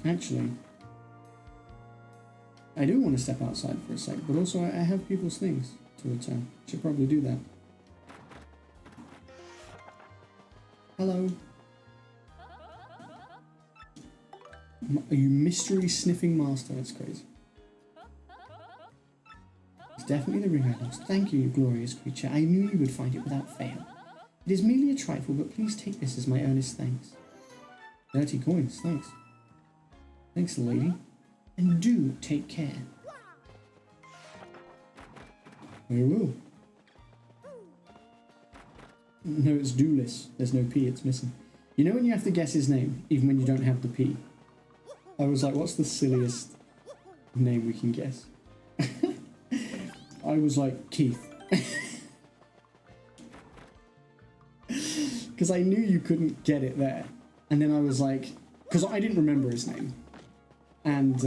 Actually, I do want to step outside for a sec, but also I have people's things to return. Should probably do that. Hello. Are you mystery sniffing master? That's crazy. It's definitely the ring I lost. Thank you, you glorious creature. I knew you would find it without fail. It is merely a trifle, but please take this as my earnest thanks. 30 coins, thanks. Thanks, lady. And do take care. I will. No, it's Doolis. There's no P, it's missing. You know when you have to guess his name, even when you don't have the P? I was like, what's the silliest name we can guess? I was like, Keith. Because I knew you couldn't get it there. And then I was like, because I didn't remember his name. And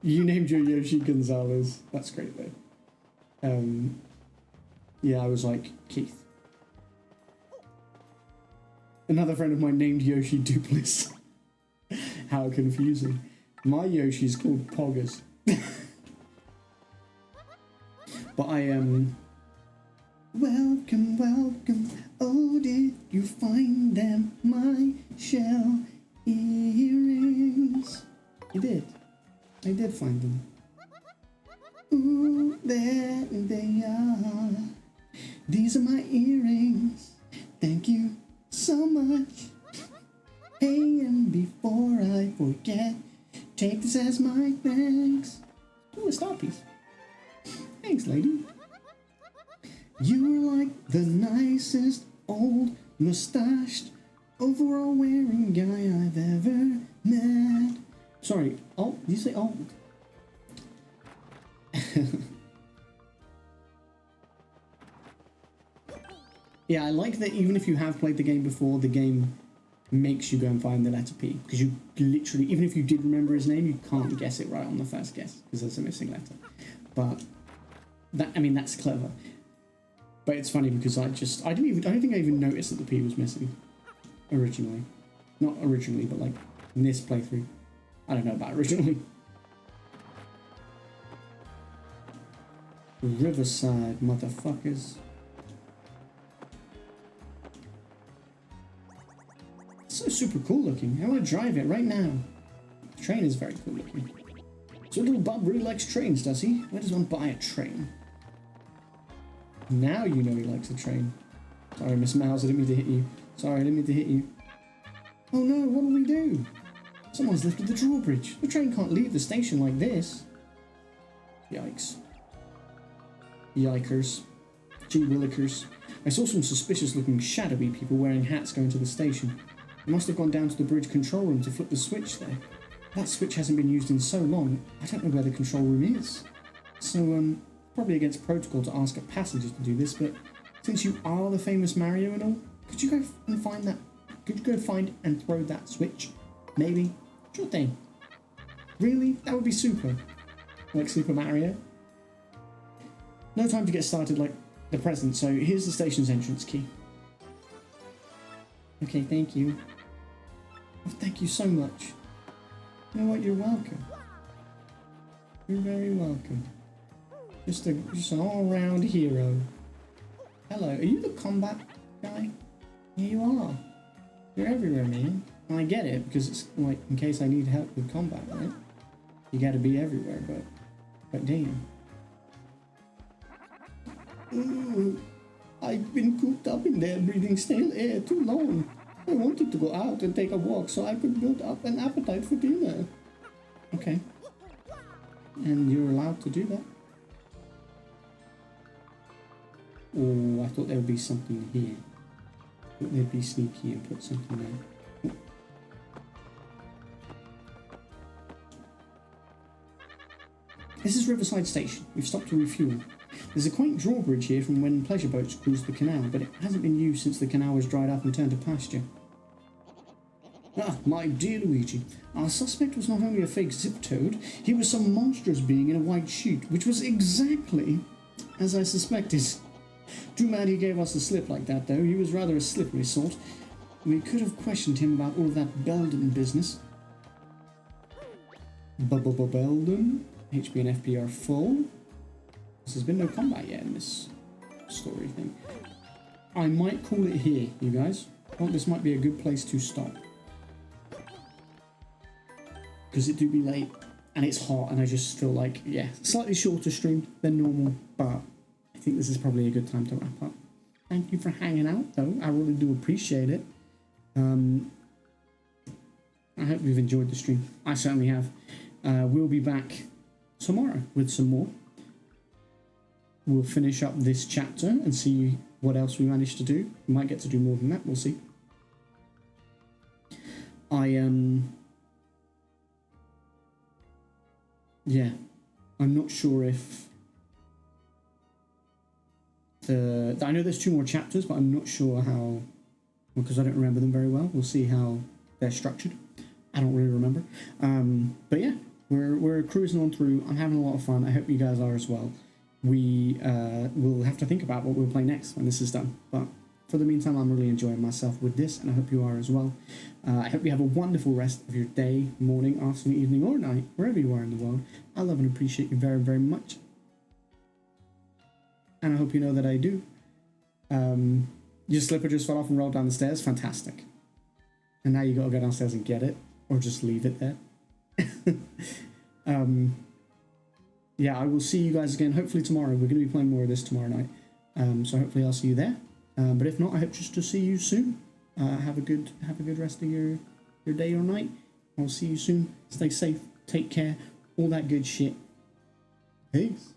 you named your Yoshi Gonzalez. That's great though. Yeah, I was like, Keith. Another friend of mine named Yoshi Duplis. How confusing. My Yoshi's called Poggers. But I am... Welcome, welcome. Oh, did you find them? My shell earrings. You did. I did find them. Ooh, there they are. These are my earrings. Thank you so much. Hey, and before I forget, take this as my thanks. Ooh, a star piece. Thanks, lady. You're like the nicest old mustached overall wearing guy I've ever met. Sorry, old? Did you say old? Yeah, I like that even if you have played the game before, the game makes you go and find the letter P. Because you literally, even if you did remember his name, you can't guess it right on the first guess, because there's a missing letter. But, that, I mean, that's clever. But it's funny because I don't think I even noticed that the P was missing. Originally. Not originally, but like, in this playthrough. I don't know about originally. Riverside, motherfuckers. It's so super cool looking. I want to drive it right now. The train is very cool looking. So little Bob really likes trains, does he? Where does one buy a train? Now you know he likes a train. Sorry, Miss Mouse, I didn't mean to hit you. Sorry, I didn't mean to hit you. Oh no, what do we do? Someone's lifted the drawbridge. The train can't leave the station like this. Yikes. Yikers. Gee willikers. I saw some suspicious looking shadowy people wearing hats going to the station. They must have gone down to the bridge control room to flip the switch there. That switch hasn't been used in so long, I don't know where the control room is. So, probably against protocol to ask a passenger to do this, but since you are the famous Mario and all, could you go and find that? Could you go find and throw that switch? Maybe? Sure thing. Really? That would be super. Like Super Mario. No time to get started like the present, so here's the station's entrance key. Okay, thank you. Oh, thank you so much. You know what? You're welcome. You're very welcome. Just an all-round hero. Hello, are you the combat guy? Yeah, you are. You're everywhere, man. And I get it, because it's like, in case I need help with combat, right? You gotta be everywhere, but damn. I've been cooped up in there breathing stale air too long. I wanted to go out and take a walk so I could build up an appetite for dinner. Okay. And you're allowed to do that? Oh, I thought there would be something here. I thought they'd be sneaky and put something there. This is Riverside Station. We've stopped to refuel. There's a quaint drawbridge here from when pleasure boats cruised the canal, but it hasn't been used since the canal was dried up and turned to pasture. Ah, my dear Luigi, our suspect was not only a fake zip toad, he was some monstrous being in a white sheet, which was exactly as I suspected. Too bad he gave us the slip like that, though. He was rather a slippery sort. We could have questioned him about all that Belden business. Belden? HP and FP are full. There's been no combat yet in this story thing. I might call it here, you guys. I thought this might be a good place to stop. Because it do be late, and it's hot, and I just feel like, yeah, slightly shorter stream than normal, but I think this is probably a good time to wrap up. Thank you for hanging out, though. I really do appreciate it. I hope you've enjoyed the stream. I certainly have. We'll be back tomorrow with some more. We'll finish up this chapter and see what else we manage to do. We might get to do more than that. We'll see. Yeah, I'm not sure if I know there's 2 more chapters, but I'm not sure how, because I don't remember them very well. We'll see how they're structured. I don't really remember. But yeah, we're cruising on through. I'm having a lot of fun. I hope you guys are as well. We will have to think about what we'll play next when this is done. But for the meantime, I'm really enjoying myself with this, and I hope you are as well. I hope you have a wonderful rest of your day, morning, afternoon, evening, or night, wherever you are in the world. I love and appreciate you very, very much. And I hope you know that I do. Your slipper just fell off and rolled down the stairs. Fantastic. And now you got to go downstairs and get it, or just leave it there. Yeah, I will see you guys again, hopefully tomorrow. We're going to be playing more of this tomorrow night. So hopefully I'll see you there. But if not, I hope just to see you soon. Have a good rest of your day or night. I'll see you soon. Stay safe. Take care. All that good shit. Peace.